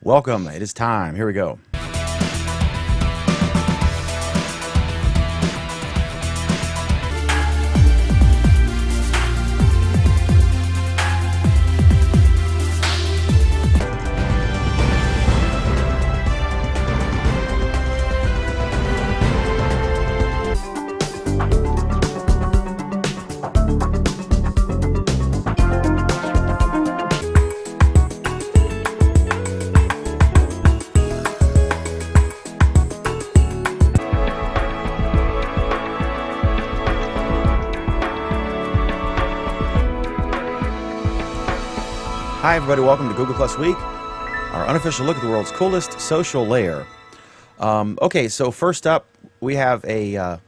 Welcome. It is time. Here we go. Hi, everybody. Welcome to Google Plus Week, our unofficial look at the world's coolest social layer. Okay, so first up, we have a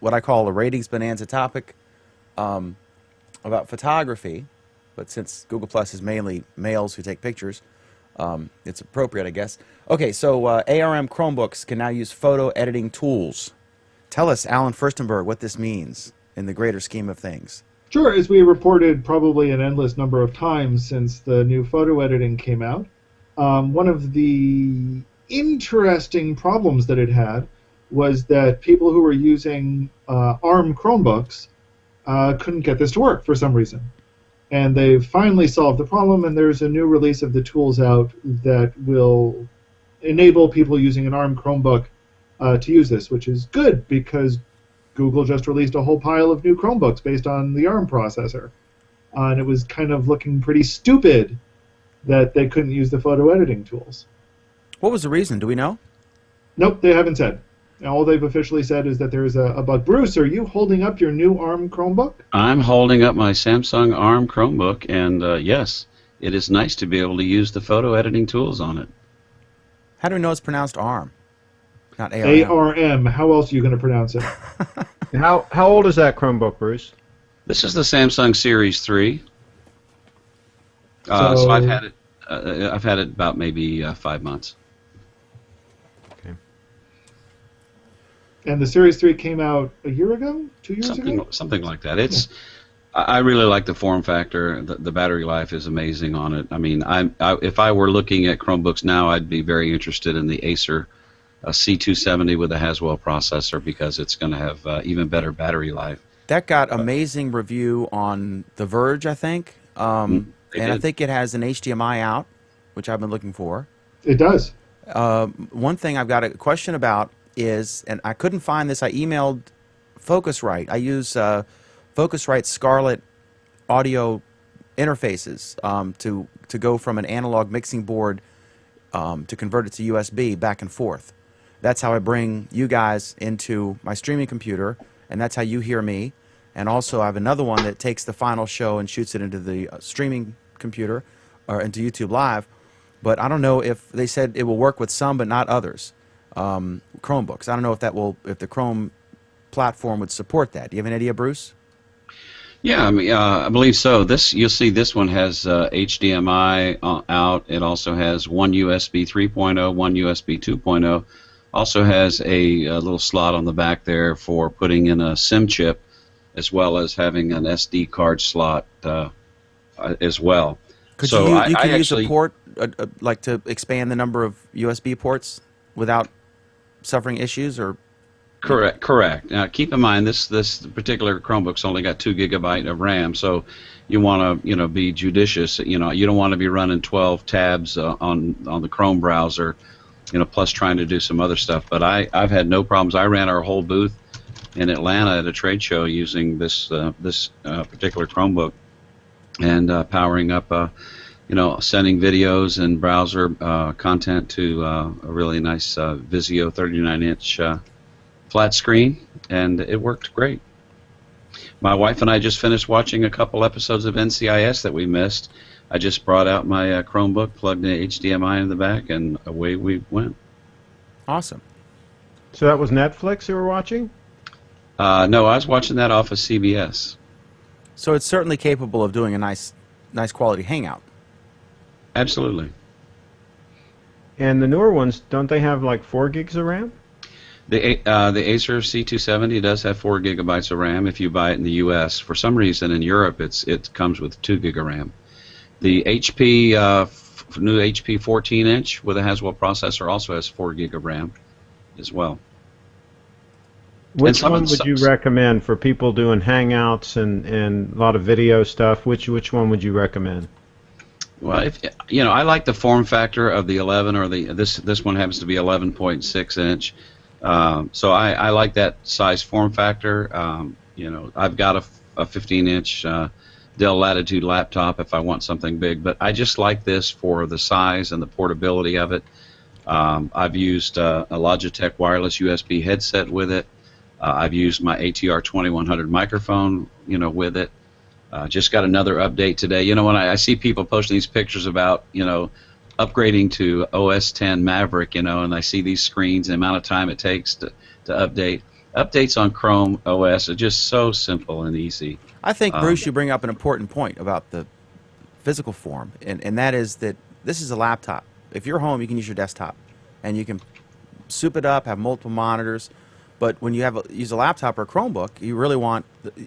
what I call a ratings bonanza topic about photography. But since Google Plus is mainly males who take pictures, it's appropriate, I guess. Okay, so ARM Chromebooks can now use photo editing tools. Tell us, Alan Furstenberg, what this means in the greater scheme of things. Sure, as we reported probably an endless number of times since the new photo editing came out, one of the interesting problems that it had was that people who were using ARM Chromebooks couldn't get this to work for some reason. And they've finally solved the problem, and there's a new release of the tools out that will enable people using an ARM Chromebook to use this, which is good because Google just released a whole pile of new Chromebooks based on the ARM processor. And it was kind of looking pretty stupid that they couldn't use the photo editing tools. What was the reason? Do we know? Nope, they haven't said. All they've officially said is that there's a bug. Bruce, are you holding up your new ARM Chromebook? I'm holding up my Samsung ARM Chromebook, and yes, it is nice to be able to use the photo editing tools on it. How do we know it's pronounced ARM? Not ARM. ARM. How else are you going to pronounce it? How old is that Chromebook, Bruce? This is the Samsung Series 3. So I've had it. I've had it about maybe 5 months. Okay. And the Series 3 came out a year ago, 2 years ago. Something like that. It's. I really like the form factor. The battery life is amazing on it. I mean, if I were looking at Chromebooks now, I'd be very interested in the Acer C270 with a Haswell processor because it's going to have even better battery life. That got amazing review on The Verge, I think. And I think it has an HDMI out, which I've been looking for. It does. One thing I've got a question about is, and I couldn't find this, I emailed Focusrite. I use Focusrite Scarlett audio interfaces to go from an analog mixing board to convert it to USB back and forth. That's how I bring you guys into my streaming computer, and that's how you hear me. And also I have another one that takes the final show and shoots it into the streaming computer or into YouTube Live. But I don't know if they said it will work with some but not others. Chromebooks. I don't know if the Chrome platform would support that. Do you have an idea, Bruce? Yeah, I mean, I believe so. You'll see this one has HDMI out. It also has one USB 3.0, one USB 2.0. Also has a little slot on the back there for putting in a SIM chip, as well as having an SD card slot as well. Could you can use a port like to expand the number of USB ports without suffering issues, or? Correct. Now, keep in mind this particular Chromebook's only got 2 GB of RAM, so you want to be judicious. You don't want to be running 12 tabs on the Chrome browser, plus trying to do some other stuff. But I've had no problems. I ran our whole booth in Atlanta at a trade show using this particular Chromebook and powering up, sending videos and browser content to a really nice Vizio 39-inch. Flat screen, and it worked great. My wife and I just finished watching a couple episodes of NCIS that we missed. I just brought out my Chromebook, plugged in HDMI in the back, and away we went. Awesome. So that was Netflix you were watching? No, I was watching that off of CBS. So it's certainly capable of doing a nice quality hangout. Absolutely. And the newer ones, don't they have like 4 gigs of RAM? The Acer C270 does have 4 gigabytes of RAM if you buy it in the U.S. For some reason in Europe it comes with 2 gig of RAM. The HP new HP 14-inch with a Haswell processor also has 4 gig of RAM as well. Which some of one the would you stuff- recommend for people doing Hangouts and a lot of video stuff? Which one would you recommend? Well, I like the form factor of the 11 or this one happens to be 11.6 inch. So I like that size form factor. I've got a 15-inch Dell Latitude laptop if I want something big, but I just like this for the size and the portability of it. I've used a Logitech wireless USB headset with it. I've used my ATR 2100 microphone, with it. Just got another update today. When I see people posting these pictures about, upgrading to OS 10 Maverick, and I see these screens, the amount of time it takes to update. Updates on Chrome OS are just so simple and easy. I think, Bruce, you bring up an important point about the physical form, and that is that this is a laptop. If you're home, you can use your desktop, and you can soup it up, have multiple monitors. But when you use a laptop or a Chromebook, you really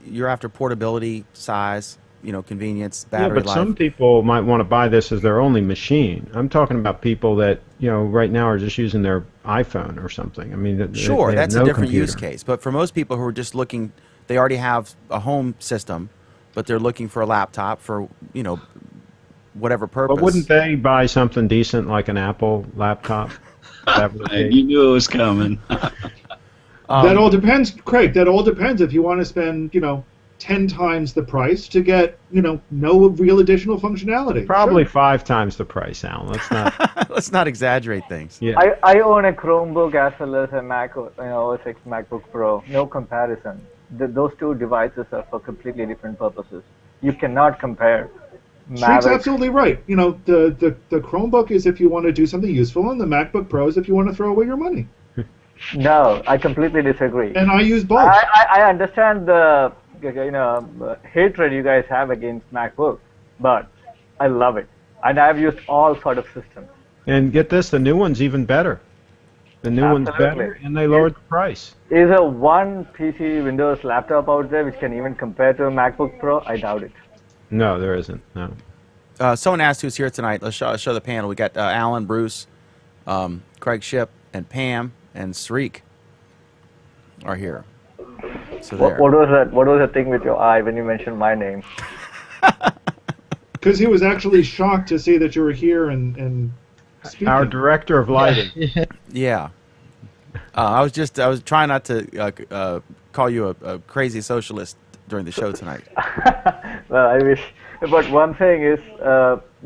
you're after portability, size, convenience, battery but life. some people might want to buy this as their only machine. I'm talking about people that right now are just using their iPhone or something. I mean, Sure, they have that's no a different computer. use case. But for most people who are just looking, they already have a home system, but they're looking for a laptop for whatever purpose. But wouldn't they buy something decent like an Apple laptop? That would be- You knew it was coming. That all depends, Craig. That all depends. If you want to spend, 10 times the price to get, no real additional functionality. Probably Sure. 5 times the price, Alan. Let's not. Let's not exaggerate things. Yeah. I own a Chromebook as well as a Mac, OS X MacBook Pro. No comparison. Those two devices are for completely different purposes. You cannot compare. Street's Maverick. absolutely right. The Chromebook is if you want to do something useful, and the MacBook Pro is if you want to throw away your money. No, I completely disagree. And I use both. I understand the hatred you guys have against MacBook, but I love it, and I've used all sort of systems. And get this, the new one's even better. The new one's Absolutely. better, and they lowered the price. Is there one PC Windows laptop out there which can even compare to a MacBook Pro? I doubt it. No, there isn't. No. Someone asked who's here tonight. Let's show the panel. We got Alan, Bruce, Craig Shipp, and Pam, and Sreek are here. So there. What was that? What was the thing with your eye when you mentioned my name? Because he was actually shocked to see that you were here and speaking. Our director of lighting. Yeah. I was trying not to call you a crazy socialist during the show tonight. Well, I wish. But one thing is,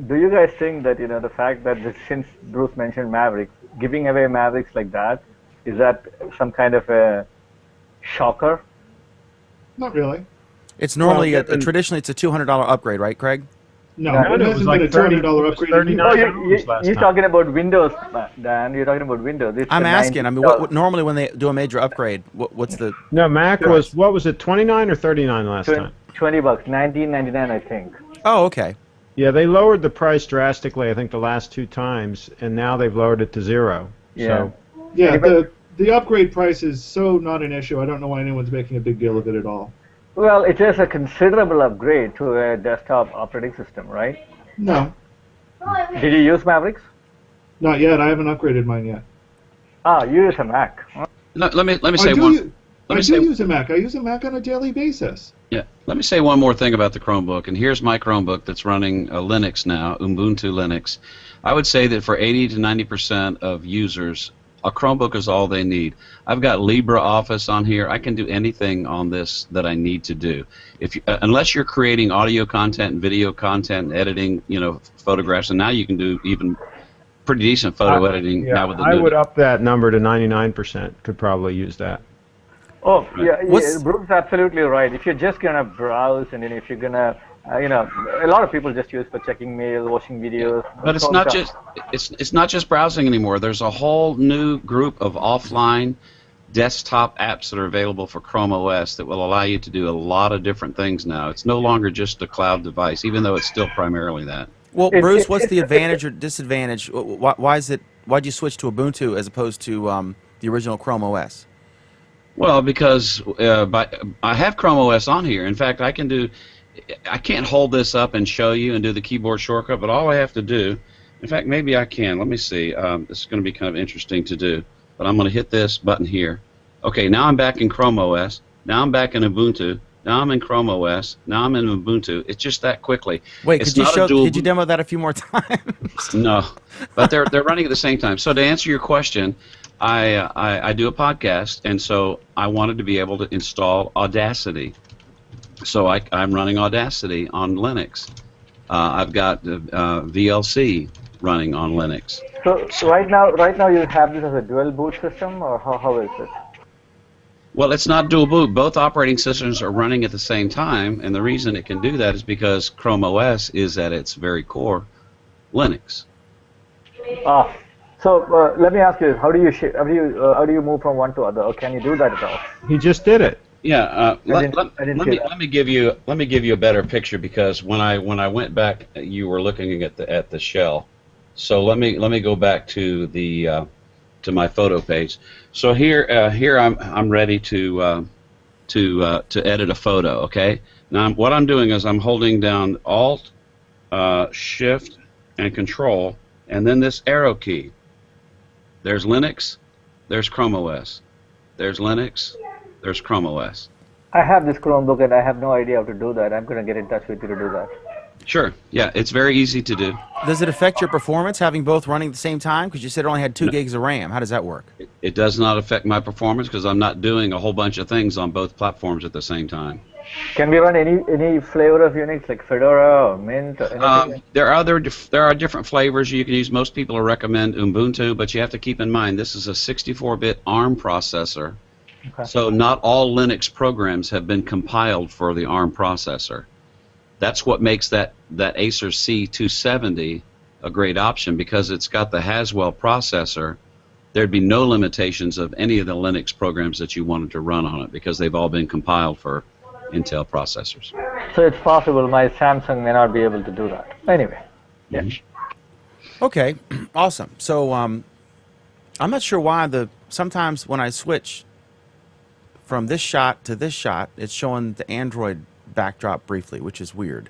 do you guys think that the fact that since Bruce mentioned Mavericks, giving away Mavericks like that, is that some kind of a shocker? Not really. It's normally Well, traditionally it's a $200 upgrade, right, Craig? No, No, it it hasn't was like been a $30 $200 upgrade. in years. $39. Oh, last you're time. talking about Windows, Dan. You're talking about Windows. It's I'm a asking. I mean, $90. what normally when they do a major upgrade, what's the? No, Mac was, what was it, 29 or 39 last Twen- time? $20, $19.99, I think. Oh, okay. Yeah, they lowered the price drastically, I think, the last 2 times, and now they've lowered it to 0. Yeah. So, Yeah, Anybody- the upgrade price is so not an issue. I don't know why anyone's making a big deal of it at all. Well, it is a considerable upgrade to a desktop operating system, right? No, Did you use Mavericks? not yet. I haven't upgraded mine yet. Ah, you use a Mac. Let me I say do, one. I me do say- use a Mac. I use a Mac on a daily basis. Yeah, let me say one more thing about the Chromebook. And here's my Chromebook that's running Linux now, Ubuntu Linux. I would say that for 80 to 90% of users, a Chromebook is all they need. I've got LibreOffice on here. I can do anything on this that I need to do. Unless you're creating audio content and video content, and editing, photographs, and now you can do even pretty decent photo editing yeah, now with the I new. would up that number to 99%. Could probably use that. Oh, yeah, What's- Bruce is absolutely right. If you're just gonna browse and if you're gonna, a lot of people just use for checking mail, watching videos. But it's so not on. just it's not just browsing anymore. There's a whole new group of offline desktop apps that are available for Chrome OS that will allow you to do a lot of different things now. It's no longer just a cloud device, even though it's still primarily that. Well, It- Bruce, it- what's the it's- advantage or disadvantage? Why'd you switch to Ubuntu as opposed to the original Chrome OS? Well, because I have Chrome OS on here. In fact, I can't hold this up and show you and do the keyboard shortcut, but all I have to do In fact, maybe I can. Let me see. This is going to be kind of interesting to do. But I'm going to hit this button here. Okay, now I'm back in Chrome OS. Now I'm back in Ubuntu. Now I'm in Chrome OS. Now I'm in Ubuntu. It's just that quickly. Wait, It's could you not a show? dual Could you boot- demo that a few more times? No, but they're running at the same time. So to answer your question, I do a podcast, and so I wanted to be able to install Audacity. So I'm running Audacity on Linux. I've got VLC running on Linux. So right now you have this as a dual boot system, or how is it? Well, it's not dual boot. Both operating systems are running at the same time, and the reason it can do that is because Chrome OS is at its very core Linux. So let me ask you this: how do you move from one to other, or can you do that at all? He just did it. Yeah, I didn't see that. let me give you a better picture, because when I went back, you were looking at the shell. So let me go back to the to my photo page. So here I'm ready to edit a photo. Okay. Now what I'm doing is I'm holding down Alt, Shift, and Control, and then this arrow key. There's Linux. There's Chrome OS. There's Linux. There's Chrome OS. I have this Chromebook and I have no idea how to do that. I'm going to get in touch with you to do that. Sure. Yeah, it's very easy to do. Does it affect your performance having both running at the same time? Because you said it only had 2 gigs of RAM. How does that work? It does not affect my performance because I'm not doing a whole bunch of things on both platforms at the same time. Can we run any flavor of Unix like Fedora or Mint or anything? There are different flavors you can use. Most people recommend Ubuntu, but you have to keep in mind this is a 64-bit ARM processor. Okay. So not all Linux programs have been compiled for the ARM processor. That's what makes that Acer C270 a great option, because it's got the Haswell processor. There'd be no limitations of any of the Linux programs that you wanted to run on it, because they've all been compiled for Intel processors. So it's possible my Samsung may not be able to do that. Anyway, yeah. Okay, awesome. So I'm not sure why sometimes when I switch from this shot to this shot, it's showing the Android backdrop briefly, which is weird.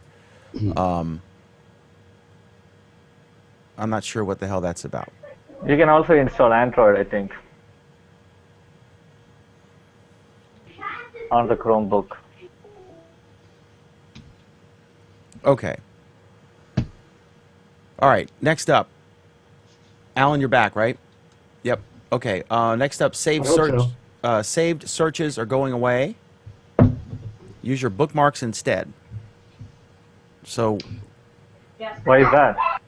I'm not sure what the hell that's about. You can also install Android, I think, on the Chromebook. Okay. All right. Next up, Alan, you're back, right? Yep. Okay. Next up, saved I hope search. so. Saved searches are going away. Use your bookmarks instead. So, Why is that?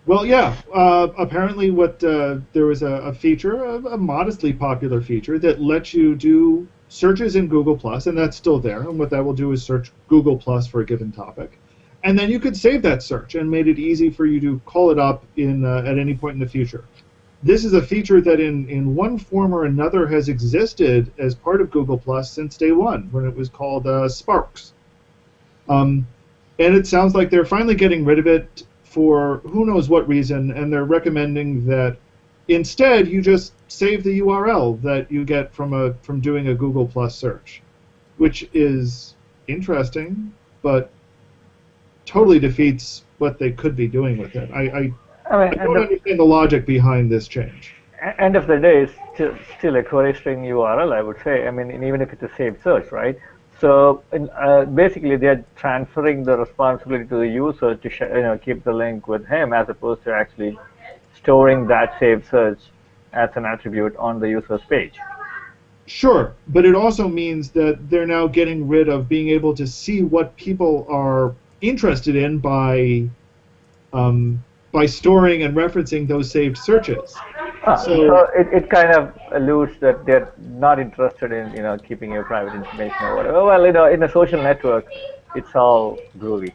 Well, yeah. Apparently, there was a feature, a modestly popular feature, that lets you do searches in Google Plus, and that's still there. And what that will do is search Google Plus for a given topic, and then you could save that search, and made it easy for you to call it up at any point in the future. This is a feature that in one form or another has existed as part of Google Plus since day one, when it was called Sparks. And it sounds like they're finally getting rid of it for who knows what reason, and they're recommending that instead you just save the URL that you get from doing a Google Plus search, which is interesting, but totally defeats what they could be doing with it. I don't understand the logic behind this change. End of the day, it's still a query string URL, I would say. I mean, even if it's a saved search, right? So basically, they're transferring the responsibility to the user to keep the link with him, as opposed to actually storing that saved search as an attribute on the user's page. Sure, but it also means that they're now getting rid of being able to see what people are interested in by storing and referencing those saved searches. So it kind of alludes that they're not interested in keeping your private information or whatever. Well, in a social network, it's all groovy.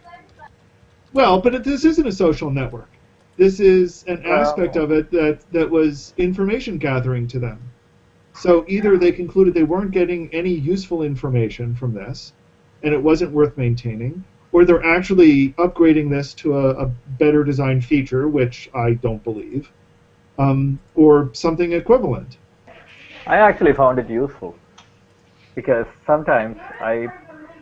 Well, but this isn't a social network. This is an aspect of it that was information gathering to them. So either they concluded they weren't getting any useful information from this, and it wasn't worth maintaining, or they're actually upgrading this to a better designed feature, which I don't believe, or something equivalent. I actually found it useful, because sometimes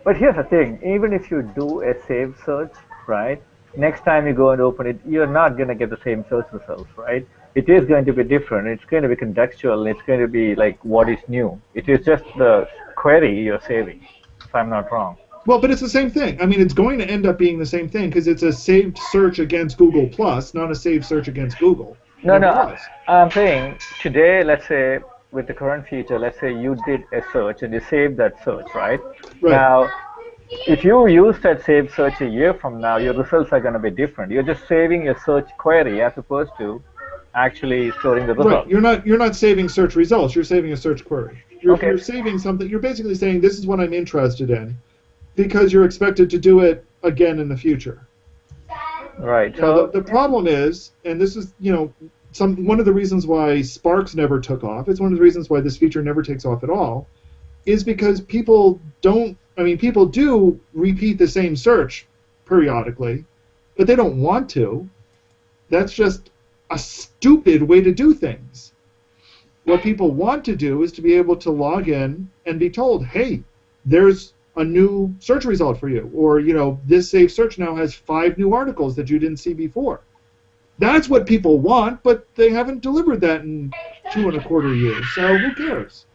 but here's the thing, even if you do a saved search, right, next time you go and open it, you're not going to get the same search results, right? It is going to be different. It's going to be contextual. And it's going to be like what is new. It is just the query you're saving, if I'm not wrong. Well, but it's the same thing. I mean, it's going to end up being the same thing because it's a saved search against Google Plus, not a saved search against Google. No, no, Nevertheless. I'm saying today, let's say with the current feature, let's say you did a search and you saved that search, right? Right. Now, if you use that saved search a year from now, your results are going to be different. You're just saving your search query as opposed to actually storing the results. Right. You're not saving search results. You're saving a search query. Okay. You're saving something. You're basically saying this is what I'm interested in, because you're expected to do it again in the future. Right. Now, So the problem is, and this is one of the reasons why Sparks never took off. It's one of the reasons why this feature never takes off at all, is because people don't. I mean, people do repeat the same search periodically, but they don't want to. That's just a stupid way to do things. What people want to do is to be able to log in and be told, hey, there's a new search result for you, or this saved search now has 5 new articles that you didn't see before. That's what people want, but they haven't delivered that in 2.25 years, so who cares?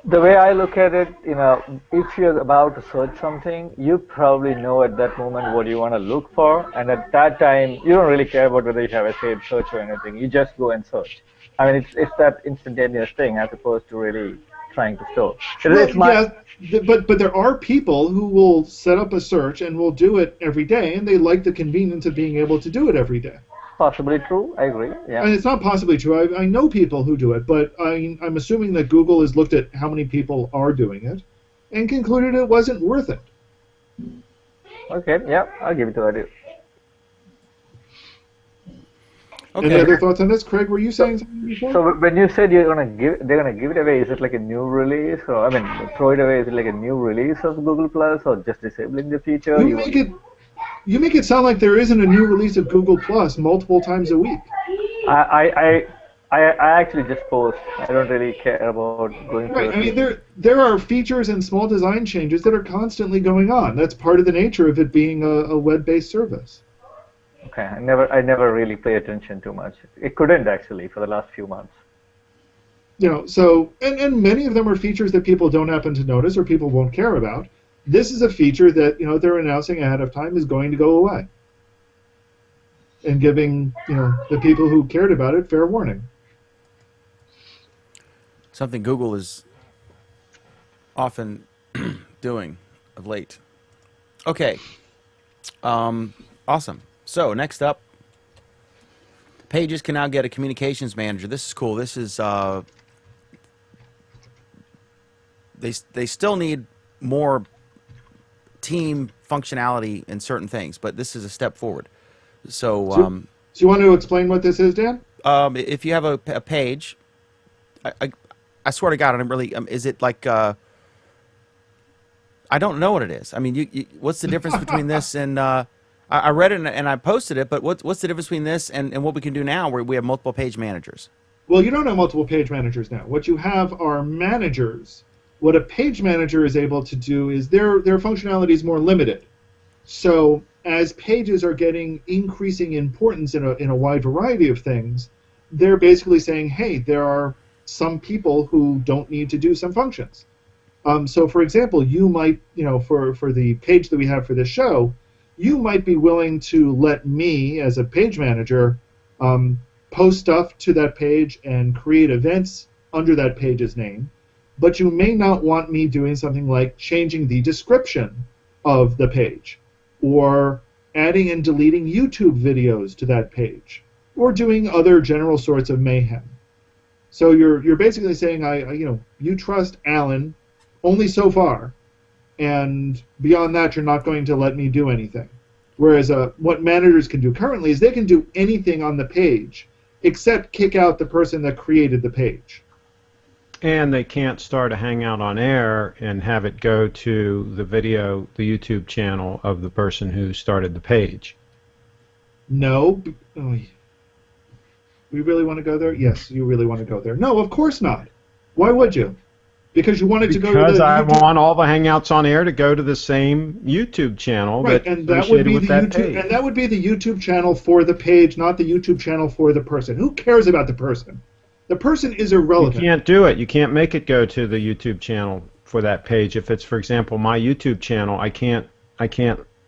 the way I look at it, if you're about to search something, you probably know at that moment what you want to look for, and at that time, you don't really care about whether you have a saved search or anything. You just go and search. I mean, it's that instantaneous thing as opposed to really trying to store. But there are people who will set up a search and will do it every day, and they like the convenience of being able to do it every day. Possibly true. I agree. Yeah. And it's not possibly true. I know people who do it, but I'm assuming that Google has looked at how many people are doing it and concluded it wasn't worth it. Okay. Yeah, I'll give it to you. Okay. Any other thoughts on this, Craig? Were you saying something before? So when you said they're gonna give it away, is it like a new release, or throw it away? Is it like a new release of Google Plus, or just disabling the feature? You make it sound like there isn't a new release of Google Plus multiple times a week. I actually just post. I don't really care about going. Right. I mean, there are features and small design changes that are constantly going on. That's part of the nature of it being a web-based service. Okay, I never really pay attention too much. It couldn't actually for the last few months. So and many of them are features that people don't happen to notice or people won't care about. This is a feature that they're announcing ahead of time is going to go away, and giving the people who cared about it fair warning. Something Google is often doing of late. Okay. Awesome. So next up, Pages can now get a communications manager. This is cool. This is they still need more team functionality in certain things, but this is a step forward. So So you want to explain what this is, Dan? if you have a page, I swear to God, I don't really. Is it like? I don't know what it is. I mean, you what's the difference between this and? I read it and I posted it, but what's the difference between this and what we can do now, where we have multiple page managers? Well, you don't have multiple page managers now. What you have are managers. What a page manager is able to do is their functionality is more limited. So as pages are getting increasing importance in a wide variety of things, they're basically saying, hey, there are some people who don't need to do some functions. So for example, you might, for the page that we have for this show, you might be willing to let me, as a page manager, post stuff to that page and create events under that page's name, but you may not want me doing something like changing the description of the page, or adding and deleting YouTube videos to that page, or doing other general sorts of mayhem. So you're basically saying, you trust Alan only so far, and beyond that, you're not going to let me do anything. Whereas what managers can do currently is they can do anything on the page except kick out the person that created the page. And they can't start a Hangout on air and have it go to the YouTube channel of the person who started the page. No. We really want to go there? Yes, you really want to go there. No, of course not. Why would you? because you want it to go to Because the I YouTube. want all the Hangouts on Air to go to the same YouTube channel Right, that's and that would associated be with the that YouTube, page. and that would be the YouTube channel for the page, not the YouTube channel for the person. Who cares about the person? The person is You irrelevant. can't do it. You can't make it go to the YouTube channel for that page. If it's, for example, my YouTube channel, I can't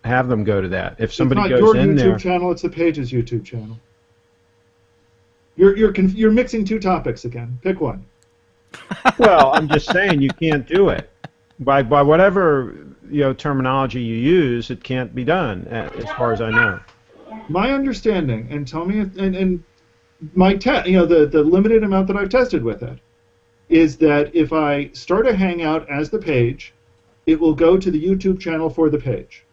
have them go to that. If somebody It's not goes your in YouTube there, channel; it's the page's YouTube channel. You're mixing two topics again. Pick one. well, I'm just saying you can't do it. By whatever terminology you use, it can't be done, as far as I know. My understanding, and tell me, and my the limited amount that I've tested with it, is that if I start a Hangout as the page, it will go to the YouTube channel for the page.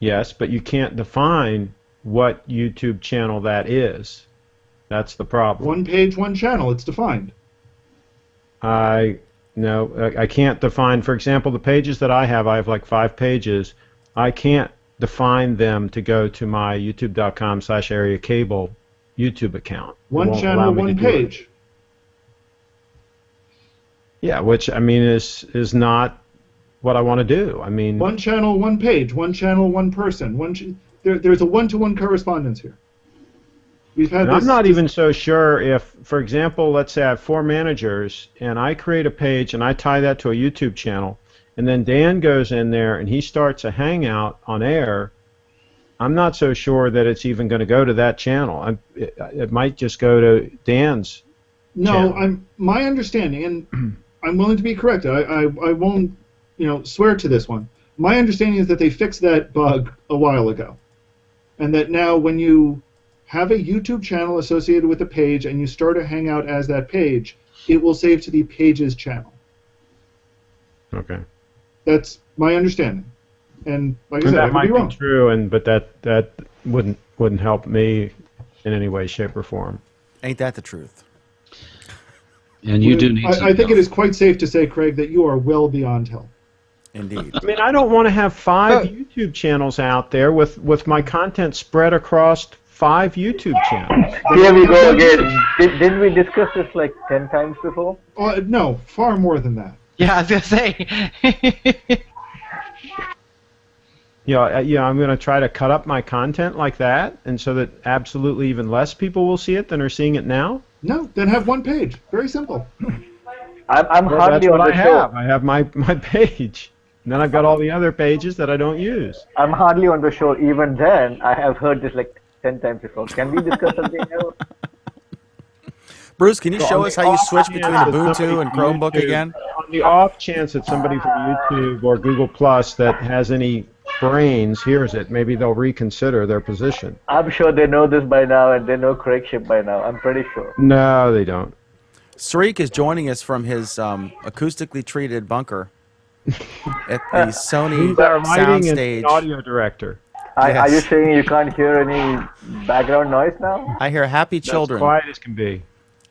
Yes, but you can't define what YouTube channel that is. That's the problem. One page, one channel. It's defined. I can't define. For example, the pages that I have like 5 pages. I can't define them to go to my youtube.com/area cable YouTube account. It One won't allow channel, me to one do it. page. Yeah, which I mean is not what I want to do. I mean, One channel, one page. One channel, one person. There's a one-to-one correspondence here. We've had and this. I'm not this- even so sure if, for example, let's say I have 4 managers and I create a page and I tie that to a YouTube channel, and then Dan goes in there and he starts a Hangout on Air. I'm not so sure that it's even going to go to that channel. It might just go to Dan's. No, channel. my understanding, and I'm willing to be corrected. I won't, swear to this one. My understanding is that they fixed that bug a while ago, and that now when you have a YouTube channel associated with a page and you start a Hangout as that page, it will save to the page's channel. Okay. That's my understanding. And like I said, I That could might be be wrong. true, but that wouldn't help me in any way, shape, or form. Ain't that the truth? And you do need some I think it help. is quite safe to say, Craig, that you are well beyond help. Indeed. I mean, I don't want to have 5 YouTube channels out there with my content spread across 5 YouTube channels. Here we go again. Didn't we discuss this like 10 times before? No, far more than that. Yeah, I was gonna say. I'm going to try to cut up my content like that, and so that absolutely even less people will see it than are seeing it now. No, then have one page. Very simple. I'm Well, hardly that's what on the I show. have. I have my page. And then I've got all the other pages that I don't use. I'm hardly on the show. Even then, I have heard this like 10 times before. Can we discuss something else? Bruce, can you So show on us the how you off switch chance between that Ubuntu somebody and from Chromebook YouTube- again? On the off chance that somebody from YouTube or Google Plus that has any brains hears it, maybe they'll reconsider their position. I'm sure they know this by now and they know Craig Ship by now. I'm pretty sure. No, they don't. Sreek is joining us from his acoustically treated bunker at the Sony He's our lighting and soundstage. audio director. Are you Yes. saying you can't hear any background noise now? I hear happy That's children. quiet as can be.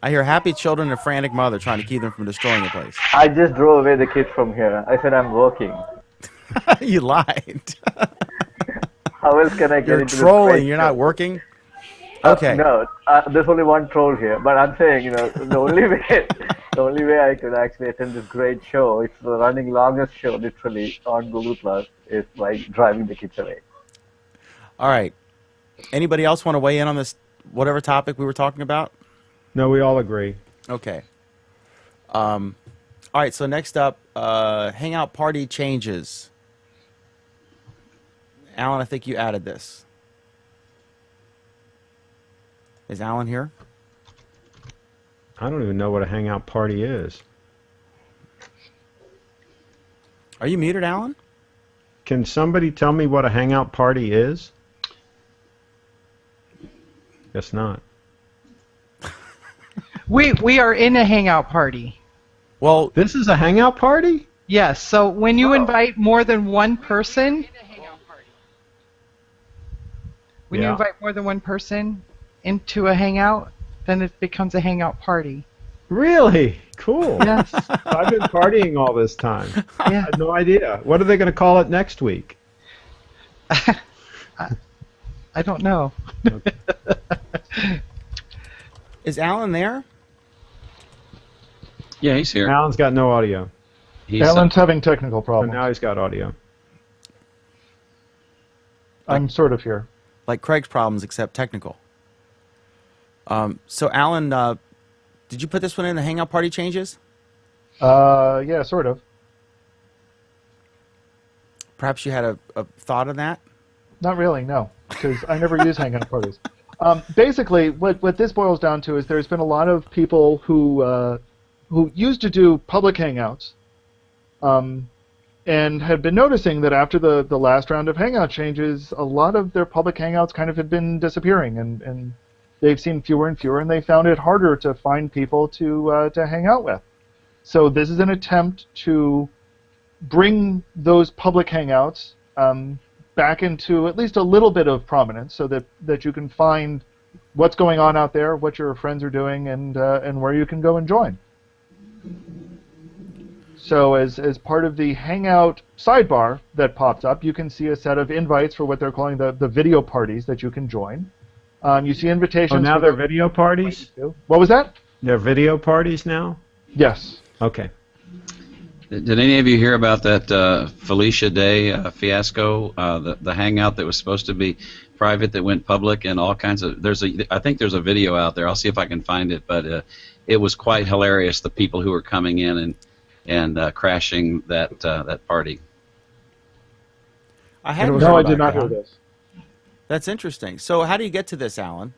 I hear happy children and a frantic mother trying to keep them from destroying the place. I just drove away the kids from here. I said I'm working. You lied. How else can I get You're into this trolling. great You're show? not working. Okay. No, there's only one troll here. But I'm saying, the only way I could actually attend this great show, it's the running longest show literally on Google Plus, is by driving the kids away. All right. Anybody else want to weigh in on this, whatever topic we were talking about? No, we all agree. Okay. All right. So next up, Hangout party changes. Alan, I think you added this. Is Alan here? I don't even know what a hangout party is. Are you muted, Alan? Can somebody tell me what a hangout party is? Guess not. We are in a hangout party. Well, This is a hangout party? Yes. So when you invite more than one person, when you Yeah. invite more than one person into a hangout, then it becomes a hangout party. Really? Cool. Yes. I've been partying all this time. I Yeah. had no idea. What are they going to call it next week? I don't know. is Alan there? Yeah, he's here. Alan's got no audio. He's, Alan's having technical So problems. now he's got audio. I'm sort of here. Like Craig's problems, except technical. So Alan, did you put this one in the Hangout Party changes? Yeah, sort of. Perhaps you had a thought on that? Not really, no, because I never use Hangout parties. Basically, what this boils down to is there's been a lot of people who used to do public Hangouts, and had been noticing that after the last round of Hangout changes, a lot of their public Hangouts kind of had been disappearing, and they've seen fewer and fewer, and they found it harder to find people to hang out with. So this is an attempt to bring those public Hangouts back into at least a little bit of prominence, so that you can find what's going on out there, what your friends are doing, and where you can go and join. So as part of the Hangout sidebar that pops up, you can see a set of invites for what they're calling the video parties that you can join. You see invitations. Oh, now for they're the- video parties? What was that? They're video parties now? Yes. Okay. Did any of you hear about that Felicia Day fiasco? The hangout that was supposed to be private that went public, and all kinds of. I think there's a video out there. I'll see if I can find it, but it was quite hilarious. The people who were coming in and crashing that party. I hadn't No, heard I about did not that. hear this. That's interesting. So how do you get to this, Alan?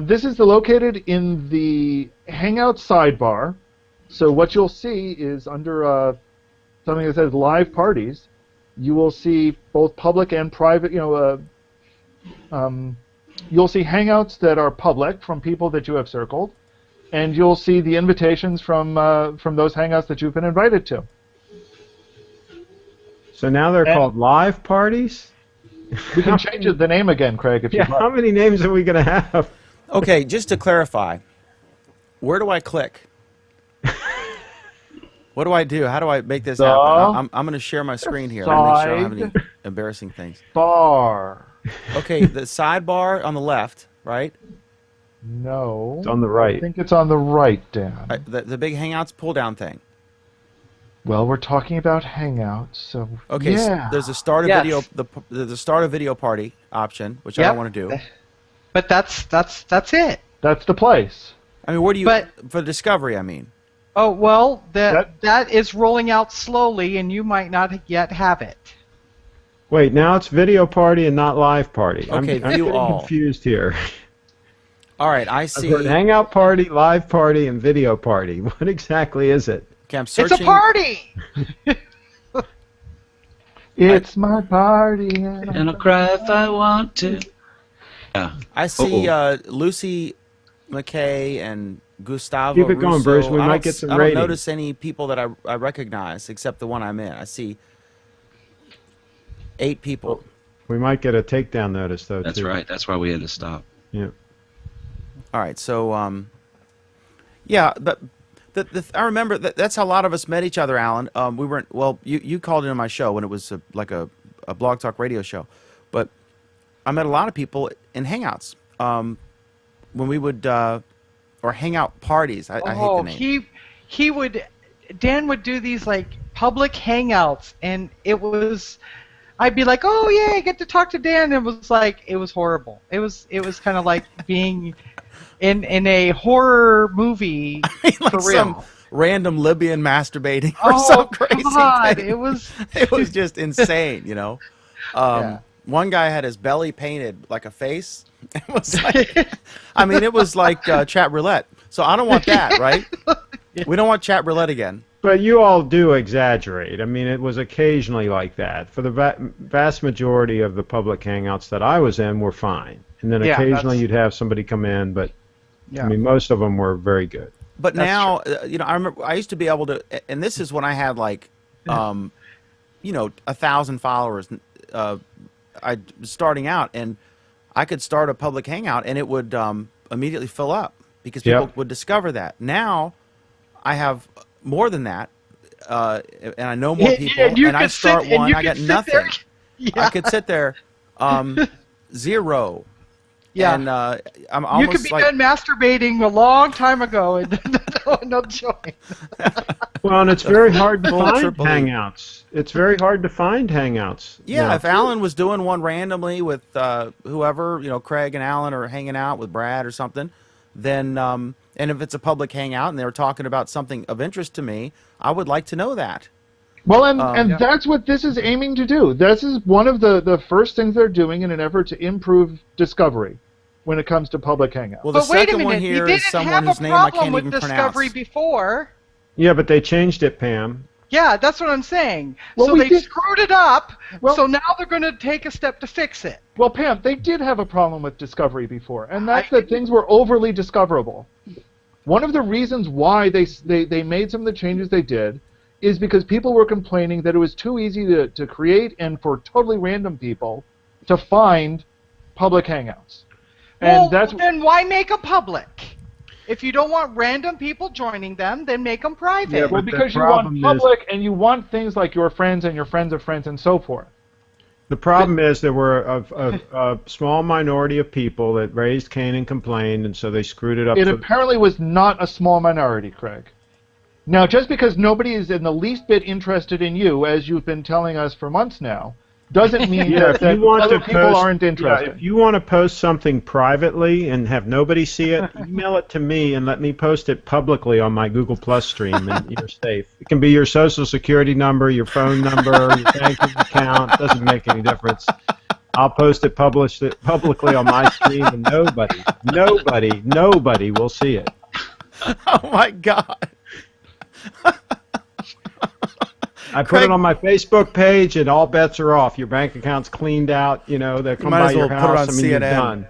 This is located in the Hangout sidebar. So what you'll see is under something that says Live Parties, you will see both public and private. You'll see Hangouts that are public from people that you have circled, and you'll see the invitations from those Hangouts that you've been invited to. So now they're And- called live parties? We can change the name again, Craig, if Yeah, you'd like. how many names are we going to have? Okay, just to clarify, where do I click? What do I do? How do I make this happen? I'm going to share my screen here. Let me make sure I don't have any embarrassing things. Bar. Okay, the sidebar on the left, right? No. It's on the I right. think it's on the right, Dan. The big Hangouts pull-down thing. Well, we're talking about Hangouts, so Okay, yeah. so there's a start a Yes. video, the start a video party option, which I Yep. don't want to do. But that's it. That's the place. I mean, where do you But- for discovery? I mean, Oh well, That- that is rolling out slowly, and you might not yet have it. Wait, now it's video party and not live party. Okay, I'm view getting all. confused here. all right, I I've see. heard hangout party, live party, and video party. What exactly is it? Okay, I'm searching. It's a party. It's my party. And I'll cry if I want to. Yeah. I see Lucy McKay and Gustavo Keep it going, Russo. Bruce. We I might don't get some I don't ratings. notice any people that I recognize except the one I'm in. I see 8 people. We might get a takedown notice, though, That's too. right. That's why we had to stop. Yeah. All right, so yeah, but I remember that's how a lot of us met each other, Alan. We weren't well. You called into my show when it was like a Blog Talk radio show, but I met a lot of people in Hangouts when we would or Hangout parties. I hate the name. he would. Dan would do these like public hangouts, and it was. I'd be like, oh yeah, I get to talk to Dan. And it was horrible. It was kind of like being in a horror movie Like for real. some random Libyan masturbating or Oh some crazy God, thing. it was. It was just insane, you know. Yeah. One guy had his belly painted like a face. It was like, I mean, it was like chat roulette. So I don't want that, right? We don't want chat roulette again. But you all do exaggerate. I mean, it was occasionally like that. For the vast majority of the public hangouts that I was in were fine. And then Yeah, occasionally that's- you'd have somebody come in, but Yeah. I mean, most of them were very good. But That's now, you know, I remember I used to be able to, and this is when I had like, you know, 1,000 followers. I was starting out, and I could start a public hangout, and it would immediately fill up because people Yep. would discover that. Now, I have more than that, and I know more people, And you and I could start sit- and one, you I could got sit nothing. there- Yeah. I could sit there, 0. Yeah. And I'm You almost could be like done masturbating a long time ago and no join. Well, and it's very hard to Full find triple E. Hangouts. It's very hard to find Hangouts. yeah. now, If too. Alan was doing one randomly with whoever, Craig and Alan are hanging out with Brad or something, then and if it's a public hangout and they were talking about something of interest to me, I would like to know that. Well, and Yeah. that's what this is aiming to do. This is one of the first things they're doing in an effort to improve discovery when it comes to public hangouts. Well, the But wait a second one minute, here you is didn't someone have whose a name I problem can't with even Discovery pronounce. before. Yeah, but they changed it, Pam. Yeah, that's what I'm saying. Well, so we they did- screwed it up, Well- so now they're going to take a step to fix it. Well, Pam, they did have a problem with Discovery before, and that's I- that things were overly discoverable. One of the reasons why they made some of the changes they did is because people were complaining that it was too easy to create and for totally random people to find public hangouts. And Well, that's then why make them public? If you don't want random people joining them, then make them private. Yeah, well, but the because you want problem is- public and you want things like your friends and your friends of friends and so forth. The problem is there were a small minority of people that raised Cain and complained, and so they screwed it up. It for- apparently was not a small minority, Craig. Now, just because nobody is in the least bit interested in you, as you've been telling us for months now, doesn't mean Yeah, that if you want other to people post, aren't interested. Yeah, if you want to post something privately and have nobody see it, email it to me and let me post it publicly on my Google Plus stream, and you're safe. It can be your social security number, your phone number, your banking account. Doesn't make any difference. I'll post it, publish it publicly on my stream, and nobody will see it. Oh my God! I put Craig- it on my Facebook page, and all bets are off. Your bank account's cleaned out. They come might by as well your put it house. on I mean, you're CNN.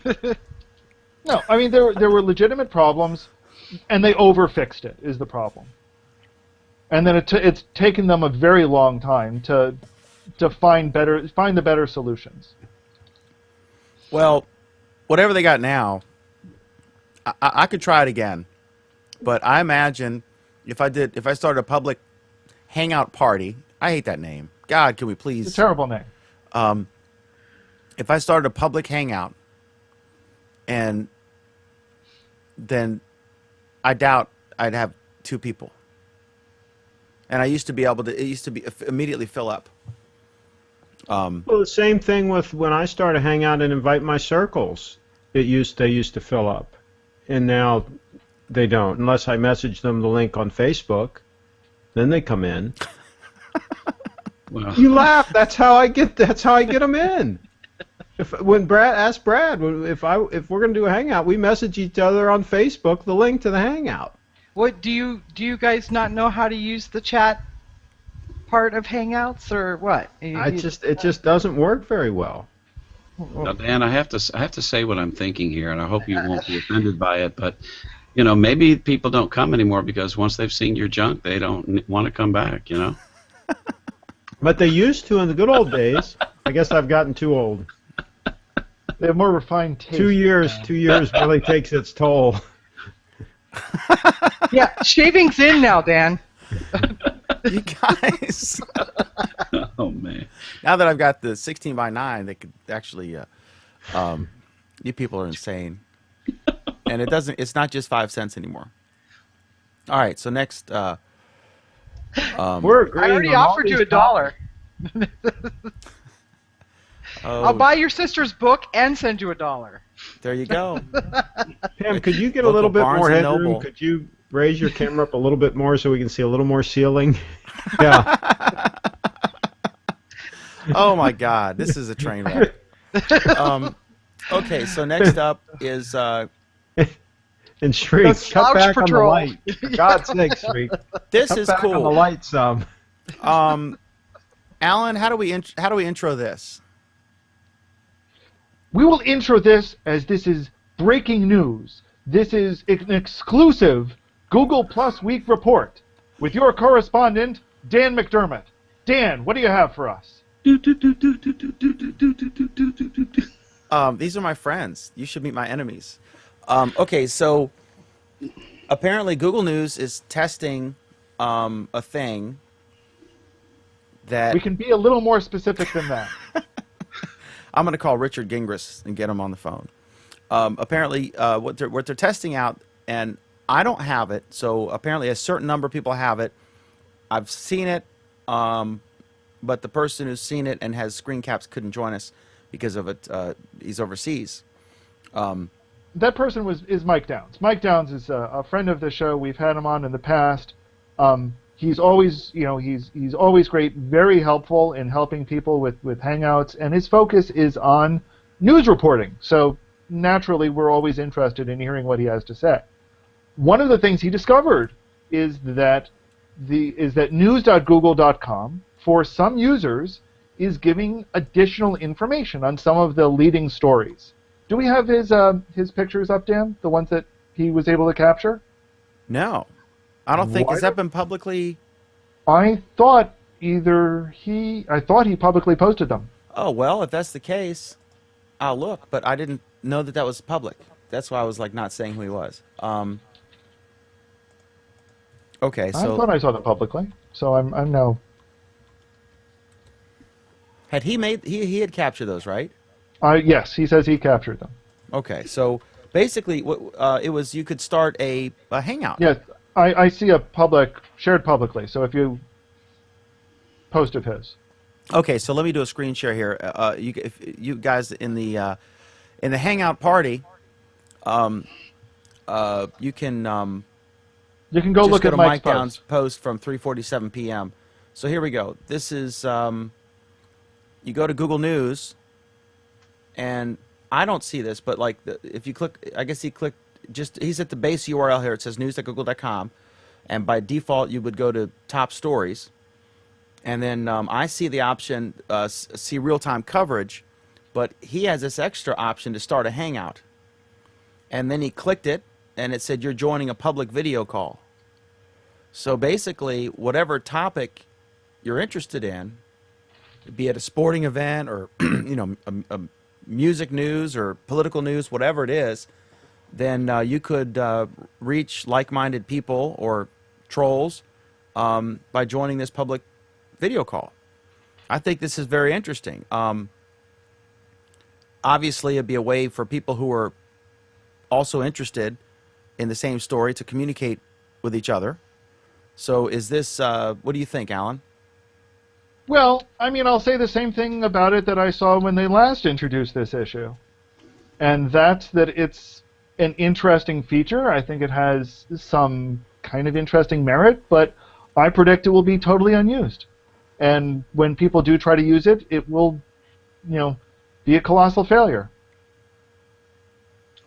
done. No, I mean there were legitimate problems, and they overfixed it. Is the problem? And then it's taken them a very long time to find the better solutions. Well, whatever they got now, I could try it again, but I imagine if I started a public hangout party, I hate that name. God, can we It's a please? terrible name. If I started a public hangout, and then I doubt I'd have 2 people. And I used to be able to. It used to be immediately fill up. Well, the same thing with when I started hang out and invite my circles. They used to fill up, and now they don't unless I message them the link on Facebook. Then they come in. Well, You laugh. That's how I get them in. When Brad asked Brad if we're going to do a hangout, we message each other on Facebook the link to the hangout. What do you guys not know how to use the chat part of Hangouts or what? It just doesn't work very well. now, Dan, I have to say what I'm thinking here, and I hope you won't be offended by it. But maybe people don't come anymore because once they've seen your junk, they don't want to come back. But they used to in the good old days. I guess I've gotten too old. They have more refined taste. 2 years really takes its toll. Yeah, shaving's in now, Dan. You guys. Oh man. Now that I've got the 16:9, they could actually. You people are insane, and it's not just 5 cents anymore. All right, so next. We're I agreeing already on all offered you these $1. Oh, I'll buy your sister's book and send you $1. there you go. Pam, could you get a Local little bit Barnes more and headroom? Noble. Could you raise your camera up a little bit more so we can see a little more ceiling? Yeah. Oh my God, this is a train wreck. Okay, so next up is And Shriek, The cut Slouch back Patrol. on the light. For God's sake, Shriek. this Cut is back on the cool. light some. Alan, how do we intro this? We will intro this as this is breaking news. This is an exclusive Google Plus Week report with your correspondent, Dan McDermott. Dan, what do you have for us? These are my friends. You should meet my enemies. Okay, so apparently Google News is testing a thing that We can be a little more specific than that. I'm going to call Richard Gingras and get him on the phone. Apparently, what they're testing out, and I don't have it, so apparently a certain number of people have it. I've seen it, but the person who's seen it and has screen caps couldn't join us because of it. He's overseas. That person is Mike Downs. Mike Downs is a friend of the show. We've had him on in the past. He's always, he's always great, very helpful in helping people with Hangouts, and his focus is on news reporting. So naturally, we're always interested in hearing what he has to say. One of the things he discovered is that news.google.com for some users is giving additional information on some of the leading stories. Do we have his pictures up, Dan? The ones that he was able to capture? No, I don't think. Why Has that been publicly? I thought he publicly posted them. Oh well, if that's the case, I'll look. But I didn't know that was public. That's why I was like not saying who he was. Okay, I so thought I saw them publicly, so I'm now. had he made he had captured those, right? Yes, he says he captured them. Okay, so basically, it was you could start a hangout. Yes, I see shared publicly. So if you post of his. Okay, so let me do a screen share here. If you guys in the hangout party, you can You can go just look go at to Mike's Mike Downs' post. post from 3:47 p.m. So here we go. This is you go to Google News, and I don't see this, but like if you click, I guess he's at the base URL here. It says news.google.com, and by default you would go to top stories, and then I see the option see real-time coverage, but he has this extra option to start a hangout, and then he clicked it, and it said you're joining a public video call. So basically, whatever topic you're interested in, be it a sporting event or a music news or political news, whatever it is, then you could reach like-minded people or trolls by joining this public video call. I think this is very interesting. Obviously, it'd be a way for people who are also interested in the same story to communicate with each other. So is this, what do you think, Alan? Well, I mean, I'll say the same thing about it that I saw when they last introduced this issue. And that's that it's an interesting feature. I think it has some kind of interesting merit, but I predict it will be totally unused. And when people do try to use it, it will, be a colossal failure.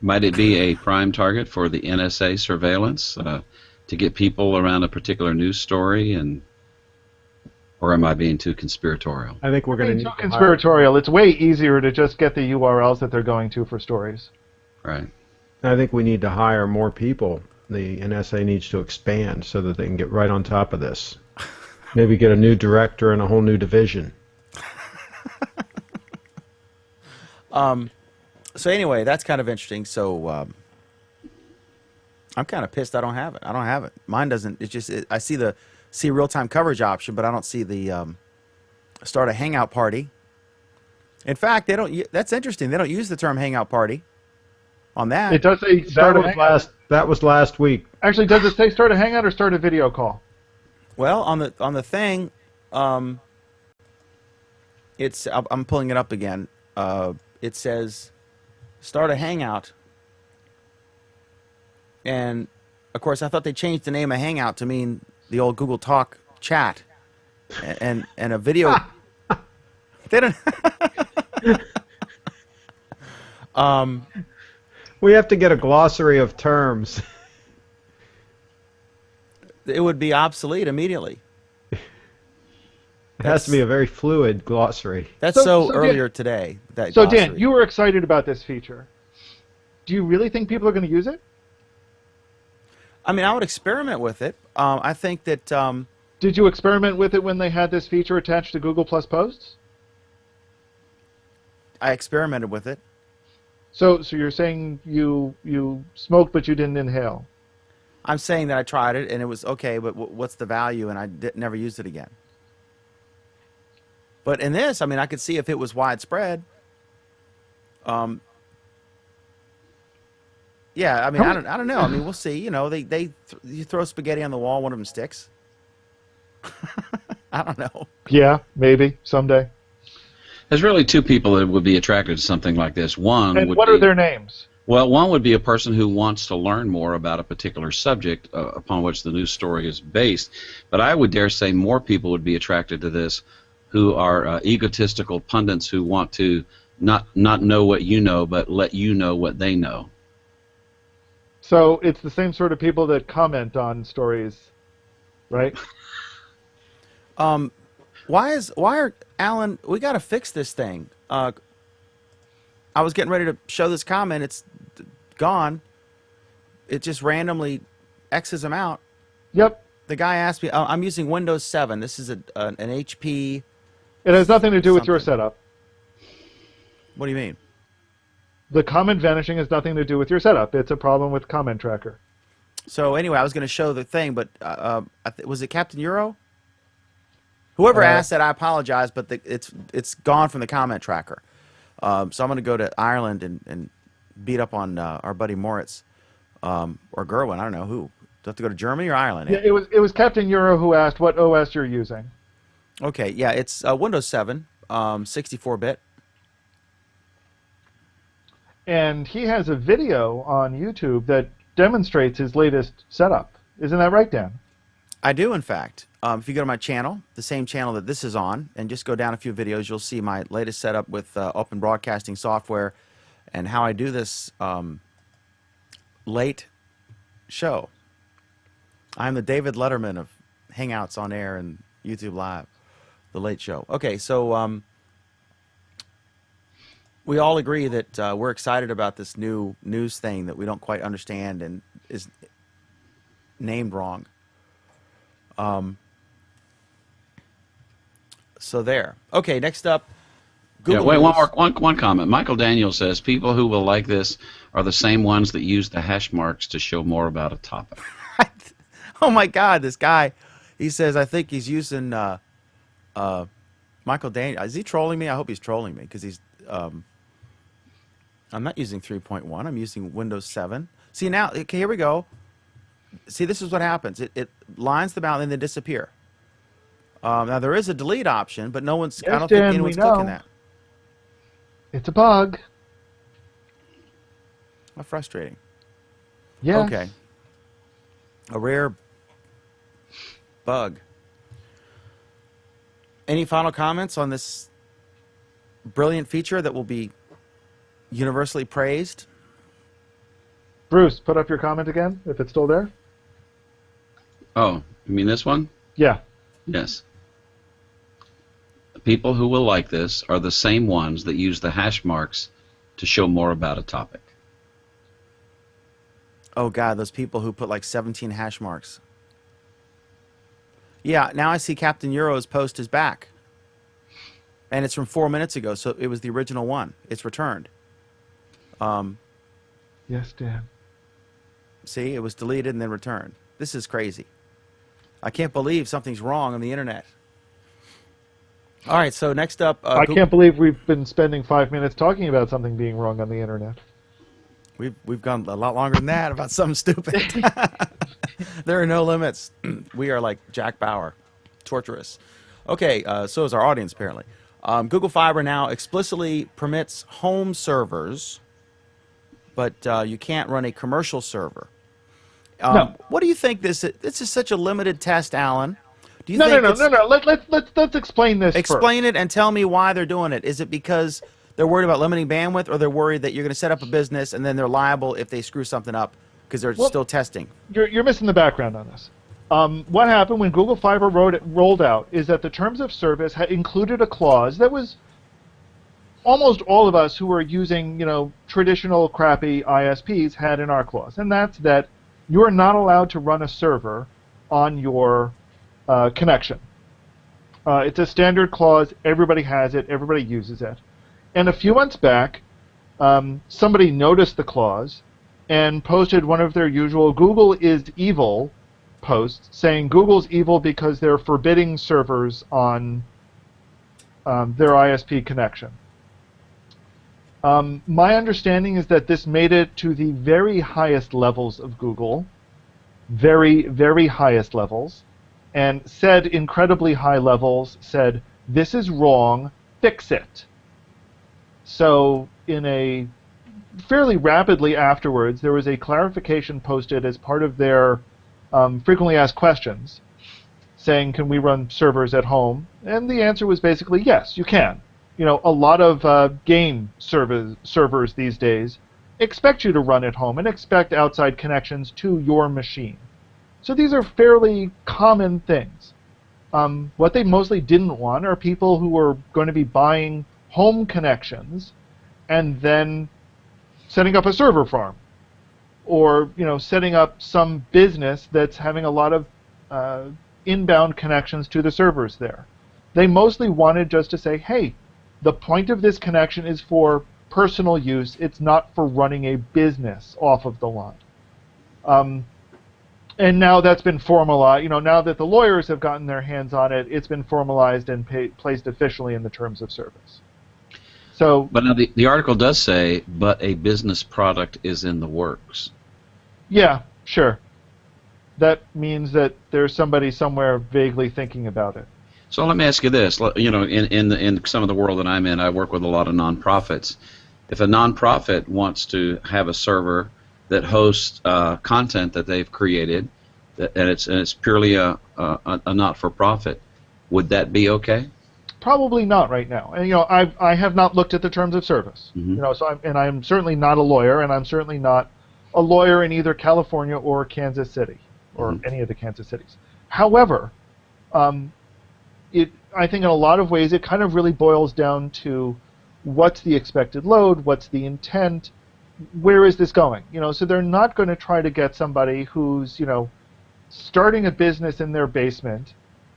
Might it be a prime target for the NSA surveillance to get people around a particular news story, or am I being too conspiratorial? I think we're going to need Too to hire, conspiratorial. It's way easier to just get the URLs that they're going to for stories. Right. I think we need to hire more people. The NSA needs to expand so that they can get right on top of this. Maybe get a new director and a whole new division. So anyway, that's kind of interesting. So I'm kind of pissed I don't have it. Mine doesn't. It's just I see real-time coverage option, but I don't see the start a hangout party. In fact, they don't. That's interesting. They don't use the term hangout party on that. It does say start a hangout. That was last week. Actually, does it say start a hangout or start a video call? Well, on the thing, it's I'm pulling it up again. It says start a hangout, and of course I thought they changed the name of Hangout to mean the old Google Talk chat, and a video. They don't. We have to get a glossary of terms. It would be obsolete immediately. It has to be a very fluid glossary. That's So Dan- earlier today. That So, glossary. Dan, you were excited about this feature. Do you really think people are going to use it? I mean, I would experiment with it. I think that Did you experiment with it when they had this feature attached to Google Plus Posts? I experimented with it. So you're saying you smoked but you didn't inhale? I'm saying that I tried it and it was okay, but what's the value? And I never used it again. But in this, I mean, I could see if it was widespread. Um, yeah, I mean, I don't know. I mean, we'll see. You know, you throw spaghetti on the wall, one of them sticks. I don't know. Yeah, maybe someday. There's really two people that would be attracted to something like this. One And would what be, are their names? well, one would be a person who wants to learn more about a particular subject upon which the news story is based. But I would dare say more people would be attracted to this who are egotistical pundits who want to not know what you know, but let you know what they know. So it's the same sort of people that comment on stories, right? Why are Alan? We got to fix this thing. I was getting ready to show this comment. It's gone. It just randomly X's them out. Yep. The guy asked me. I'm using Windows 7. This is an HP. It has nothing to do with your Something. setup. What do you mean? The comment vanishing has nothing to do with your setup. It's a problem with Comment Tracker. So anyway, I was going to show the thing, but was it Captain Euro? Whoever asked that, I apologize, but it's gone from the comment tracker. So I'm going to go to Ireland and beat up on our buddy Moritz or Gerwin. I don't know who. Do I have to go to Germany or Ireland? Yeah, it was Captain Euro who asked what OS you're using. Okay, yeah, it's Windows 7, 64-bit. And he has a video on YouTube that demonstrates his latest setup. Isn't that right, Dan? I do, in fact. If you go to my channel, the same channel that this is on, and just go down a few videos, you'll see my latest setup with open broadcasting software and how I do this late show. I'm the David Letterman of Hangouts on Air and YouTube Live, the late show. Okay, so we all agree that we're excited about this new news thing that we don't quite understand and is named wrong. So there. Okay, next up. Google Wait, News. one comment. Michael Daniel says people who will like this are the same ones that use the hash marks to show more about a topic. Oh my God, this guy. He says I think he's using Michael Daniel. Is he trolling me? I hope he's trolling me because he's. I'm not using 3.1. I'm using Windows 7. See now. Okay, here we go. See, this is what happens. It lines them out and then they disappear. Now there is a delete option, but no one's. I Yes, don't think Dan, anyone's we know. clicking that. It's a bug. How frustrating. Yes. Okay. A rare bug. Any final comments on this brilliant feature that will be universally praised? Bruce, put up your comment again, if it's still there. Oh, you mean this one? Yeah. Yes. The people who will like this are the same ones that use the hash marks to show more about a topic. Oh God, those people who put like 17 hash marks. Yeah, now I see Captain Euro's post is back. And it's from 4 minutes ago, so it was the original one. It's returned. Yes, Dan. See, it was deleted and then returned. This is crazy. I can't believe something's wrong on the internet. All right, so next up, I can't believe we've been spending 5 minutes talking about something being wrong on the internet. We've gone a lot longer than that about something stupid. There are no limits. We are like Jack Bauer, torturous. Okay, so is our audience apparently. Google Fiber now explicitly permits home servers, but you can't run a commercial server. No. What do you think this is such a limited test, Alan? Do you No. think it's- Let's explain this Explain it and tell me why they're doing it. Is it because they're worried about limiting bandwidth, or they're worried that you're going to set up a business and then they're liable if they screw something up because they're still testing? first. You're missing the background on this. What happened when Google Fiber rolled out is that the terms of service had included a clause that was almost all of us who were using, traditional crappy ISPs had in our clause, and that's that you are not allowed to run a server on your connection. It's a standard clause. Everybody has it. Everybody uses it. And a few months back, somebody noticed the clause and posted one of their usual "Google is evil" posts, saying Google's evil because they're forbidding servers on their ISP connection. My understanding is that this made it to the very highest levels of Google, very, very highest levels, and said incredibly high levels, said, this is wrong, fix it. So in a fairly rapidly afterwards, there was a clarification posted as part of their frequently asked questions, saying, can we run servers at home? And the answer was basically, yes, you can. You know, a lot of game servers these days expect you to run at home and expect outside connections to your machine. So these are fairly common things. What they mostly didn't want are people who were going to be buying home connections and then setting up a server farm, or setting up some business that's having a lot of inbound connections to the servers there. They mostly wanted just to say, hey, the point of this connection is for personal use. It's not for running a business off of the line. And now that's been formalized. Now that the lawyers have gotten their hands on it, it's been formalized and placed officially in the terms of service. So, but now the article does say, but a business product is in the works. Yeah, sure. That means that there's somebody somewhere vaguely thinking about it. So let me ask you this. In some of the world that I'm in, I work with a lot of nonprofits. If a nonprofit wants to have a server that hosts content that they've created, and it's purely a not-for-profit, would that be okay? Probably not right now. And I have not looked at the terms of service. Mm-hmm. So I'm certainly not a lawyer, and I'm certainly not a lawyer in either California or Kansas City, or Mm-hmm. any of the Kansas cities. However, I think in a lot of ways it kind of really boils down to what's the expected load, what's the intent, where is this going? So they're not going to try to get somebody who's starting a business in their basement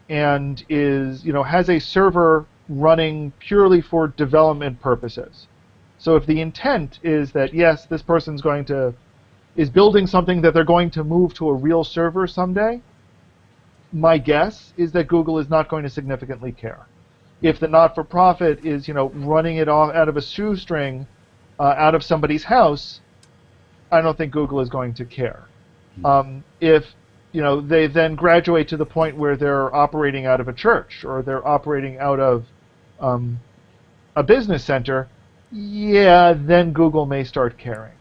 and is has a server running purely for development purposes. So if the intent is that yes, this person's is building something that they're going to move to a real server someday, my guess is that Google is not going to significantly care. If the not-for-profit is running it off out of a shoestring out of somebody's house, I don't think Google is going to care. If they then graduate to the point where they're operating out of a church or they're operating out of a business center, yeah, then Google may start caring.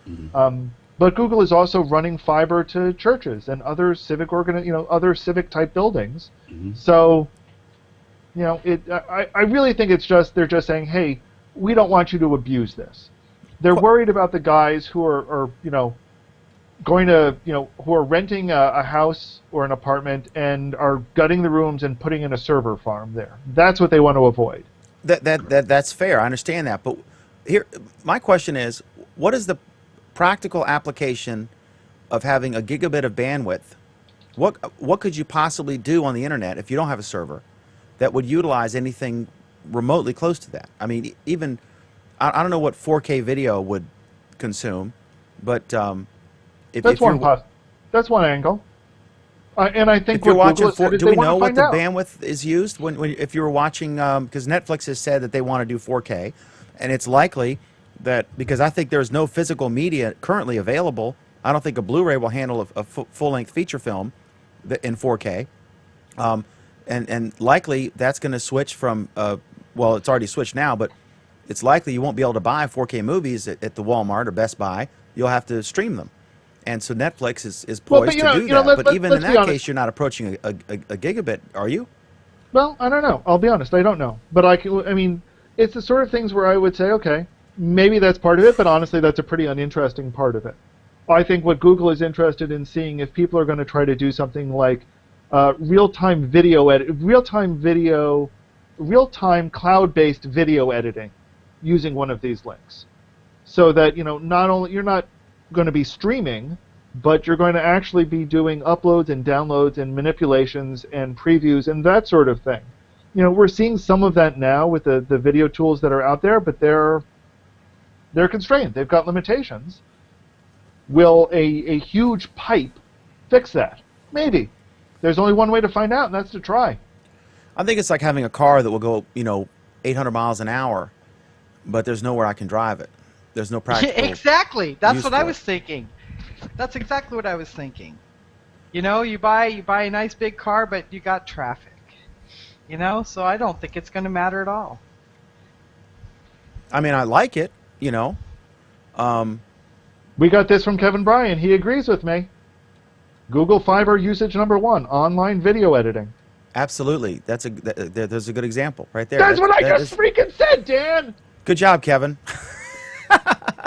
Mm-hmm. But Google is also running fiber to churches and other civic other civic type buildings. Mm-hmm. So, I really think they're just saying, hey, we don't want you to abuse this. They're worried about the guys who are going to, who are renting a house or an apartment and are gutting the rooms and putting in a server farm there. That's what they want to avoid. That's fair. I understand that. But here, my question is, what is the practical application of having a gigabit of bandwidth? What could you possibly do on the internet if you don't have a server that would utilize anything remotely close to that? I mean, even I don't know what 4K video would consume, but that's one angle. And I think if you're watching, Google do we know what the out. bandwidth is used if you're watching? Because Netflix has said that they want to do 4K, and it's likely that because I think there's no physical media currently available. I don't think a Blu-ray will handle a full-length feature film in 4K, and likely that's going to switch from well, it's already switched now, but it's likely you won't be able to buy 4K movies at the Walmart or Best Buy. You'll have to stream them. And so Netflix is poised to do that. But even in that case, you're not approaching a gigabit, are you? Well, I don't know. I'll be honest. I don't know. But I mean, it's the sort of things where I would say, okay, maybe that's part of it, but honestly, that's a pretty uninteresting part of it. I think what Google is interested in seeing if people are going to try to do something like real-time cloud-based video editing using one of these links. So that, not only you're not going to be streaming, but you're going to actually be doing uploads and downloads and manipulations and previews and that sort of thing. We're seeing some of that now with the video tools that are out there, but they're constrained. They've got limitations. Will a huge pipe fix that? Maybe. There's only one way to find out, and that's to try. I think it's like having a car that will go, 800 miles an hour. but there's nowhere I can drive it. There's no Yeah, practical. exactly. That's use what for I it. was thinking. That's exactly what I was thinking. You know, you buy a nice big car, but you got traffic. You know, so I don't think it's going to matter at all. I mean, I like it, you know. We got this from Kevin Bryan. He agrees with me. Google Fiber usage number 1, online video editing. Absolutely. There's a good example right there. That's what I that just freaking said, Dan! Good job, Kevin.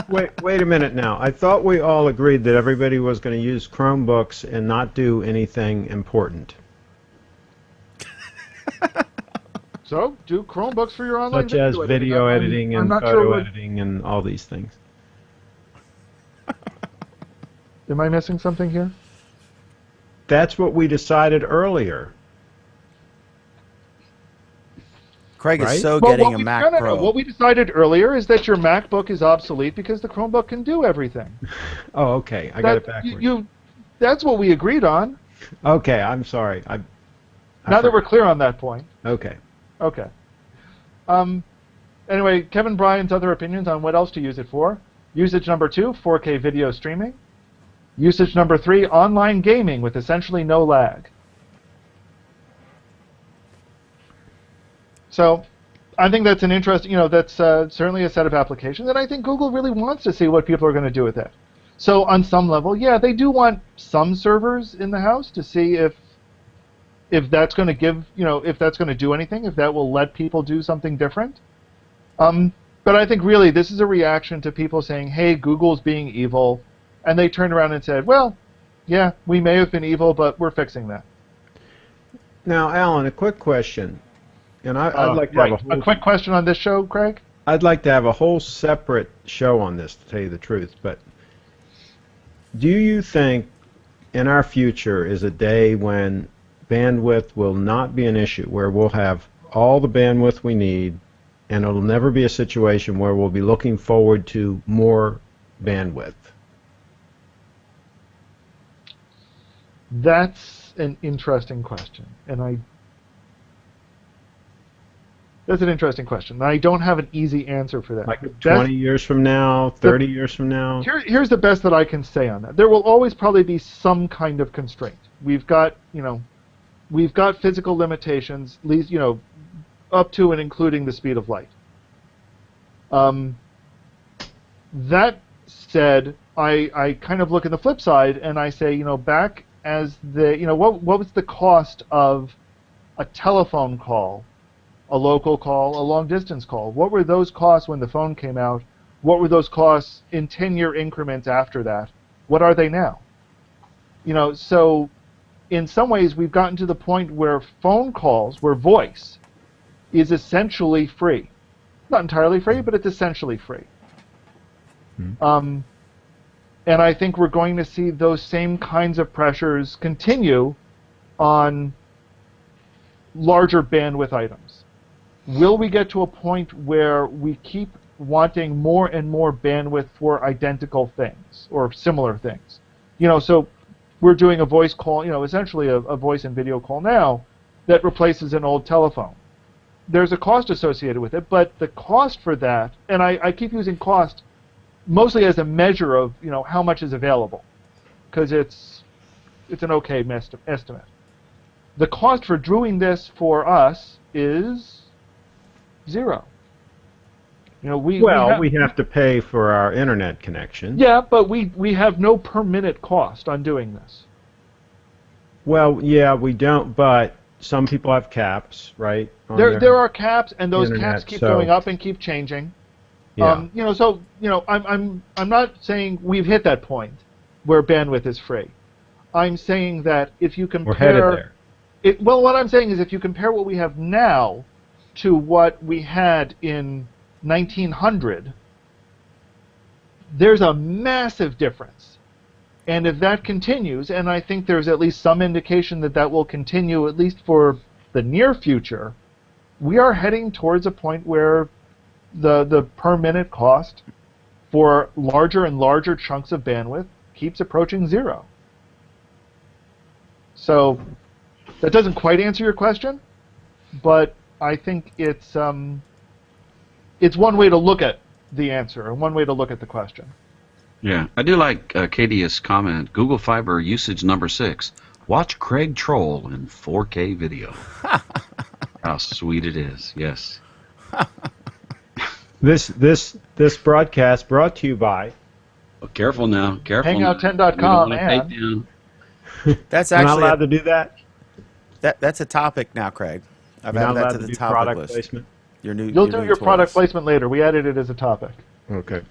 Wait a minute now. I thought we all agreed that everybody was going to use Chromebooks and not do anything important, So, do Chromebooks for your online such as video I'm- editing I'm and not photo sure what- editing and all these things. Am I missing something here? That's what we decided earlier. Craig Right? is so Well, getting what a we- Mac no, no, Pro. no. What we decided earlier is that your MacBook is obsolete because the Chromebook can do everything. Oh, okay. I got it That- backwards. That's what we agreed on. Okay, I'm sorry. I Now that we're forgot. clear on that point. Okay. Okay. Anyway, Kevin Bryan's other opinions on what else to use it for. Usage number 2, 4K video streaming. Usage number 3, online gaming with essentially no lag. So, I think that's an interesting, that's certainly a set of applications, and I think Google really wants to see what people are going to do with it. So, on some level, yeah, they do want some servers in the house to see if that's going to give, if that's going to do anything, if that will let people do something different. But I think really this is a reaction to people saying, hey, Google's being evil, and they turned around and said, well, yeah, we may have been evil, but we're fixing that. Now, Alan, a quick question, and I'd like to right. have A quick question on this show, Craig? I'd like to have a whole separate show on this, to tell you the truth. But do you think in our future is a day when bandwidth will not be an issue, where we'll have all the bandwidth we need, and it'll never be a situation where we'll be looking forward to more bandwidth? That's an interesting question, that's an interesting question. And I don't have an easy answer for that. Like The best- 20 years from now, 30 years from now? Here's the best that I can say on that. There will always probably be some kind of constraint. We've got physical limitations, at least, up to and including the speed of light. That said, I kind of look at the flip side and I say, back as what was the cost of a telephone call, a local call, a long distance call? What were those costs when the phone came out? What were those costs in 10-year increments after that? What are they now? So in some ways we've gotten to the point where phone calls, where voice is essentially free. Not entirely free, but it's essentially free. And I think we're going to see those same kinds of pressures continue on larger bandwidth items. Will we get to a point where we keep wanting more and more bandwidth for identical things or similar things? So we're doing a voice call, essentially a voice and video call now that replaces an old telephone. There's a cost associated with it, but the cost for that, and I keep using cost mostly as a measure of how much is available, because it's an okay estimate. The cost for doing this for us is zero. We have to pay for our internet connection. Yeah, but we have no per minute cost on doing this. Well, yeah, we don't, but some people have caps, right? on their There are caps, and those internet, caps keep so- going up and keep changing. Yeah. I'm not saying we've hit that point where bandwidth is free. I'm saying that if you compare, We're headed there. What I'm saying is if you compare what we have now to what we had in 1900, there's a massive difference. And if that continues, and I think there's at least some indication that that will continue at least for the near future, we are heading towards a point where the per minute cost for larger and larger chunks of bandwidth keeps approaching zero. So that doesn't quite answer your question, but I think it's it's one way to look at the answer and one way to look at the question. Yeah, I do like Kadia's comment. Google Fiber usage number 6. Watch Craig Troll in 4K video. How sweet it is. Yes. This broadcast brought to you by. Oh, careful now. Careful. Hangout10.com, now. man. That's Am I actually allowed to do that? that's a topic now, Craig. I've You're not added that allowed to to the do topic product list. placement? Your new, You'll your do new your product toys. placement later. We added it as a topic. Okay.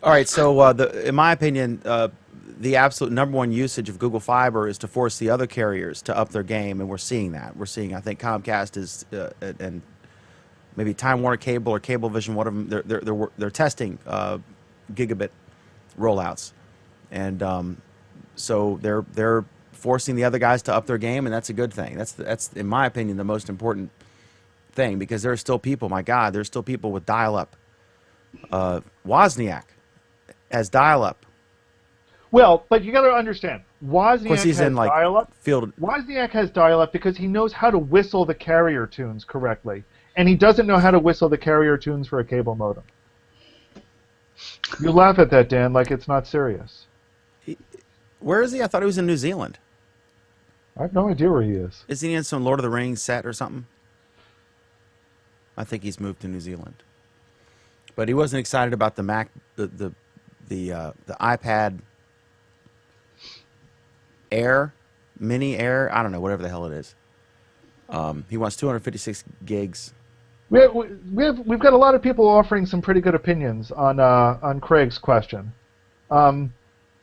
All right, so in my opinion, the absolute number one usage of Google Fiber is to force the other carriers to up their game, and we're seeing that. We're seeing, I think Comcast is, and maybe Time Warner Cable or Cablevision, one of them, they're testing gigabit rollouts, and so they're forcing the other guys to up their game, and that's a good thing. That's in my opinion the most important thing, because there are still people. My God, there's still people with dial-up. Wozniak has dial-up. Well, but you got to understand, Of course, Wozniak he's has in like dial-up. field. Wozniak has dial-up because he knows how to whistle the carrier tunes correctly, and he doesn't know how to whistle the carrier tunes for a cable modem. You laugh at that, Dan, like it's not serious. Where is he? I thought he was in New Zealand. I have no idea where he is. Is he in some Lord of the Rings set or something? I think he's moved to New Zealand. But he wasn't excited about the Mac, the iPad Air, Mini Air. I don't know, whatever the hell it is. He wants 256 gigs. We've got a lot of people offering some pretty good opinions on Craig's question.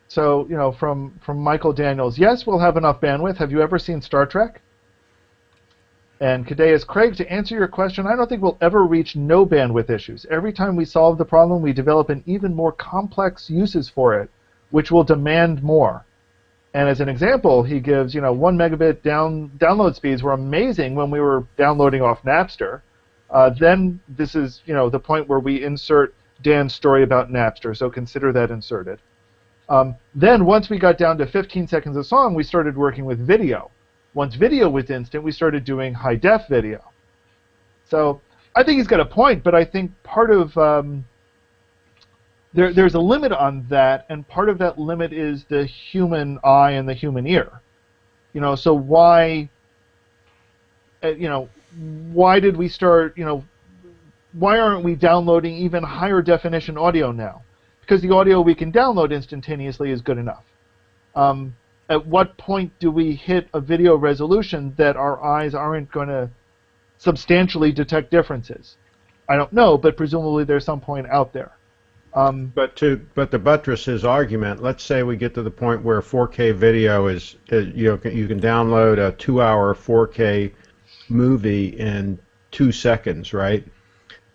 So from Michael Daniels, yes, we'll have enough bandwidth. Have you ever seen Star Trek? And Kadeus, Craig, to answer your question, I don't think we'll ever reach no bandwidth issues. Every time we solve the problem, we develop an even more complex uses for it, which will demand more. And as an example, he gives, 1 megabit download speeds were amazing when we were downloading off Napster. Then this is, the point where we insert Dan's story about Napster, so consider that inserted. Then once we got down to 15 seconds of song, we started working with video. Once video was instant, we started doing high-def video. So I think he's got a point, but I think part of there's a limit on that, and part of that limit is the human eye and the human ear. So why, why did we start, why aren't we downloading even higher definition audio now? Because the audio we can download instantaneously is good enough. At what point do we hit a video resolution that our eyes aren't going to substantially detect differences? I don't know, but presumably there's some point out there. But to buttress his argument, let's say we get to the point where 4K video is you can download a 2-hour 4K movie in 2 seconds, right?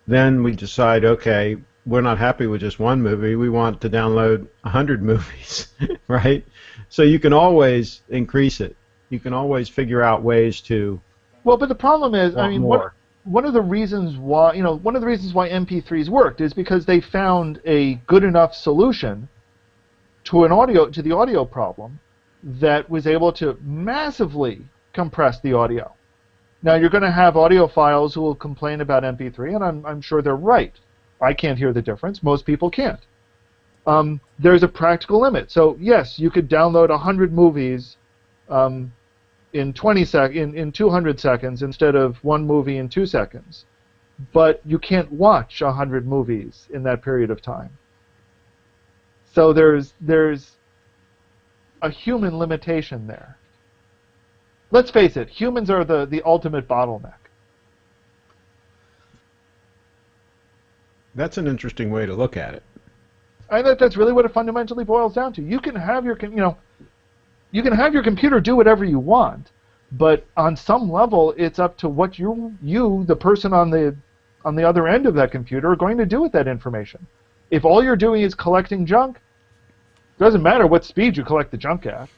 Then we decide, okay, we're not happy with just one movie. We want to download 100 movies, right? So you can always increase it. You can always figure out ways to. Well, but the problem is, more. one of the reasons why MP3s worked is because they found a good enough solution to the audio problem that was able to massively compress the audio. Now you're going to have audiophiles who will complain about MP3, and I'm sure they're right. I can't hear the difference. Most people can't. There's a practical limit. So yes, you could download 100 movies in 200 seconds instead of one movie in 2 seconds. But you can't watch 100 movies in that period of time. So there's a human limitation there. Let's face it, humans are the ultimate bottleneck. That's an interesting way to look at it. I think that's really what it fundamentally boils down to. You can have your computer do whatever you want, but on some level, it's up to what you, the person on the other end of that computer, are going to do with that information. If all you're doing is collecting junk, it doesn't matter what speed you collect the junk at.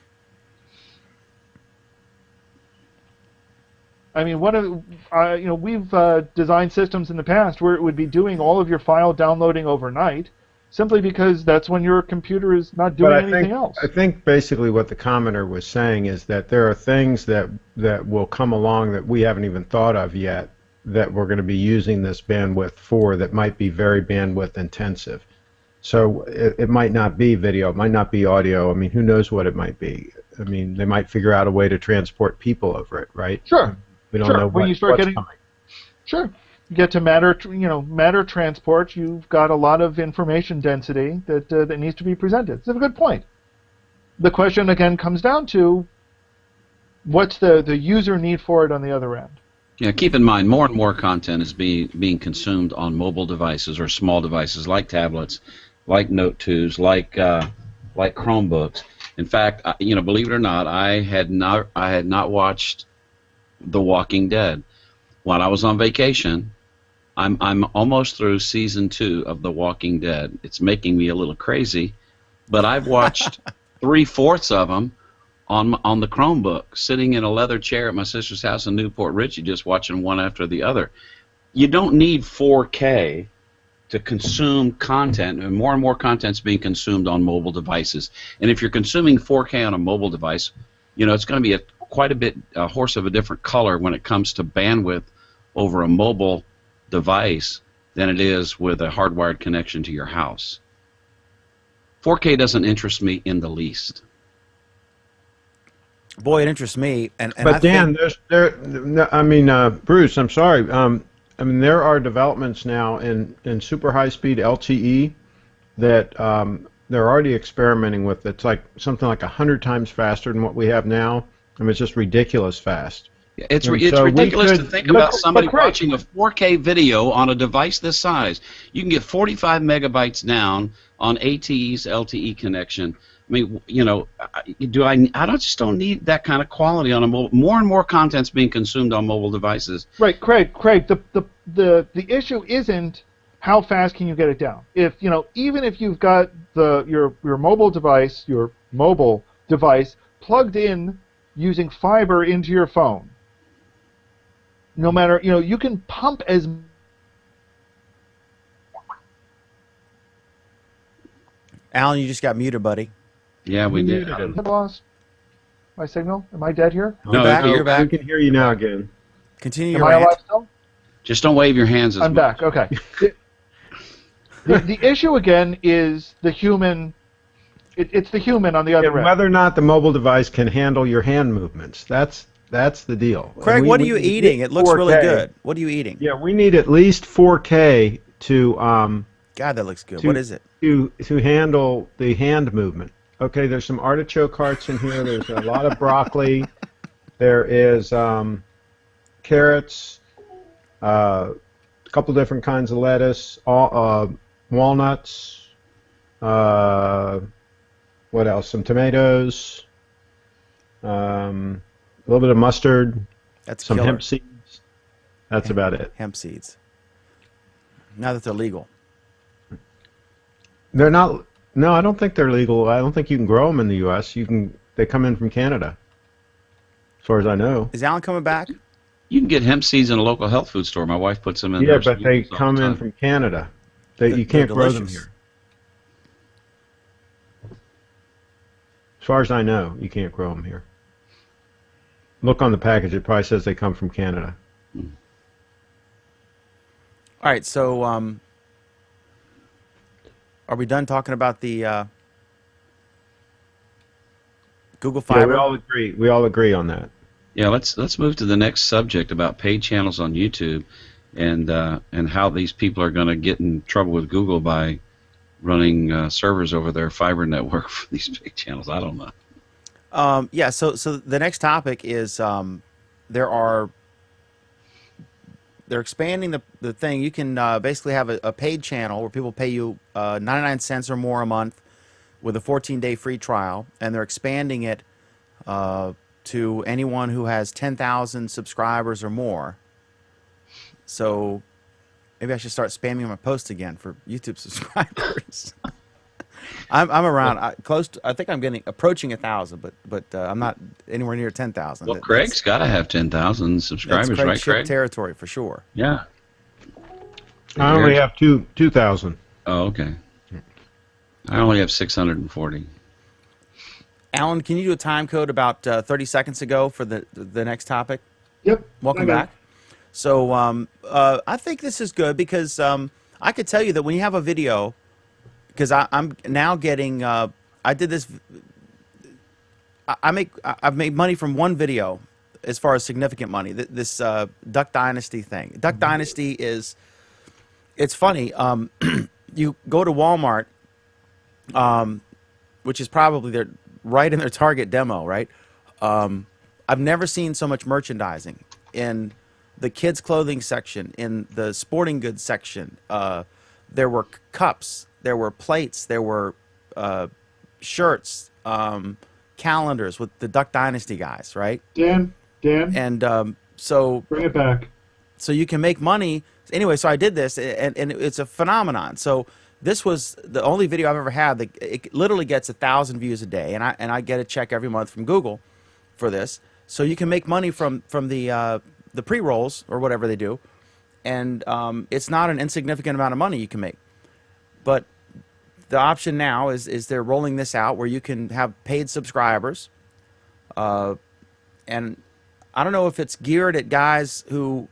I mean, we've designed systems in the past where it would be doing all of your file downloading overnight, simply because that's when your computer is not doing anything else. I think basically what the commenter was saying is that there are things that will come along that we haven't even thought of yet that we're going to be using this bandwidth for that might be very bandwidth intensive. So it might not be video, it might not be audio. I mean, who knows what it might be? I mean, they might figure out a way to transport people over it, right? Sure. We don't Sure. know When you start what's getting, coming. sure, you get to matter transport. You've got a lot of information density that needs to be presented. It's a good point. The question again comes down to what's the user need for it on the other end. Yeah, keep in mind, more and more content is being consumed on mobile devices or small devices like tablets, like Note 2s, like Chromebooks. In fact, believe it or not, I had not watched The Walking Dead. While I was on vacation, I'm almost through season 2 of The Walking Dead. It's making me a little crazy, but I've watched 3/4 of them on the Chromebook, sitting in a leather chair at my sister's house in Newport Richey, just watching one after the other. You don't need 4K to consume content, and more content's being consumed on mobile devices. And if you're consuming 4K on a mobile device, it's going to be quite a bit a horse of a different color when it comes to bandwidth over a mobile device than it is with a hardwired connection to your house. 4K doesn't interest me in the least. Boy, it interests me. And But I Dan, think, Bruce, I'm sorry. There are developments now in super high-speed LTE that they're already experimenting with. It's like something like 100 times faster than what we have now. It's just ridiculous fast. It's And ridiculous we to could- think but- about somebody but Craig- watching a 4K video on a device this size. You can get 45 megabytes down on ATE's LTE connection. I mean, I just don't need that kind of quality on a mobile. More and more content's being consumed on mobile devices. Right, Craig. The issue isn't how fast can you get it down. Even if you've got your mobile device plugged in using fiber into your phone, no matter you can pump as. Alan, you just got muted, buddy. Yeah, we did. Have I lost my signal? Am I dead here? No, back, no, you're back. We can hear you now again. Continue Am your I rant. alive still? Just don't wave your hands as I'm much. back. Okay. The issue again is the human. It's the human on the other And end. whether or not the mobile device can handle your hand movements. That's the deal. Craig, We- what are we you need eating? It looks really 4K. good. What are you eating? Yeah, we need at least 4K to God, that looks good. to- What is it? to handle the hand movement. Okay, there's some artichoke hearts in here. There's a lot of broccoli. There is carrots, a couple different kinds of lettuce, walnuts. What else? Some tomatoes. A little bit of mustard. That's Some killer. hemp seeds. That's about it. Hemp seeds. Now that they're legal. They're not. No, I don't think they're legal. I don't think you can grow them in the U.S. They come in from Canada, as far as I know. Is Alan coming back? You can get hemp seeds in a local health food store. My wife puts them in. Yeah, their but they smoothies all come the in time. from Canada. You They're can't grow them delicious. here. As far as I know, you can't grow them here. Look on the package; it probably says they come from Canada. All right, so are we done talking about the Google Yeah, Fiber? we all agree. We all agree on that. Yeah, let's move to the next subject about paid channels on YouTube, and how these people are going to get in trouble with Google by running servers over their fiber network for these big channels. I don't know. Yeah, so the next topic is they're expanding the thing. You can basically have a paid channel where people pay you 99 cents or more a month with a 14-day free trial, and they're expanding it to anyone who has 10,000 subscribers or more. So maybe I should start spamming my posts again for YouTube subscribers. I'm around close to, I think I'm approaching 1,000, but I'm not anywhere near 10,000. Well, Craig's got to have 10,000 subscribers, Craig right, Ship Craig? territory for sure. Yeah. I only have 2,000. Oh, okay. I only have 640. Alan, can you do a time code about 30 seconds ago for the next topic? Yep. Welcome Okay. back. So I think this is good because I could tell you that when you have a video, because I'm now getting, I did this, I've made money from one video as far as significant money. This Duck Dynasty thing. Duck Dynasty is, it's funny. You go to Walmart, which is probably their right in their target demo, right? I've never seen so much merchandising in the kids' clothing section, in the sporting goods section. There were cups, there were plates, there were shirts, calendars with the Duck Dynasty guys, right? Dan, And so bring it back. so you can make money. Anyway, so I did this, and it's a phenomenon. So this was the only video I've ever had that it literally gets 1,000 views a day, and I get a check every month from Google for this. So you can make money from the pre-rolls or whatever they do, and it's not an insignificant amount of money you can make. But the option now is they're rolling this out where you can have paid subscribers, and I don't know if it's geared at guys who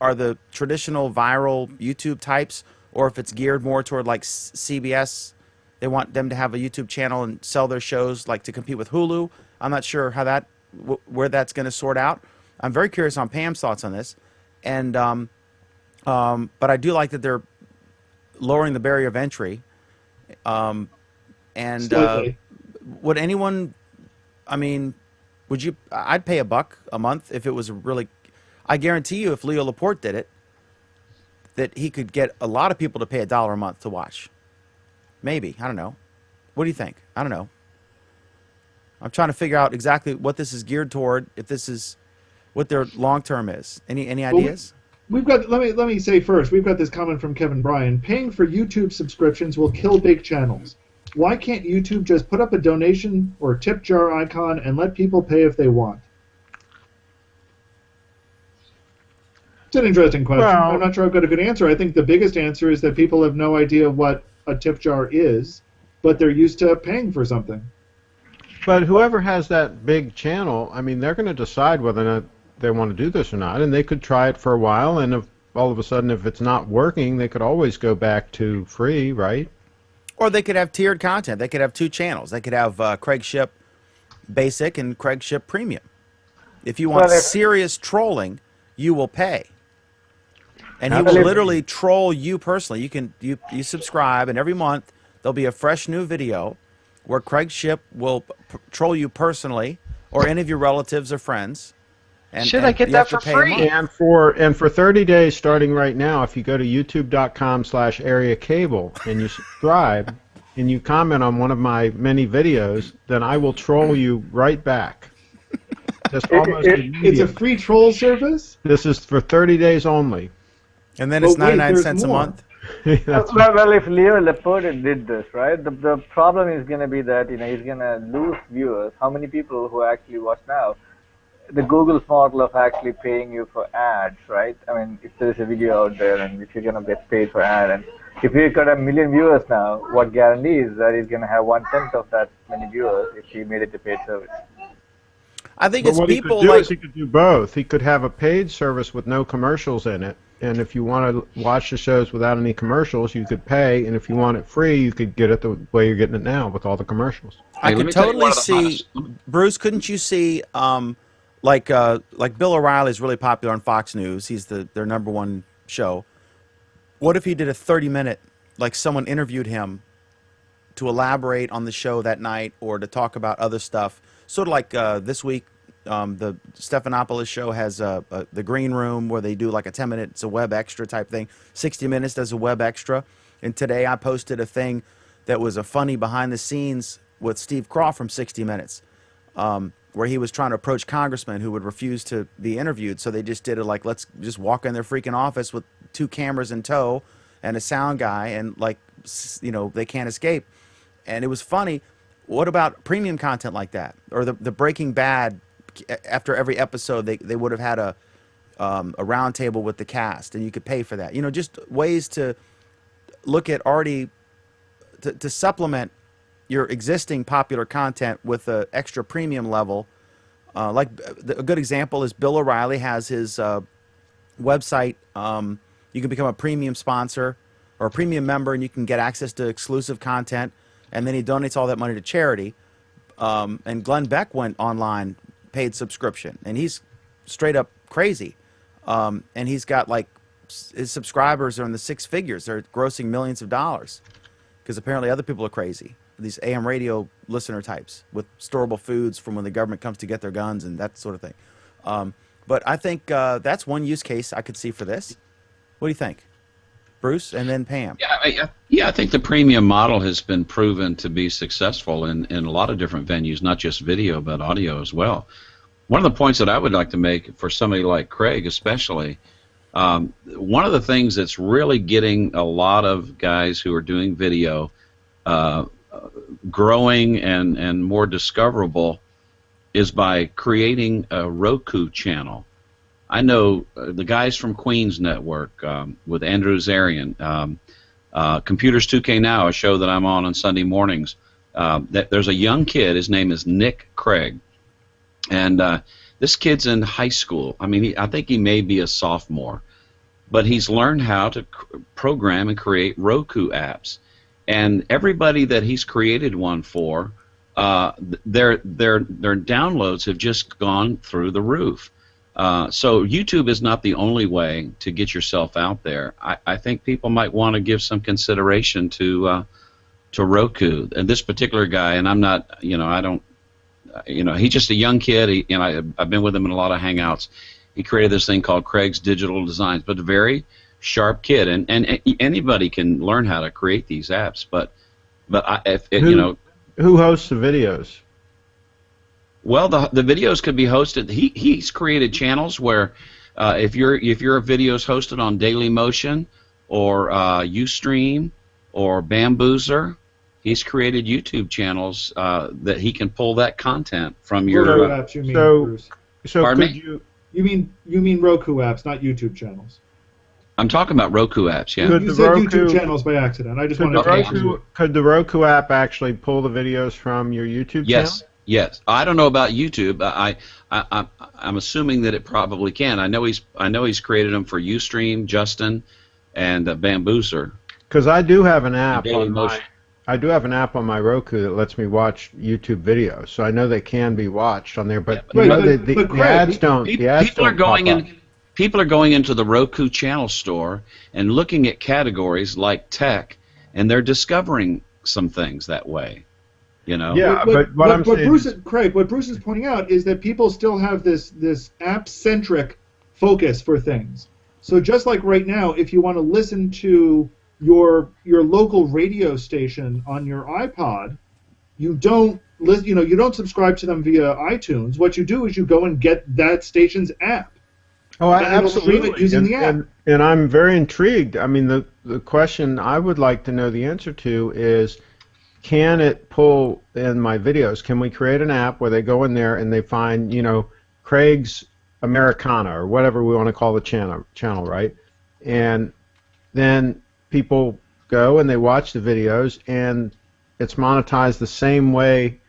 are the traditional viral YouTube types, or if it's geared more toward like CBS. They want them to have a YouTube channel and sell their shows like to compete with Hulu. I'm not sure how that where that's going to sort out. I'm very curious on Pam's thoughts on this, and but I do like that they're lowering the barrier of entry. And Slightly. would anyone? I mean, would you? I'd pay $1 a month if it was really. I guarantee you, if Leo Laporte did it, that he could get a lot of people to pay $1 a month to watch. Maybe, I don't know. What do you think? I don't know. I'm trying to figure out exactly what this is geared toward. If this is what their long term is. Any ideas? We've got. Let me say first. We've got this comment from Kevin Bryan. Paying for YouTube subscriptions will kill big channels. Why can't YouTube just put up a donation or tip jar icon and let people pay if they want? It's an interesting question. Well- I'm not sure I've got a good answer. I think the biggest answer is that people have no idea what a tip jar is, but they're used to paying for something. But whoever has that big channel, I mean, they're going to decide whether or not they want to do this or not, and they could try it for a while, and if all of a sudden if it's not working, they could always go back to free, right? Or they could have tiered content. They could have 2 channels. They could have Craig Ship Basic and Craig Ship Premium. If you want Well, if- serious trolling, you will pay. And he will Absolutely. literally troll you personally. You subscribe, and every month there'll be a fresh new video where Craig Ship will troll you personally, or any of your relatives or friends. And, Should I and get you that have to for pay a free? month. And for 30 days starting right now, if you go to youtube.com/areacable and you subscribe and you comment on one of my many videos, then I will troll you right back. Just almost It's a immediately. free troll service? This is for 30 days only. And then it's But wait, 99 there's cents a more. month. That's Well, if Leo Laporte did this, right, the problem is going to be that he's going to lose viewers. How many people who actually watch now? The Google's model of actually paying you for ads, right? I mean, if there's a video out there and if you're going to get paid for ad, and if you've got 1 million viewers now, what guarantees that he's going to have 1/10 of that many viewers if he made it a paid service? I think But it's what people he could do like is he could do both. He could have a paid service with no commercials in it, and if you want to watch the shows without any commercials, you could pay, and if you want it free, you could get it the way you're getting it now with all the commercials. I Hey, let could me tell you totally one of the see, hottest- Bruce. Couldn't you see, like Bill O'Reilly's really popular on Fox News. He's their #1 show. What if he did a 30-minute, like someone interviewed him to elaborate on the show that night or to talk about other stuff? Sort of like this week, the Stephanopoulos show has the Green Room where they do like a 10-minute, it's a web extra type thing. 60 Minutes does a web extra. And today I posted a thing that was a funny behind the scenes with Steve Croft from 60 Minutes, where he was trying to approach congressmen who would refuse to be interviewed. So they just did it like, let's just walk in their freaking office with 2 cameras in tow and a sound guy, and like, they can't escape. And it was funny. What about premium content like that? Or the Breaking Bad, after every episode, they would have had a round table with the cast, and you could pay for that. Just ways to look at already, to supplement your existing popular content with an extra premium level. Like a good example is Bill O'Reilly has his website, you can become a premium sponsor or a premium member, and you can get access to exclusive content. And then he donates all that money to charity. And Glenn Beck went online, paid subscription, and he's straight up crazy. And he's got like his subscribers are in the six figures. They're grossing millions of dollars because apparently other people are crazy. These AM radio listener types with storable foods from when the government comes to get their guns and that sort of thing. But I think that's one use case I could see for this. What do you think, Bruce? And then Pam. Yeah, I think the premium model has been proven to be successful in a lot of different venues, not just video, but audio as well. One of the points that I would like to make for somebody like Craig especially, one of the things that's really getting a lot of guys who are doing video growing and more discoverable is by creating a Roku channel. I know the guys from Queen's Network with Andrew Zarian, Computers 2K Now, a show that I'm on Sunday mornings. There's a young kid, his name is Nick Craig, and this kid's in high school. I mean, I think he may be a sophomore, but he's learned how to program and create Roku apps. And everybody that he's created one for, their downloads have just gone through the roof. So YouTube is not the only way to get yourself out there. I think people might want to give some consideration to Roku. And this particular guy, and I'm not, I don't, he's just a young kid. I've been with him in a lot of hangouts. He created this thing called Craig's Digital Designs, but a very sharp kid, and anybody can learn how to create these apps. But who hosts the videos? Well, the videos could be hosted. He's created channels where if your video is hosted on Dailymotion or Ustream or Bamboozer, he's created YouTube channels that he can pull that content from your. Apps you mean, Bruce? So Pardon could me? You mean Roku apps, not YouTube channels? I'm talking about Roku apps. Yeah. Could You the said Roku- YouTube channels by accident. I just Could wanted the, to make sure. could the Roku app actually pull the videos from your YouTube Yes. channel? Yes. I don't know about YouTube. I'm assuming that it probably can. I know he's created them for Ustream, Justin, and Bamboozer. Because I do have an app Daily on Motion. I do have an app on my Roku that lets me watch YouTube videos, so I know they can be watched on there. But Right, the but Craig, ads don't. People, The ads people are don't going pop up. in. People are going into the Roku channel store and looking at categories like tech, and they're discovering some things that way. Yeah, but what I'm saying. Craig, what Bruce is pointing out is that people still have this app-centric focus for things. So just like right now, if you want to listen to your local radio station on your iPod, you don't subscribe to them via iTunes. What you do is you go and get that station's app. Oh, And it'll stream absolutely. it using the app. And I'm very intrigued. I mean, the question I would like to know the answer to is, can it pull in my videos? Can we create an app where they go in there and they find, Craig's Americana or whatever we want to call the channel, right? And then people go and they watch the videos, and it's monetized the same way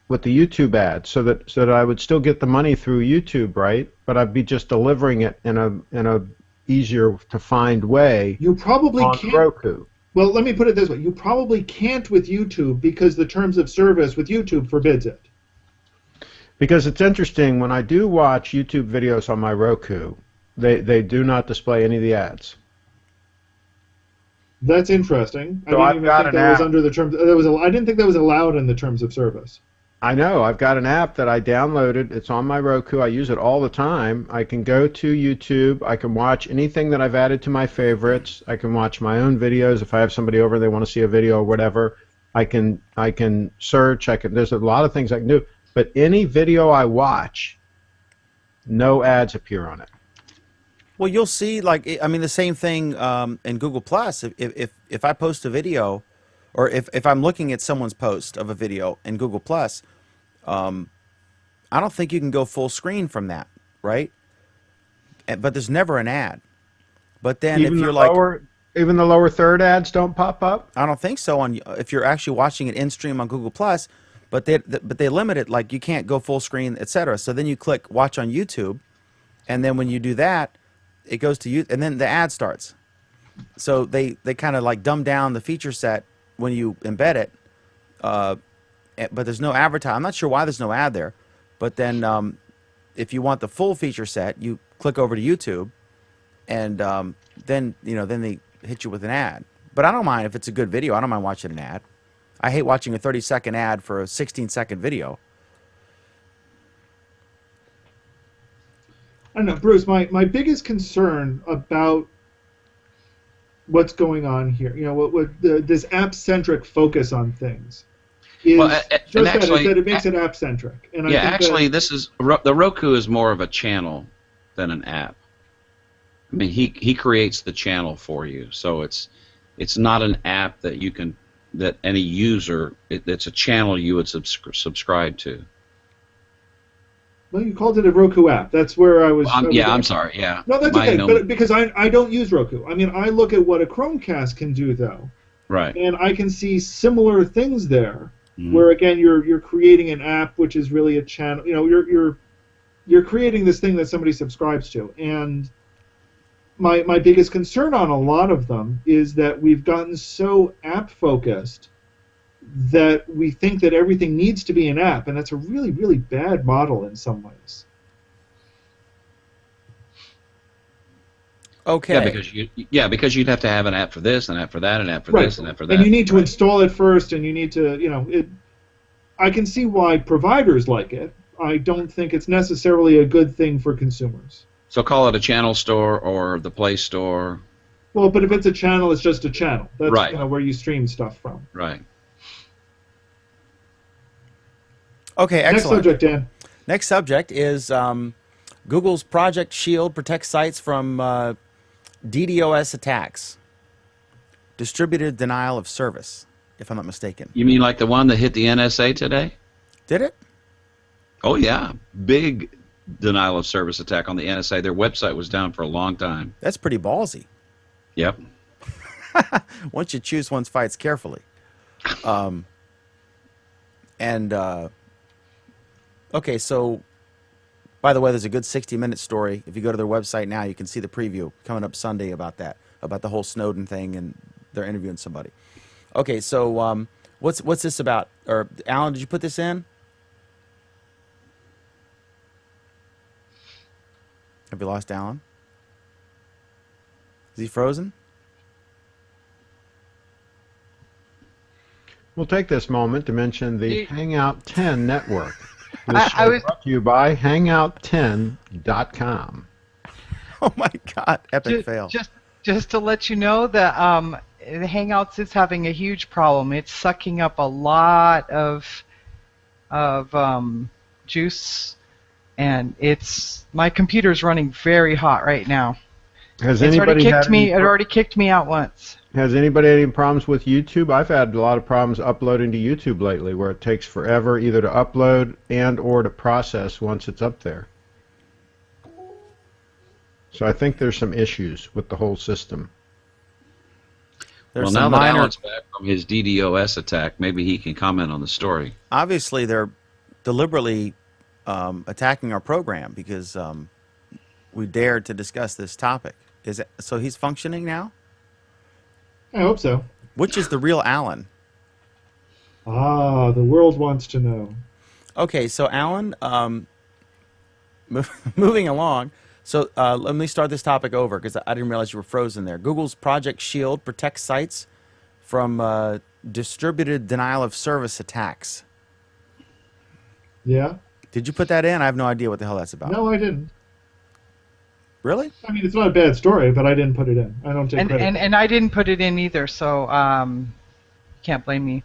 with the YouTube ads, so that I would still get the money through YouTube, right? But I'd be just delivering it in a easier to find way You probably on can't. Roku. Well, let me put it this way: you probably can't with YouTube because the terms of service with YouTube forbids it. Because it's interesting, when I do watch YouTube videos on my Roku, they do not display any of the ads. That's interesting. So I've got think an that was app. under the terms. I didn't think that was allowed in the terms of service. I know. I've got an app that I downloaded. It's on my Roku. I use it all the time. I can go to YouTube. I can watch anything that I've added to my favorites. I can watch my own videos. If I have somebody over, they want to see a video or whatever, I can search. There's a lot of things I can do. But any video I watch, no ads appear on it. Well, you'll see, the same thing in Google Plus. If I post a video, or if I'm looking at someone's post of a video in Google Plus, I don't think you can go full screen from that, right? But there's never an ad. But then Even if you're even the lower third ads don't pop up. I don't think so. If you're actually watching it in stream on Google Plus, but they limit it, like you can't go full screen, etc. So then you click watch on YouTube, and then when you do that, it goes to you, and then the ad starts. So they kind of like dumb down the feature set when you embed it, but there's no advertising. I'm not sure why there's no ad there, but then if you want the full feature set, you click over to YouTube, and then they hit you with an ad. But I don't mind if it's a good video. I don't mind watching an ad. I hate watching a 30-second ad for a 16-second video. I don't know, Bruce. My biggest concern about what's going on here, this app-centric focus on things, is that it makes it app-centric. And yeah, actually, the Roku is more of a channel than an app. I mean, he creates the channel for you, so it's not an app that any user. It's a channel you would subscribe to. Well, you called it a Roku app. That's where I was. I'm sorry. Yeah. No, that's okay. But because I don't use Roku. I mean, I look at what a Chromecast can do, though. Right. And I can see similar things there, where again you're creating an app which is really a channel. You're creating this thing that somebody subscribes to. And my biggest concern on a lot of them is that we've gotten so app focused that we think that everything needs to be an app, and that's a really, really bad model in some ways. Okay. Because you'd have to have an app for this, an app for that, an app for this, an app for that. And you need to install it first, and you need to, I can see why providers like it. I don't think it's necessarily a good thing for consumers. So call it a channel store or the Play Store. Well, but if it's a channel, it's just a channel. That's right. Where you stream stuff from. Right. Okay, excellent. Next subject, Dan. Next subject is Google's Project Shield protects sites from DDoS attacks. Distributed denial of service, if I'm not mistaken. You mean like the one that hit the NSA today? Did it? Oh, yeah. Big denial of service attack on the NSA. Their website was down for a long time. That's pretty ballsy. Yep. Once you choose one's fights carefully. Okay, so, by the way, there's a good 60-minute story. If you go to their website now, you can see the preview coming up Sunday about that, about the whole Snowden thing, and they're interviewing somebody. Okay, so what's this about? Or Alan, did you put this in? Have you lost Alan? Is he frozen? We'll take this moment to mention the Hangout 10 network. This I was brought to you by Hangout10.com. Oh my God! Epic fail. Just to let you know that Hangouts is having a huge problem. It's sucking up a lot of juice, and my computer's running very hot right now. Has It's anybody already kicked me. It already kicked me out once. Has anybody had any problems with YouTube? I've had a lot of problems uploading to YouTube lately, where it takes forever either to upload and or to process once it's up there. So I think there's some issues with the whole system. There's Now some that minor. Alan's back from his DDoS attack, maybe he can comment on the story. Obviously, they're deliberately attacking our program because we dared to discuss this topic. So he's functioning now? I hope so. Which is the real Alan? Ah, the world wants to know. Okay, so Alan, moving along. So let me start this topic over because I didn't realize you were frozen there. Google's Project Shield protects sites from distributed denial of service attacks. Yeah? Did you put that in? I have no idea what the hell that's about. No, I didn't. Really? I mean, it's not a bad story, but I didn't put it in. I don't take credit. And I didn't put it in either, so can't blame me.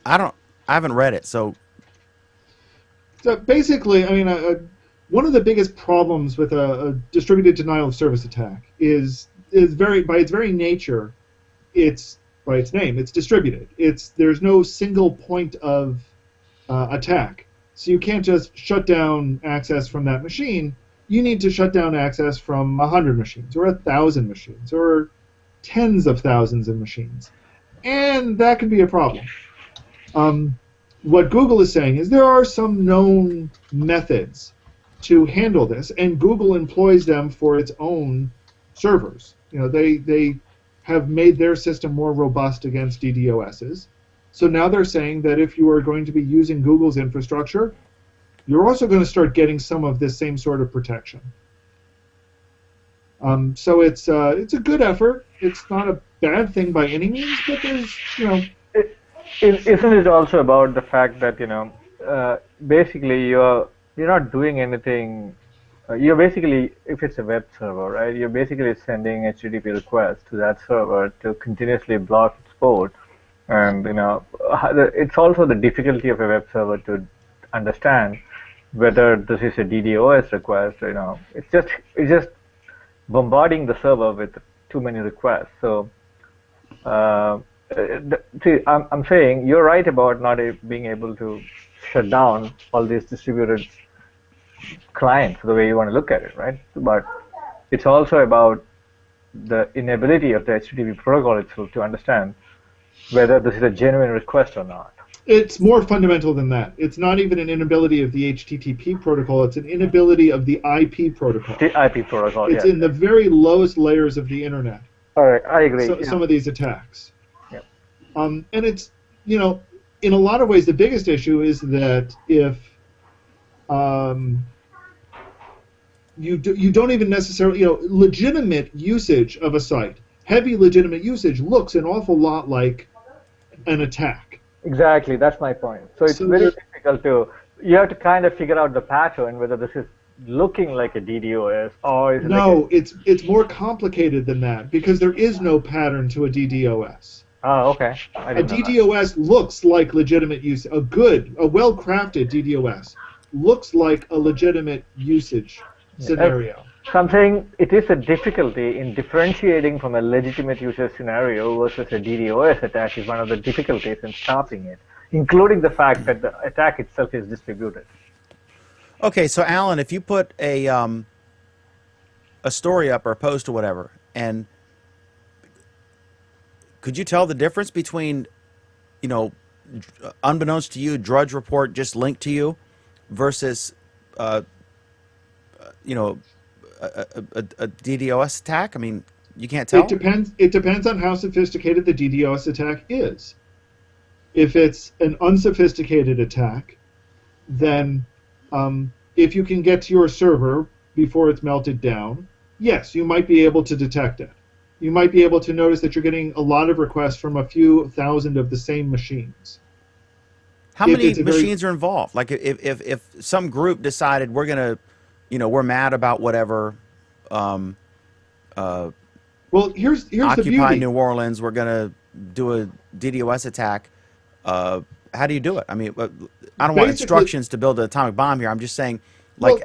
I haven't read it, so So basically, I mean, one of the biggest problems with a distributed denial of service attack is by its very nature, by its name, it's distributed. There's no single point of attack. So you can't just shut down access from that machine. You need to shut down access from 100 machines, or 1,000 machines, or tens of thousands of machines. And that can be a problem. What Google is saying is there are some known methods to handle this, and Google employs them for its own servers. They have made their system more robust against DDoSs. So now they're saying that if you are going to be using Google's infrastructure, you're also going to start getting some of this same sort of protection. So it's a good effort. It's not a bad thing by any means, but there's Isn't it also about the fact that basically you're not doing anything? You're basically, if it's a web server, right? You're basically sending HTTP requests to that server to continuously block its port, and it's also the difficulty of a web server to understand whether this is a DDoS request. It's just bombarding the server with too many requests. So. See, I'm saying you're right about not being able to shut down all these distributed clients the way you want to look at it, right? But it's also about the inability of the HTTP protocol itself to understand whether this is a genuine request or not. It's more fundamental than that. It's not even an inability of the HTTP protocol. It's an inability of the IP protocol. The IP protocol, It's in the very lowest layers of the internet. All right, I agree. Some of these attacks. Yep. And it's, in a lot of ways, the biggest issue is that if you don't even necessarily, legitimate usage of a site, heavy legitimate usage looks an awful lot like an attack. Exactly, that's my point. So it's very difficult you have to kind of figure out the pattern, whether this is looking like a DDoS or is it No, it's more complicated than that, because there is no pattern to a DDoS. Oh, okay. A DDoS looks like legitimate use. A well-crafted DDoS looks like a legitimate usage scenario. So I'm saying it is a difficulty in differentiating from a legitimate user scenario versus a DDoS attack is one of the difficulties in stopping it, including the fact that the attack itself is distributed. Okay, so Alan, if you put a story up or a post or whatever, and could you tell the difference between, unbeknownst to you, Drudge Report just linked to you, versus, a DDoS attack? I mean, you can't tell. It depends on how sophisticated the DDoS attack is. If it's an unsophisticated attack, then if you can get to your server before it's melted down, yes, you might be able to detect it. You might be able to notice that you're getting a lot of requests from a few thousand of the same machines. How many machines are involved? Like if some group decided we're gonna, we're mad about whatever. Well, here's the Occupy beauty. New Orleans. We're gonna do a DDoS attack. How do you do it? I mean, I don't want instructions to build an atomic bomb here. I'm just saying,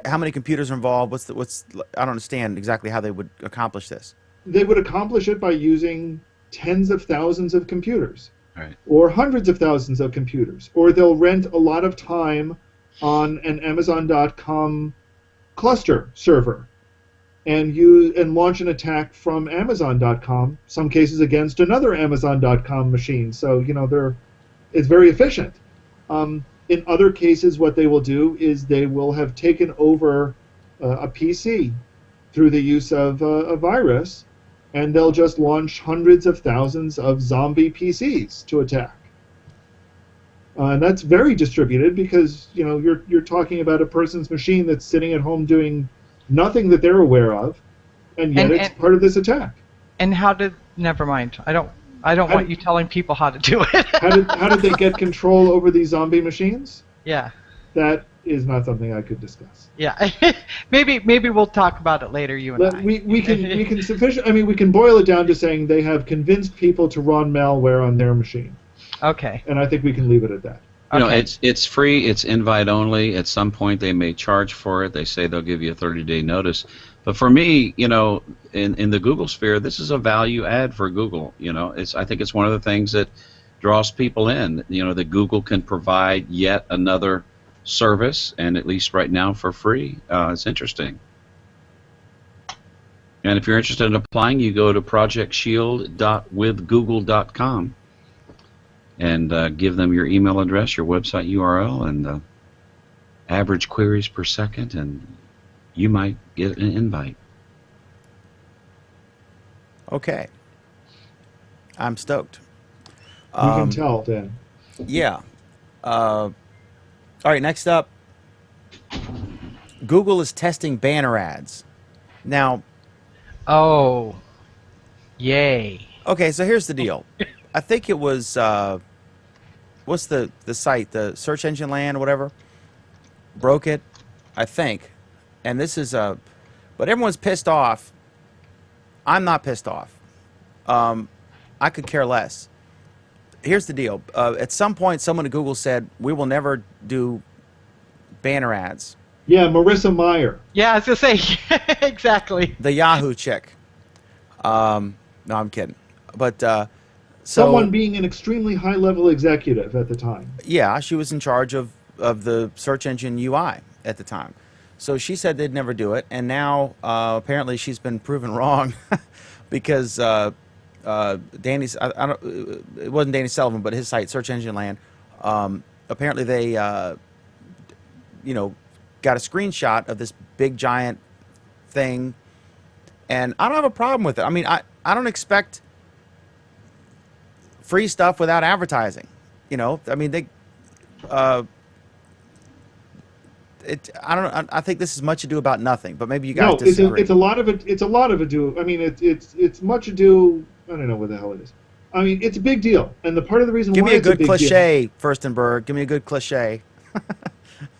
how many computers are involved? I don't understand exactly how they would accomplish this. They would accomplish it by using tens of thousands of computers, Right. or hundreds of thousands of computers, or they'll rent a lot of time on an Amazon.com cluster server and launch an attack from Amazon.com, some cases against another Amazon.com machine. So, it's very efficient. In other cases, what they will do is they will have taken over a PC through the use of a virus, and they'll just launch hundreds of thousands of zombie PCs to attack. And that's very distributed because you're talking about a person's machine that's sitting at home doing nothing that they're aware of, and yet it's part of this attack. And never mind. I don't want you telling people how to do it. How did they get control over these zombie machines? Yeah. That is not something I could discuss. Yeah. maybe we'll talk about it later, you and I. We can boil it down to saying they have convinced people to run malware on their machine. Okay. And I think we can leave it at that. It's free. It's invite only. At some point, they may charge for it. They say they'll give you a 30-day notice. But for me, in the Google sphere, this is a value add for Google. I think it's one of the things that draws people in. That Google can provide yet another service, and at least right now for free. It's interesting. And if you're interested in applying, you go to projectshield.withgoogle.com. and give them your email address, your website URL, and average queries per second, and you might get an invite. Okay. I'm stoked. You can tell, Dan. Yeah. All right, next up, Google is testing banner ads. Now, Oh, yay. okay, so here's the deal. I think it was, what's the site, the Search Engine Land, whatever, broke it, I think. And this is, but everyone's pissed off. I'm not pissed off. I could care less. Here's the deal. At some point, someone at Google said, we will never do banner ads. Yeah, Marissa Meyer. Yeah, I was going to say, exactly. The Yahoo chick. No, I'm kidding. But so Someone being an extremely high-level executive at the time. yeah, she was in charge of the search engine UI at the time. So she said they'd never do it, and now apparently she's been proven wrong because Danny's I don't, it wasn't Danny Sullivan, but his site Search Engine Land. Apparently they got a screenshot of this big giant thing, and I don't have a problem with it. I mean, I don't expect free stuff without advertising. I mean they. I don't. I think this is much ado about nothing. But maybe you guys No, disagree. it's a lot of it. It's a lot of ado. I mean, it's much ado. I don't know what the hell it is. I mean, it's a big deal, and the part of the reason Give why me a it's a good big cliche, Furstenberg. Give me a good cliche.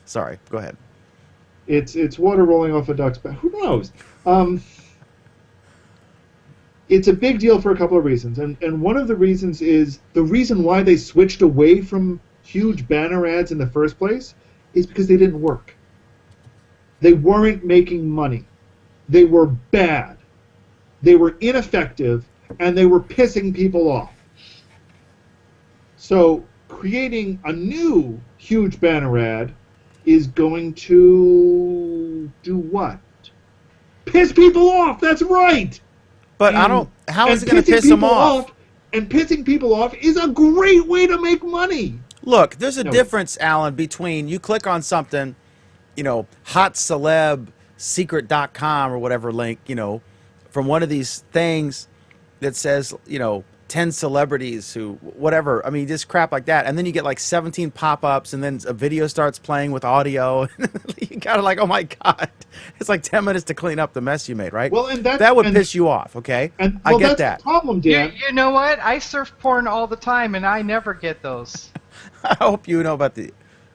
Sorry, go ahead. deal. It's water rolling off a duck's back. Who knows? It's a big deal for a couple of reasons, and one of the reasons is the reason why they switched away from huge banner ads in the first place is because they didn't work. They weren't making money. They were bad. They were ineffective, and they were pissing people off. So creating a new huge banner ad is going to do what? Piss people off. That's right. But I And- don't. How is it and going to pissing piss them people off? And pissing people off is a great way to make money. Look, there's a No. difference, Alan, between you click on something, hot celeb secret.com or whatever link, from one of these things that says, 10 celebrities who, whatever. I mean, just crap like that. And then you get like 17 pop-ups and then a video starts playing with audio. You got to like, oh my God. It's like 10 minutes to clean up the mess you made, right? Well, and that would and, piss you off, okay? And I well, get that's that. the problem, Dan. You know what? I surf porn all the time, and I never get those. I hope you know about the...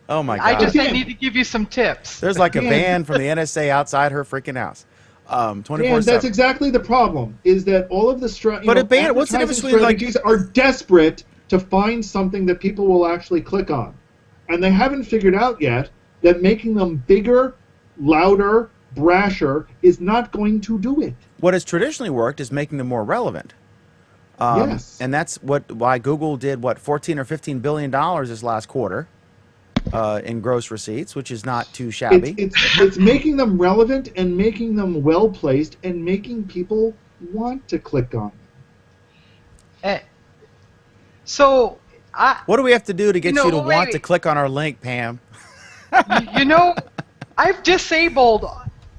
Oh my God. I Dan. need to give you some tips. There's like a Dan. van from the NSA outside her freaking house. 24/7. Dan, that's exactly the problem. Is that all of the what's the difference between, like- strategies are desperate to find something that people will actually click on, and they haven't figured out yet that making them bigger, louder, brasher is not going to do it. What has traditionally worked is making them more relevant. Yes. And that's why Google did 14 or 15 billion dollars this last quarter in gross receipts, which is not too shabby. It's making them relevant and making them well placed and making people want to click on them. So, What do we have to do to get you to wait, want to wait. click on our link, Pam? I've disabled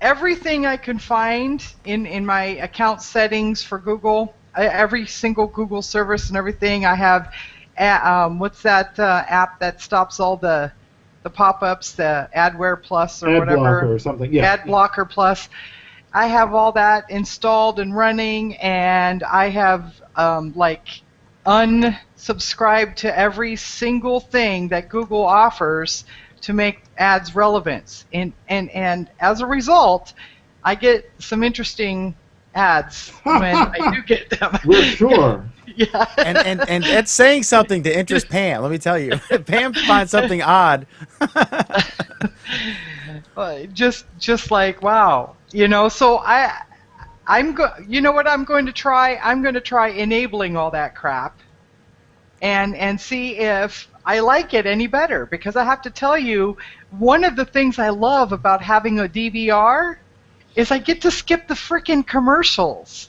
everything I can find in my account settings for Google. Every single Google service and everything. I have, what's that app that stops all the pop-ups, the AdWare Plus or Ad whatever. blocker or something. Yeah. Ad Blocker Plus. I have all that installed and running, and I have unsubscribed to every single thing that Google offers to make ads relevant. And as a result, I get some interesting ads when I do get them. We're sure. Yeah. And it's saying something to interest Pam. Let me tell you, if Pam finds something odd. Just like wow, So you know what I'm going to try? I'm going to try enabling all that crap, and see if I like it any better. Because I have to tell you, one of the things I love about having a DVR is I get to skip the frickin' commercials.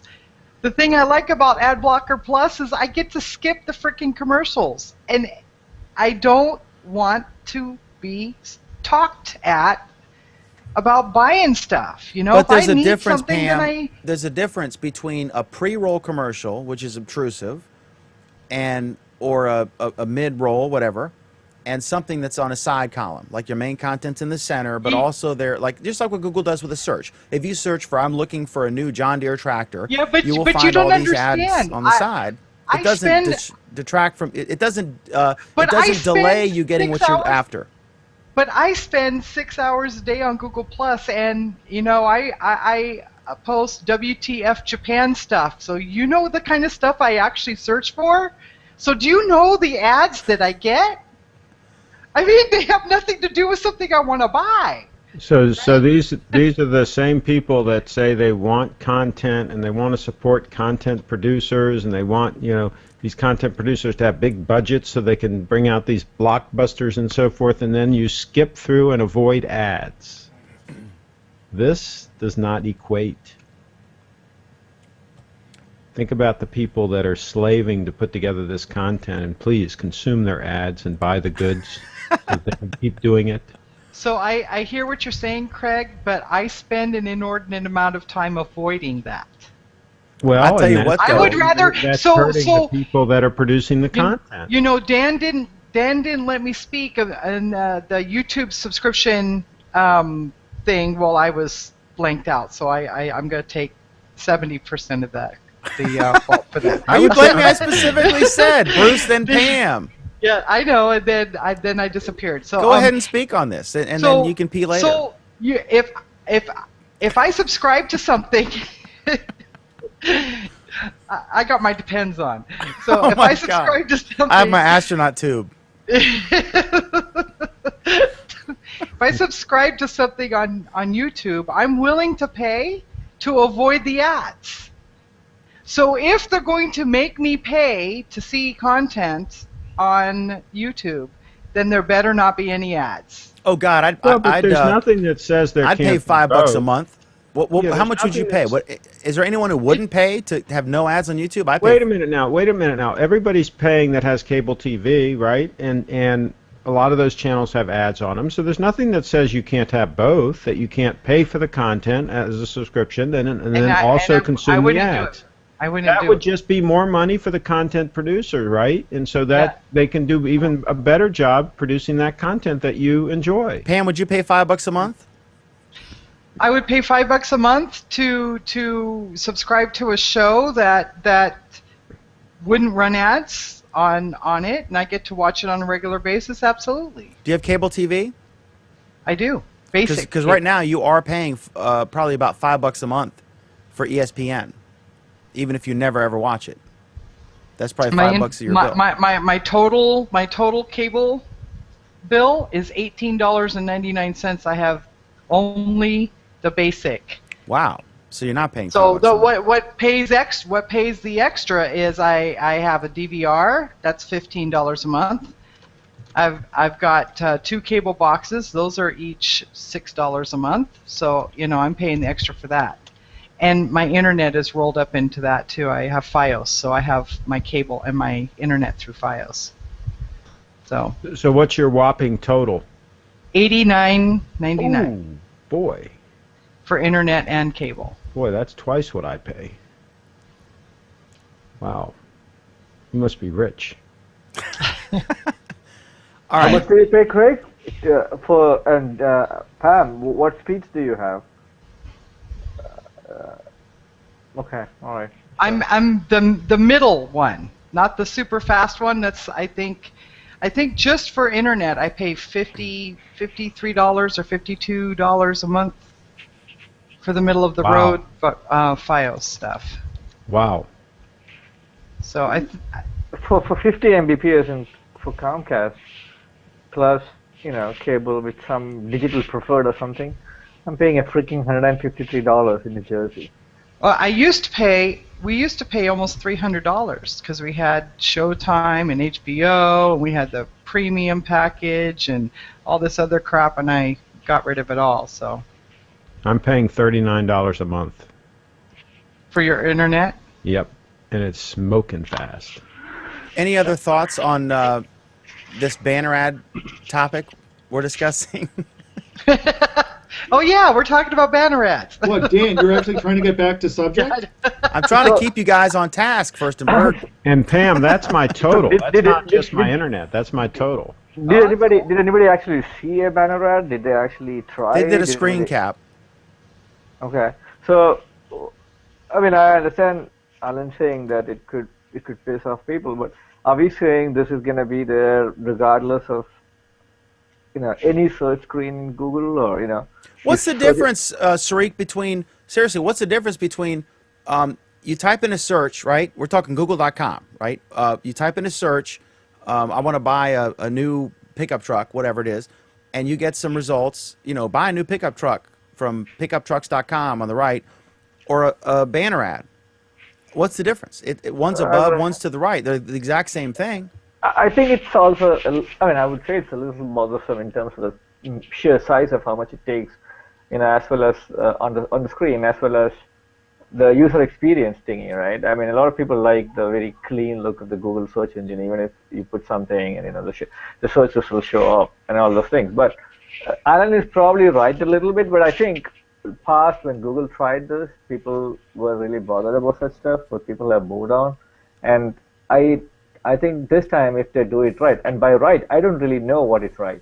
The thing I like about AdBlocker Plus is I get to skip the frickin' commercials, and I don't want to be talked at about buying stuff. You know, But if there's I a need difference, something, Pam. then There's a difference between a pre-roll commercial, which is obtrusive, and or a mid-roll, whatever, and something that's on a side column, like your main content's in the center, but also there, like just like what Google does with a search. If you search for "I'm looking for a new John Deere tractor," Yeah, but you will you find don't all these ads understand. on the side. It I doesn't spend- detract from it. It doesn't. But It I doesn't delay spend you getting 6 what you're hours- after. But I spend 6 hours a day on Google Plus, and you know, I post WTF Japan stuff. So you know the kind of stuff I actually search for. So do you know the ads that I get? I mean, they have nothing to do with something I want to buy. So these are the same people that say they want content and they want to support content producers and they want, you know, these content producers to have big budgets so they can bring out these blockbusters and so forth, and then you skip through and avoid ads. This does not equate. Think about the people that are slaving to put together this content, and please consume their ads and buy the goods so they can keep doing it. So I hear what you're saying, Craig, but I spend an inordinate amount of time avoiding that. Well, I'll tell and you that's what, I would though. rather- that's so- hurting so- the people that are producing the content. You know, Dan didn't let me speak of the YouTube subscription thing while I was blanked out. So I'm going to take 70% of that the fault for that. Are you blaming me? I specifically said Bruce, then Pam. Yeah, I know, and then I disappeared. So Go ahead and speak on this, and then you can pee later. So if I subscribe to something, I got my Depends on. So Oh if my I subscribe to something, I have my astronaut tube. if I subscribe to something on YouTube, I'm willing to pay to avoid the ads. So if they're going to make me pay to see content on YouTube, then there better not be any ads. Oh God, Well, but there's nothing that says there I'd can't pay be $5 a both. month. How there's much would you nothing pay? What is there anyone who wouldn't pay to have no ads on YouTube? I pay. Wait a minute now. Everybody's paying that has cable TV, right? And a lot of those channels have ads on them. So there's nothing that says you can't have both, that you can't pay for the content as a subscription and then also consume the wouldn't ads. do it. I wouldn't That do would it. just be more money for the content producer, right? And so that they can do even a better job producing that content that you enjoy. Pam, would you pay $5 a month? I would pay $5 a month to subscribe to a show that wouldn't run ads on it, and I get to watch it on a regular basis. Absolutely, Do you have cable TV? I do. Basic. Because right now you are paying probably about $5 a month for ESPN, even if you never ever watch it. That's probably $5 a year bill. My total cable bill is $18.99. I have only the basic. Wow. So you're not paying. So $5 a month. what pays the extra is I have a DVR, that's $15 a month. I've got 2 cable boxes, those are each $6 a month. So you know I'm paying the extra for that. And my internet is rolled up into that too. I have FiOS, so I have my cable and my internet through FiOS. So So what's your whopping total? $89.99 Ooh, boy, for internet and cable. that's twice what I pay. Wow, you must be rich. All How right. much do you pay, Craig? Pam, what speeds do you have? Okay, all right. I'm the middle one, not the super fast one. That's I think just for internet I pay $53 or $52 a month for the middle of the Wow. road FiOS stuff. Wow. So For 50 Mbps and for Comcast, plus cable with some digital preferred or something, I'm paying a freaking $153 in New Jersey. well, we used to pay almost $300 because we had Showtime and HBO, and we had the premium package and all this other crap, and I got rid of it all. So I'm paying $39 a month. for your internet. Yep, and it's smoking fast. Any other thoughts on this banner ad topic we're discussing? Oh yeah, we're talking about banner ads. What, Dan? You're actually trying to get back to subject? I'm trying to keep you guys on task, Furstenberg. And Pam, that's my total. Did- That's did- not did- just my did- internet. That's my total. Did anybody actually see a banner ad? Did they actually try? They did a Did screen anybody- cap. Okay, so I mean, I understand Alan saying that it could piss off people, but are we saying this is going to be there regardless of any search screen in Google or What's the if- difference, Sarik, between, seriously, what's the difference between, you type in a search, right? We're talking google.com, right? You type in a search, I want to buy a new pickup truck, whatever it is, and you get some results, buy a new pickup truck from pickuptrucks.com on the right, or a banner ad. What's the difference? One's above, one's to the right. They're the exact same thing. I think it's also, I mean, I would say it's a little bothersome in terms of the sheer size of how much it takes, as well as on the screen, as well as the user experience thingy, right? I mean, a lot of people like the very clean look of the Google search engine, even if you put something and the searches will show up and all those things. But Alan is probably right a little bit, but I think past when Google tried this, people were really bothered about such stuff, but people have moved on, and I think this time if they do it right, and by right I don't really know what is right,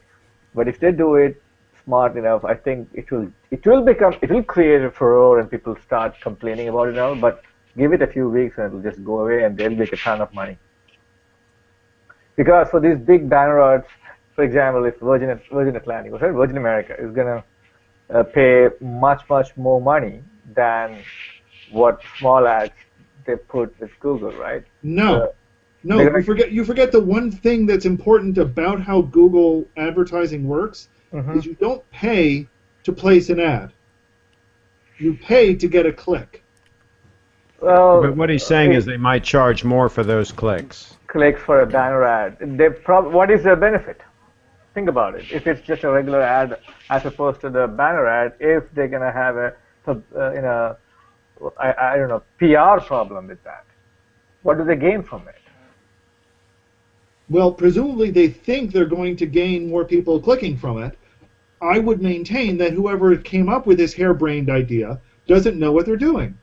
but if they do it smart enough, I think it will create a furore and people start complaining about it now. But give it a few weeks and it'll just go away and they'll make a ton of money. Because for these big banner ads, for example, if Virgin Atlantic, or Virgin America is gonna pay much more money than what small ads they put with Google, right? No. No, they're you forget the one thing that's important about how Google advertising works is you don't pay to place an ad. You pay to get a click. Well, But what he's saying is they might charge more for those clicks. clicks for a banner ad. What is their benefit? Think about it. If it's just a regular ad as opposed to the banner ad, if they're gonna have I don't know, PR problem with that, what do they gain from it? Well, presumably they think they're going to gain more people clicking from it. I would maintain that whoever came up with this harebrained idea doesn't know what they're doing.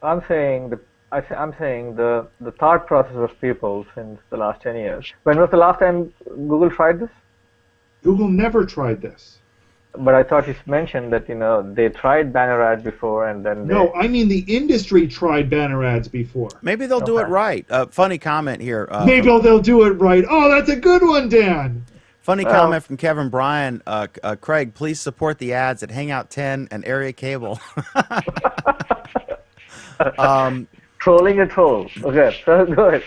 I'm saying the thought process of people since the last 10 years. When was the last time Google tried this? Google never tried this. But I thought you mentioned that they tried banner ads before and then No, I mean the industry tried banner ads before. Maybe they'll do it Okay. right. Funny comment here. Maybe they'll do it right. Oh, that's a good one, Dan. Funny comment from Kevin Bryan. Craig, please support the ads at Hangout 10 and Area Cable. trolling a troll. Okay, so go ahead.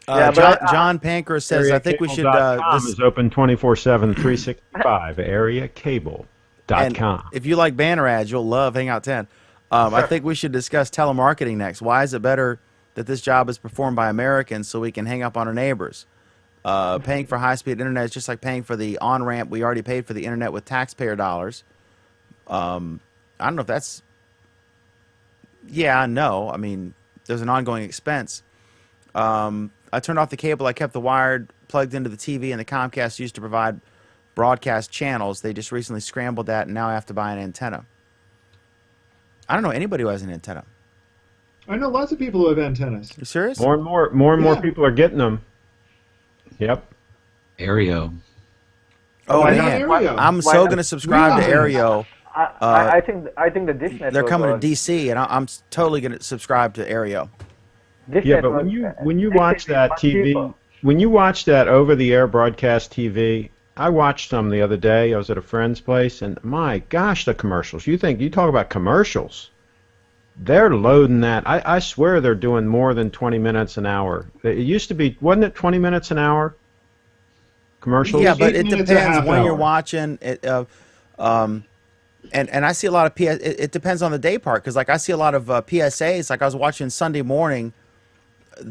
Yeah, but John Panker says, I think we should. AreaCable.com is open 24/7, 365. AreaCable.com. And if you like banner ads, you'll love Hangout 10. I think we should discuss telemarketing next. Why is it better that this job is performed by Americans so we can hang up on our neighbors? Paying for high-speed internet is just like paying for the on-ramp we already paid for the internet with taxpayer dollars. I don't know if that's... Yeah, no. I mean, there's an ongoing expense. I turned off the cable. I kept the wired plugged into the TV, and the Comcast used to provide broadcast channels. They just recently scrambled that, and now I have to buy an antenna. I don't know anybody who has an antenna. I know lots of people who have antennas. You serious? More and more Yeah. people are getting them. Yep. Aereo. Oh, Why man. not Aereo? I'm Why so not? going to subscribe to Really? Aereo. I think the Dish Network. They're coming to was- DC, and I'm totally going to subscribe to Aereo. Dish Yeah, but Network, when you Dish watch is that much TV, cheaper. when you watch that over-the-air broadcast TV, I watched some the other day. I was at a friend's place, and my gosh, the commercials! You talk about commercials? They're loading that. I swear they're doing more than 20 minutes an hour. It used to be, wasn't it 20 minutes an hour? Commercials. Yeah, but 8 it minutes, a depends half when you're hour. watching. And I see a lot of it depends on the day part, because like I see a lot of PSAs. Like I was watching Sunday Morning,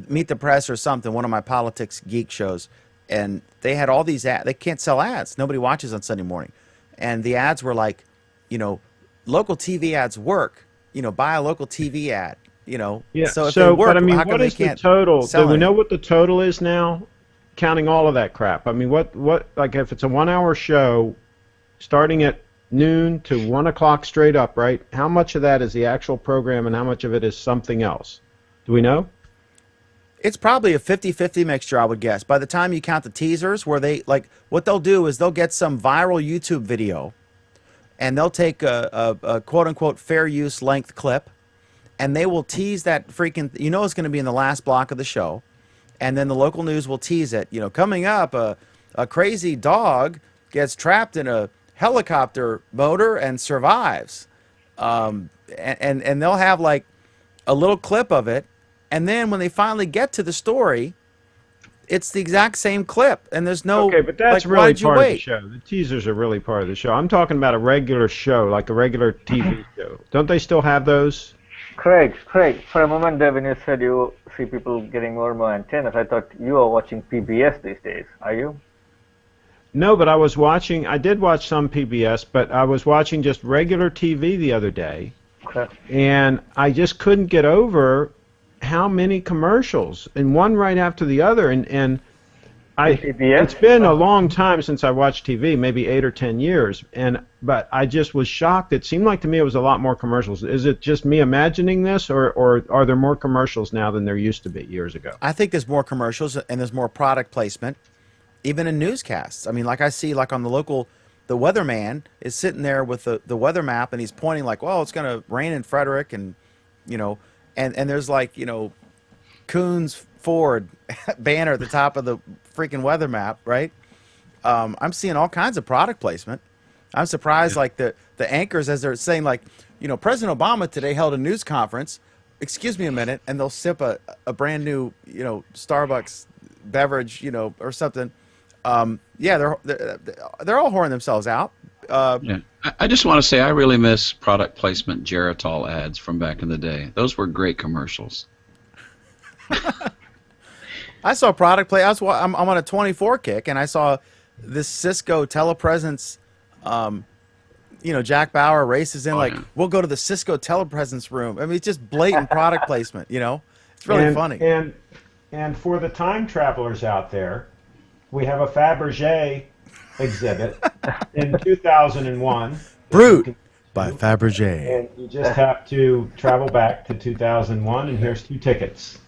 Meet the Press or something, one of my politics geek shows, and they had all these ads. They can't sell ads. Nobody watches on Sunday Morning, and the ads were like, local TV ads work. Buy a local TV ad. Yeah. So if they work, but I mean, how come what they is the can't total? sell Do we any? know what the total is now? Counting all of that crap. I mean, what like if it's a 1 hour show, starting at noon to 1 o'clock straight up, right? How much of that is the actual program and how much of it is something else? Do we know? It's probably a 50-50 mixture, I would guess. By the time you count the teasers, where they like what they'll do is they'll get some viral YouTube video, and they'll take a quote unquote fair use length clip, and they will tease that freaking. You know, it's going to be in the last block of the show, and then the local news will tease it. You know, coming up, a crazy dog gets trapped in a helicopter motor and survives, and they'll have like a little clip of it. And then when they finally get to the story, it's the exact same clip, and there's no. Okay, but that's like, really why'd you part of the wait? show. The teasers are really part of the show. I'm talking about a regular show, like a regular TV show. Don't they still have those? Craig, for a moment there when you said you see people getting more and more antennas, I thought you are watching PBS these days. Are you? No, but I did watch some PBS, but I was watching just regular TV the other day, Okay. and I just couldn't get over how many commercials, and one right after the other, and PBS? it's been a long time since I watched TV, maybe 8 or 10 years, but I just was shocked. It seemed like to me it was a lot more commercials. Is it just me imagining this, or are there more commercials now than there used to be years ago? I think there's more commercials and there's more product placement, even in newscasts. I mean, like I see, like on the local, the weatherman is sitting there with the weather map, and he's pointing like, well, it's going to rain in Frederick, and you know. And there's like, you know, Coons Ford banner at the top of the freaking weather map, right? I'm seeing all kinds of product placement. I'm surprised, like the anchors, as they're saying, like, you know, President Obama today held a news conference. Excuse me a minute, and they'll sip a brand new, you know, Starbucks beverage, you know, or something. Yeah, they're all whoring themselves out. Yeah. I just want to say I really miss product placement Geritol ads from back in the day. Those were great commercials. I saw product play. I'm on a 24 kick, and I saw this Cisco telepresence. You know, Jack Bauer races in like, yeah. we'll go to the Cisco telepresence room. I mean, it's just blatant product placement. You know, it's really funny. And for the time travelers out there, we have a Fabergé exhibit in 2001. Brute by Fabergé. And you just have to travel back to 2001, and here's 2 tickets.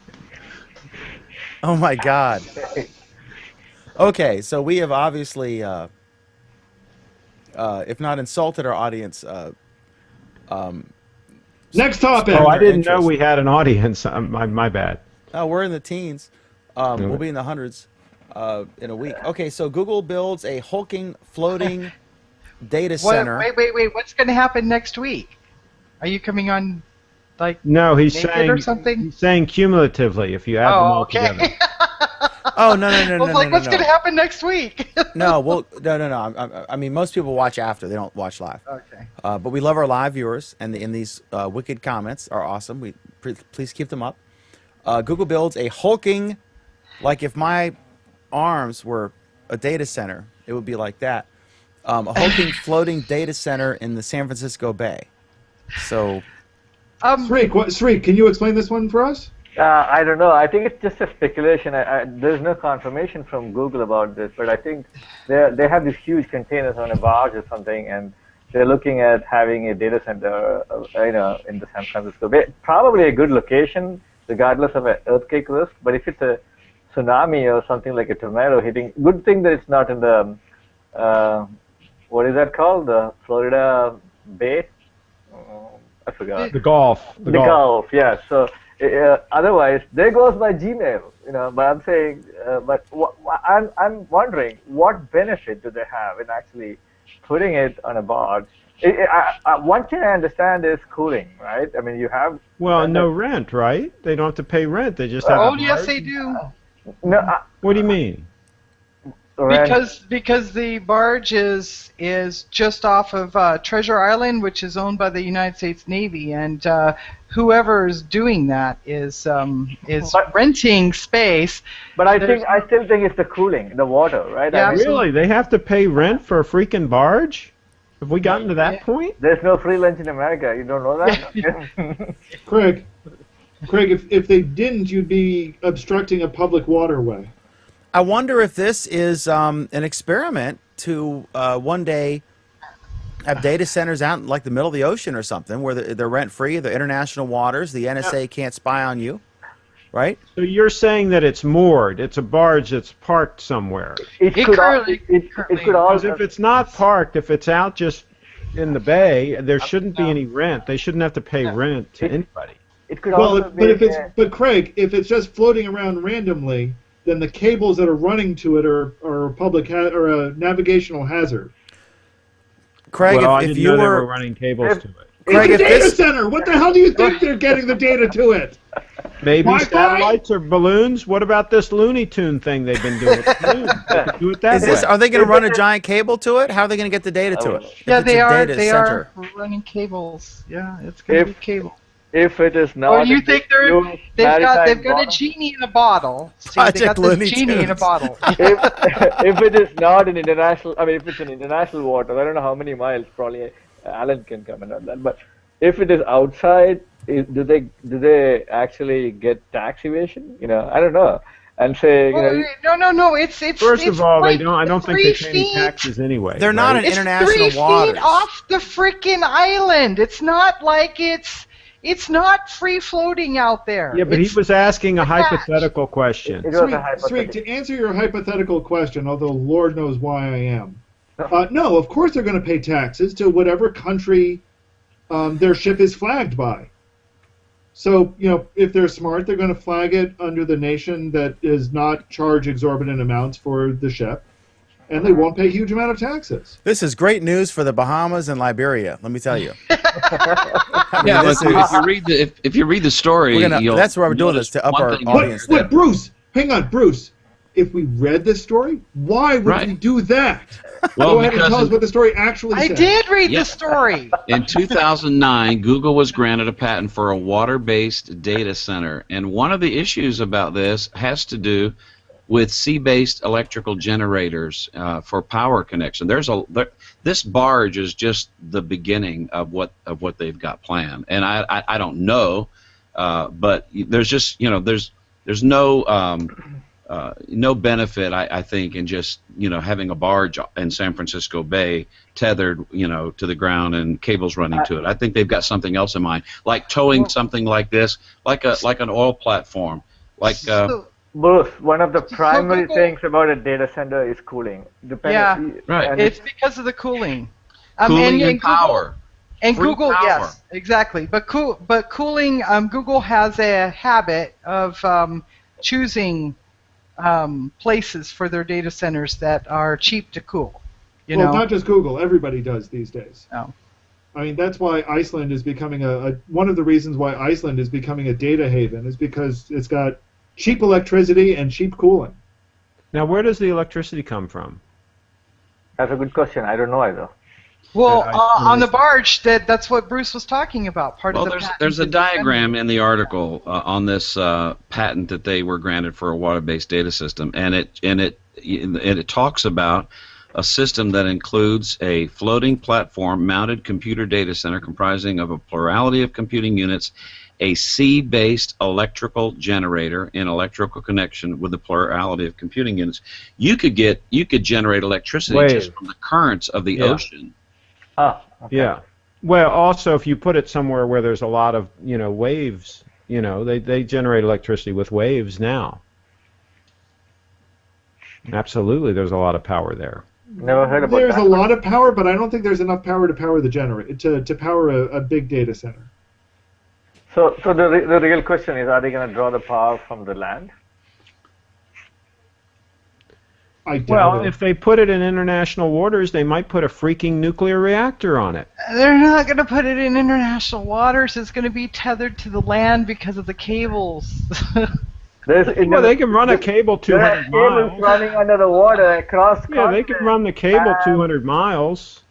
Oh my God. Okay, so we have obviously, if not insulted our audience. Next topic. Oh, I didn't know interest. we had an audience. My bad. Oh, we're in the teens. We'll be in the hundreds in a week. Okay, so Google builds a hulking floating data center. Wait. What's going to happen next week? Are you coming on, like, No, he's naked saying or something? he's saying cumulatively if you add them all okay. together. Oh no! I was like, what's going to happen next week? No, well, no. I mean, most people watch after; they don't watch live. Okay. But we love our live viewers, and these wicked comments are awesome. Please keep them up. Google builds a hulking, like if my arms were a data center, it would be like that. A hulking floating data center in the San Francisco Bay. So, Sreek, can you explain this one for us? I don't know. I think it's just a speculation. There's no confirmation from Google about this, but I think they have these huge containers on a barge or something, and they're looking at having a data center, in the San Francisco Bay. Probably a good location, regardless of an earthquake risk. But if it's a tsunami or something like a tornado hitting, good thing that it's not in the what is that called? The Florida Bay? I forgot. The Gulf. The Gulf, yeah. So. Otherwise, there goes my Gmail, But I'm saying, I'm wondering what benefit do they have in actually putting it on a barge? One thing I understand is cooling, right? I mean, you have no rent, right? They don't have to pay rent. They just have. Oh, yes, they do. No. What do you mean? Because the barge is just off of Treasure Island, which is owned by the United States Navy, and whoever is doing that is renting space. But I still think it's the cooling, the water, right? Yeah, Really? They have to pay rent for a freaking barge? Have we gotten to that point? There's no free lunch in America. You don't know that? Craig, if they didn't, you'd be obstructing a public waterway. I wonder if this is an experiment to one day have data centers out in like the middle of the ocean or something where they're rent free, they're international waters, the NSA can't spy on you, right? So you're saying that it's moored. It's a barge that's parked somewhere. It It could currently- it could currently- Because also if it's not parked, if it's out just in the bay, there shouldn't be any rent. They shouldn't have to pay rent to anybody. it could Well, also but be if it's Craig, if it's just floating around randomly, then the cables that are running to it are a or a navigational hazard. Craig, well, I if didn't you know they were were running cables to it. Craig, It's if a data this center. What the hell do you think they're getting the data to it? Maybe Wi-Fi? satellites or balloons. What about this Looney Tune thing they've been doing? with balloons? They could do it that is this, way. are they going to run a giant cable to it? How are they going to get the data to it? If Yeah, it's they a are. data They center. are running cables. Yeah, it's going to If- be cable. if it is not. Or do you in think the new they've got maritime a bottom- genie in a bottle? See, they Project got this Looney genie in a Tunes. bottle. if it is not in international, I mean, if it's in international waters, I don't know how many miles. Probably Alan can comment on that. But if it is outside, do they actually get tax evasion? I don't know. And say, No. It's First it's of all, like they don't. I don't think they 3 pay any feet. taxes anyway. They're not right? in It's international 3 waters. feet off the freaking island. It's not like it's not free floating out there. Yeah, but he It's- was asking a attached. hypothetical question. it was a Sweet, hypothetical. to answer your hypothetical question, although Lord knows why I am. No, of course they're going to pay taxes to whatever country their ship is flagged by. So, if they're smart, they're going to flag it under the nation that does not charge exorbitant amounts for the ship, and they won't pay a huge amount of taxes. This is great news for the Bahamas and Liberia. Let me tell you. I mean, Yeah, this but is- if you read the story, We're gonna- you'll that's why we're doing notice this, to up one our thing. audience. But Bruce, hang on, Bruce. If we read this story, why would Right. we do that? Well, Go ahead and because tell us what the story actually I says. did read Yeah. the story. In 2009, Google was granted a patent for a water-based data center, and one of the issues about this has to do with sea-based electrical generators for power connection. This barge is just the beginning of what they've got planned, and I don't know, but there's just there's no benefit, I think, in just having a barge in San Francisco Bay tethered to the ground and cables running to it. I think they've got something else in mind, like towing something like this, like an oil platform, like. So- Bruce, one of the primary Google- things about a data center is cooling. Yeah. Right. And It's because of the cooling. Cooling and Google- power. And Free Google, power. yes, exactly. But cooling, Google has a habit of choosing places for their data centers that are cheap to cool. You Well, know. not just Google. Everybody does these days. Oh. I mean, that's why Iceland is becoming one of the reasons why Iceland is becoming a data haven is because it's got cheap electricity and cheap cooling. Now, where does the electricity come from? that's a good question. I don't know either. Well, I on the barge, that's what Bruce was talking about. Part Well, of the there's a patent is diagram in the article on this patent that they were granted for a water-based data system, and it talks about a system that includes a floating platform-mounted computer data center comprising of a plurality of computing units, a sea-based electrical generator in electrical connection with a plurality of computing units. You could generate electricity Wave. just from the currents of the Yeah. ocean. Ah, okay. Yeah. Well, also, if you put it somewhere where there's a lot of waves, they generate electricity with waves now. Absolutely, there's a lot of power there. Never heard about There's that. a lot of power, but I don't think there's enough power to power the to power a big data center. So the real question is, are they going to draw the power from the land? I doubt Well, it. if they put it in international waters, they might put a freaking nuclear reactor on it. They're not going to put it in international waters. It's going to be tethered to the land because of the cables. Well, they can run a cable There are 200 cables miles. running under the water across Yeah, they can run the cable 200 miles.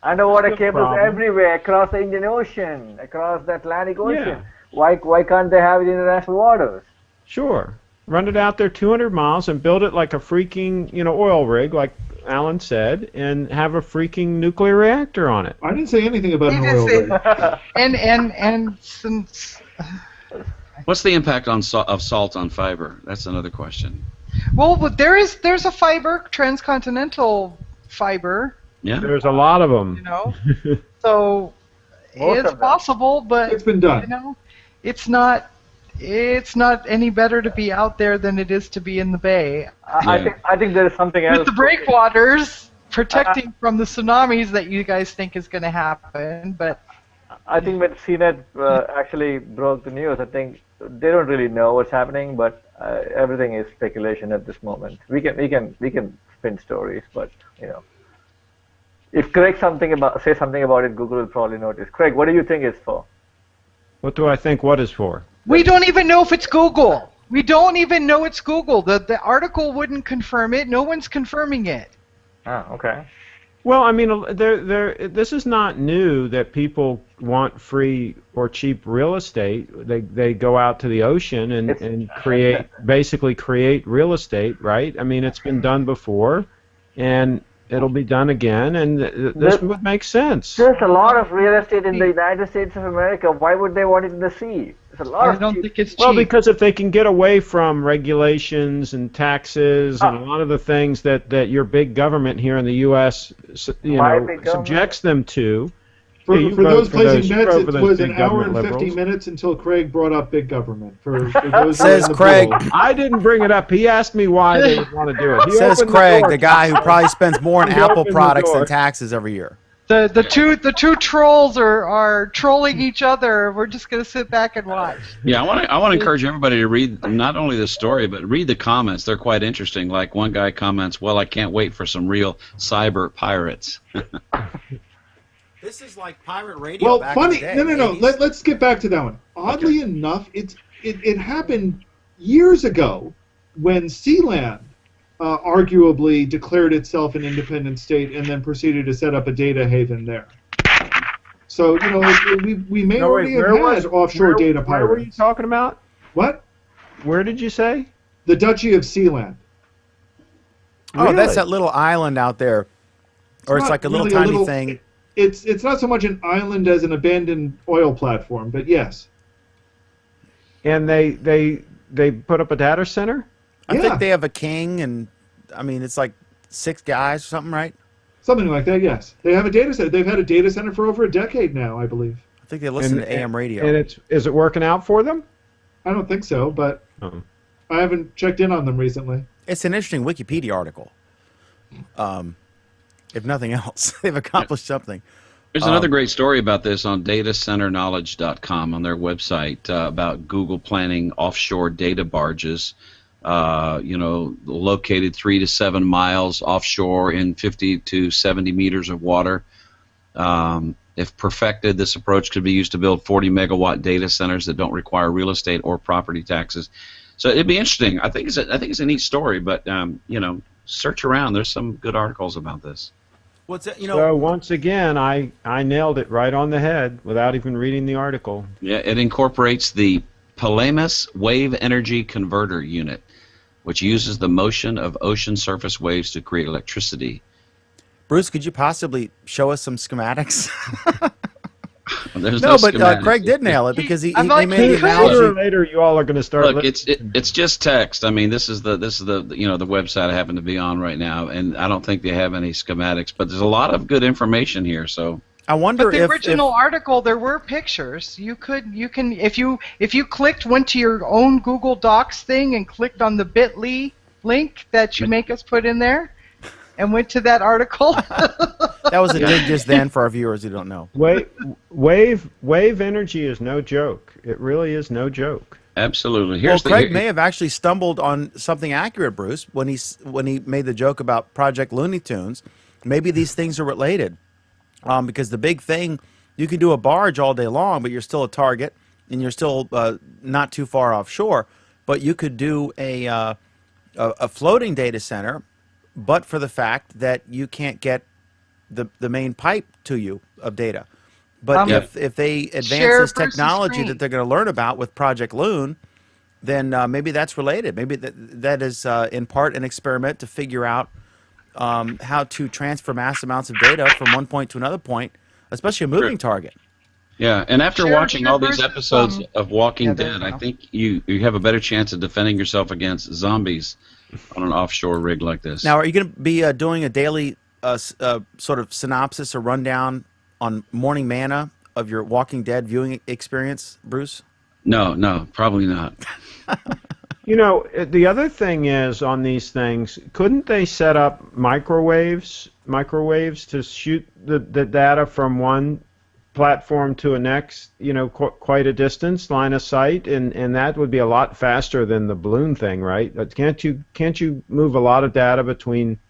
Underwater No cables problem. everywhere, across the Indian Ocean, across the Atlantic Ocean. Yeah. Why can't they have it in international waters? Sure. Run it out there 200 miles and build it like a freaking, oil rig, like Alan said, and have a freaking nuclear reactor on it. I didn't say anything about an You oil just rig. and since What's the impact of salt on fiber? That's another question. well, but there's a fiber, transcontinental fiber, Yeah. There's a lot of You them. know, so Most it's of them. possible, but It's been done. you know, it's not. It's not any better to be out there than it is to be in the bay I think there is something else. with the breakwaters protecting from the tsunamis that you guys think is going to happen. But I think when CNET actually broke the news, I think they don't really know what's happening, but everything is speculation at this moment. We can spin stories, but you know, if Craig say something about it, Google will probably notice. Craig, what do you think it's for? What do I think what is for? we don't even know if it's Google. We don't even know it's Google. The article wouldn't confirm it. No one's confirming it. Ah, okay. Well, I mean, this is not new that people want free or cheap real estate. They go out to the ocean and basically create real estate, right? I mean, it's been done before, and it'll be done again, and this would make sense. There's a lot of real estate in the United States of America. Why would they want it in the sea? There's a lot I of don't cheap- think it's cheap. Well, because if they can get away from regulations and taxes and a lot of the things that your big government here in the U.S. My big government? subjects them to. For, Yeah, you for vote those for placing those- bets, vote it for those was big an hour government and 50 liberals. minutes until Craig brought up big government. For those who are Says in the Craig. pool. I didn't bring it up. He asked me why they would want to do it. He Says opened Craig, door. the guy who probably spends more on He Apple opened the products door. than taxes every year. The two trolls are trolling each other. We're just going to sit back and watch. Yeah, I want to encourage everybody to read not only the story but read the comments. They're quite interesting. Like one guy comments, "Well, I can't wait for some real cyber pirates." This is like pirate radio. Well, back funny. In the day, No. 80s. Let's get back to that one. Oddly enough, it happened years ago when Sealand arguably declared itself an independent state and then proceeded to set up a data haven there. So we may already have had offshore data Where were you pirates. talking about? What? Where did you say? The Duchy of Sealand. Oh, Really? that's that little island out there, or it's not like a little really tiny thing. It's not so much an island as an abandoned oil platform, but yes. And they put up a data center? I Yeah. think they have a king, and I mean it's like 6 guys or something, right? Something like that, yes. They have a data center. They've had a data center for over a decade now, I believe. I think they listen And- to AM radio. And is it working out for them? I don't think so, but Oh. I haven't checked in on them recently. It's an interesting Wikipedia article. If nothing else, they've accomplished something. There's another great story about this on datacenterknowledge.com on their website about Google planning offshore data barges, located 3 to 7 miles offshore in 50 to 70 meters of water. If perfected, this approach could be used to build 40-megawatt data centers that don't require real estate or property taxes. So it'd be interesting. I think it's a neat story, but search around. There's some good articles about this. What's it? So once again, I nailed it right on the head without even reading the article. Yeah, it incorporates the Palamas Wave Energy Converter Unit, which uses the motion of ocean surface waves to create electricity. Bruce, could you possibly show us some schematics? There's No, but schematics. Craig did nail it because he I'm like, made the he could. Sooner or analogy. later, you all are going to start. Look, it's just text. I mean, this is the the website I happen to be on right now, and I don't think they have any schematics, but there's a lot of good information here. So I wonder But the if original article, there were pictures. You can if you went to your own Google Docs thing and clicked on the Bitly link that you make us put in there, and went to that article. that was a dig just then for our viewers who don't know. Wave energy is no joke. It really is no joke. absolutely. Well, Here's Craig may have actually stumbled on something accurate, Bruce, when he made the joke about Project Looney Tunes. Maybe these things are related, because the big thing, you can do a barge all day long, but you're still a target, and you're still not too far offshore. But you could do a floating data center, but for the fact that you can't get the main pipe to you of data. But if they advance Share this versus technology screen. that they're going to learn about with Project Loon, then maybe that's related. Maybe that is in part an experiment to figure out how to transfer mass amounts of data from one point to another point, especially a moving target. Yeah, and after Share- watching share all these versus, episodes of Walking yeah, there Dead, you I go. think you have a better chance of defending yourself against zombies on an offshore rig like this. Now, are you going to be doing a daily a sort of synopsis or rundown on Morning Manna of your Walking Dead viewing experience, Bruce? No, probably not. You know, the other thing is on these things, couldn't they set up microwaves to shoot the data from one platform to a next, you know, quite a distance, line of sight, and that would be a lot faster than the balloon thing, right? But can't you move a lot of data between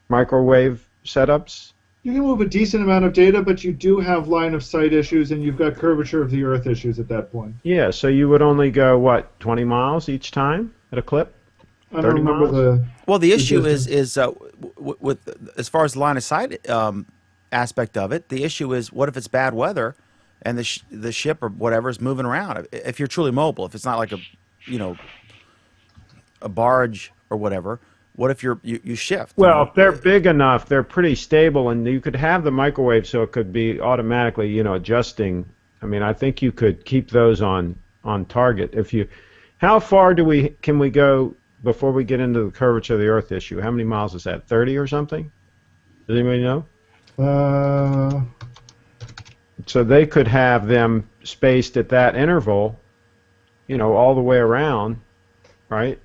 microwave setups? You can move a decent amount of data, but you do have line of sight issues, and you've got curvature of the Earth issues at that point. Yeah, so you would only go, what, 20 miles each time at a clip? I don't 30 remember miles? Well, the issue distance. with as far as the line of sight aspect of it, the issue is what if it's bad weather and the ship or whatever is moving around? If you're truly mobile, if it's not like a barge or whatever, what if you shift? Well, if they're big enough, they're pretty stable, and you could have the microwave so it could be automatically, you know, adjusting. I mean, I think you could keep those on target. How far can we go before we get into the curvature of the Earth issue? How many miles is that? 30 or something? Does anybody know? So they could have them spaced at that interval, you know, all the way around, right?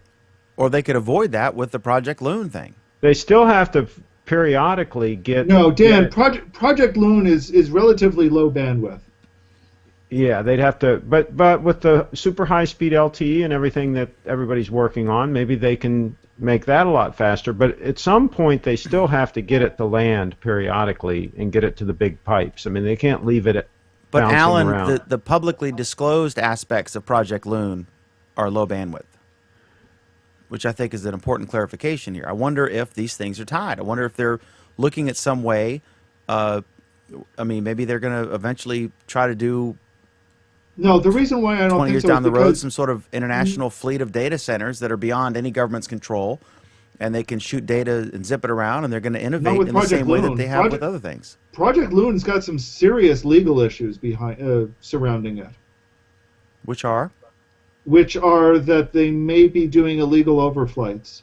Or they could avoid that with the Project Loon thing. They still have to periodically get... No, Dan, get- Project Loon is relatively low bandwidth. Yeah, they'd have to, but with the super high-speed LTE and everything that everybody's working on, maybe they can make that a lot faster. But at some point, they still have to get it to land periodically and get it to the big pipes. I mean, they can't leave it But bouncing Alan, around. the publicly disclosed aspects of Project Loon are low bandwidth, which I think is an important clarification here. I wonder if these things are tied. I wonder if they're looking at some way. I mean, maybe they're going to eventually try to do No, the reason why I don't 20 think years so down is the road because some sort of international fleet of data centers that are beyond any government's control, and they can shoot data and zip it around, and they're going to innovate with in the Project same way that Loon. they have with other things. Project Loon's got some serious legal issues surrounding it, Which are? which are that they may be doing illegal overflights.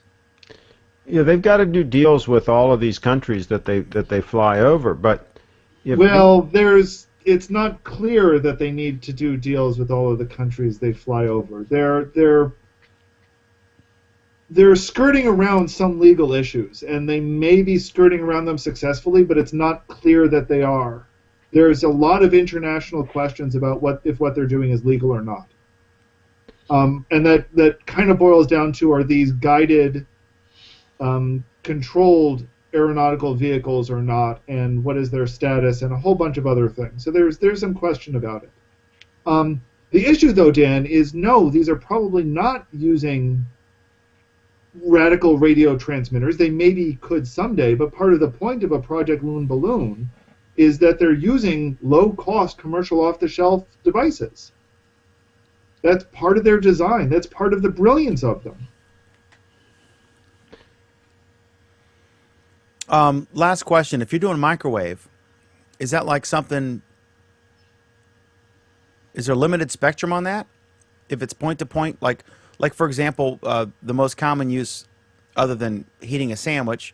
Yeah, they've got to do deals with all of these countries that they fly over. But if It's not clear that they need to do deals with all of the countries they fly over. They're skirting around some legal issues, and they may be skirting around them successfully, but it's not clear that they are. There's a lot of international questions about if what they're doing is legal or not. And that kind of boils down to, are these guided, controlled aeronautical vehicles or not, and what is their status, and a whole bunch of other things. So there's some question about it. The issue, though, Dan, is no, these are probably not using radical radio transmitters. They maybe could someday, but part of the point of a Project Loon balloon is that they're using low-cost commercial off-the-shelf devices. That's part of their design. That's part of the brilliance of them. Last question. If you're doing microwave, is that like something... Is there limited spectrum on that? If it's point-to-point, like for example, the most common use, other than heating a sandwich,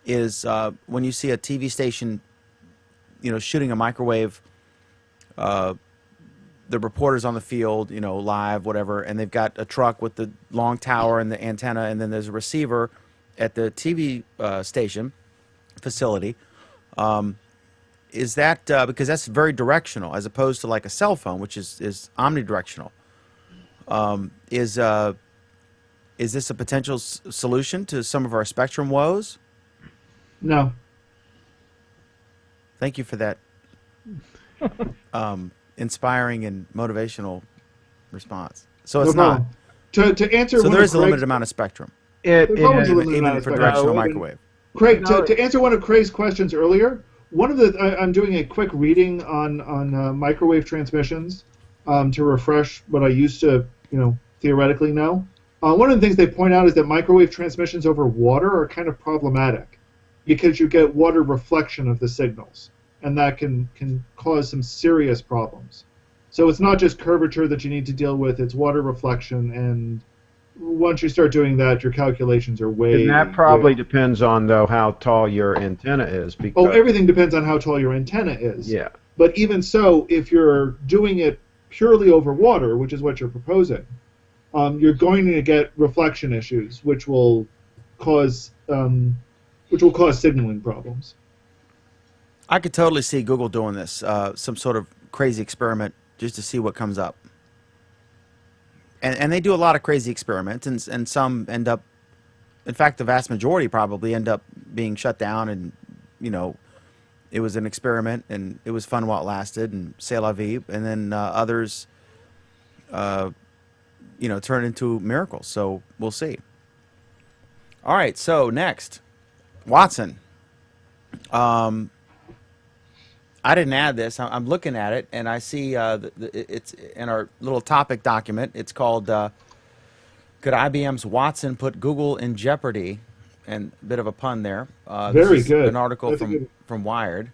is when you see a TV station, shooting a microwave. The reporters on the field, live, whatever, and they've got a truck with the long tower and the antenna, and then there's a receiver at the TV station facility. Is that because that's very directional as opposed to like a cell phone, which is omnidirectional? Is this a potential solution to some of our spectrum woes? No. Thank you for that inspiring and motivational response. So it's No not. problem. To answer So one there of is a limited Craig's- amount of spectrum, There's always a limited even amount of for spectrum. directional No, I mean- microwave. Craig, No. to answer one of Craig's questions earlier, I'm doing a quick reading on microwave transmissions to refresh what I used to theoretically know. One of the things they point out is that microwave transmissions over water are kind of problematic because you get water reflection of the signals, and that can cause some serious problems. So it's not just curvature that you need to deal with; it's water reflection, and once you start doing that, your calculations are way. And that probably depends on, though, how tall your antenna is. Because, Oh, everything depends on how tall your antenna is. yeah. But even so, if you're doing it purely over water, which is what you're proposing, you're going to get reflection issues, which will cause signaling problems. I could totally see Google doing this, some sort of crazy experiment just to see what comes up. And they do a lot of crazy experiments, and some end up, in fact, the vast majority probably end up being shut down, and, you know, it was an experiment, and it was fun while it lasted, and c'est la vie, and then others, you know, turn into miracles, so we'll see. All right, so next, Watson. I didn't add this. I'm looking at it, and I see it's in our little topic document. It's called "Could IBM's Watson Put Google in Jeopardy?" And a bit of a pun there. Very this is good. An article That's a good- from Wired.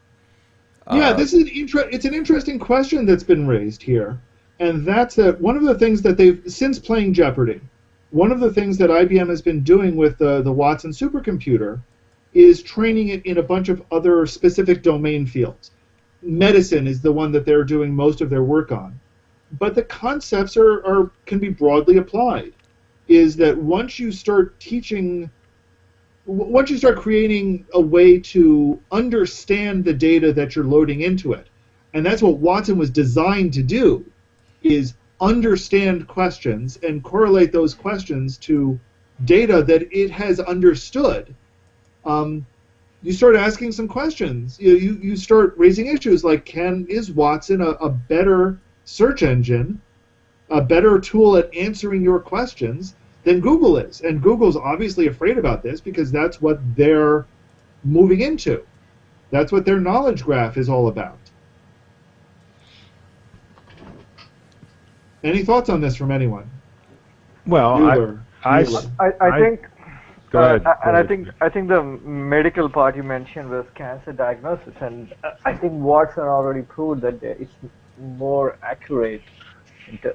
Yeah, this is it's an interesting question that's been raised here, and that's that one of the things that they've since playing Jeopardy. One of the things that IBM has been doing with the Watson supercomputer is training it in a bunch of other specific domain fields. Medicine is the one that they're doing most of their work on. But the concepts can be broadly applied. Is that once you start creating a way to understand the data that you're loading into it, and that's what Watson was designed to do, is understand questions and correlate those questions to data that it has understood. You start asking some questions. You start raising issues like, is Watson a better search engine, a better tool at answering your questions than Google is? And Google's obviously afraid about this because that's what they're moving into. That's what their knowledge graph is all about. Any thoughts on this from anyone? Well, Mueller. I think. Go ahead. And I think the medical part you mentioned was cancer diagnosis, and I think Watson already proved that it's more accurate,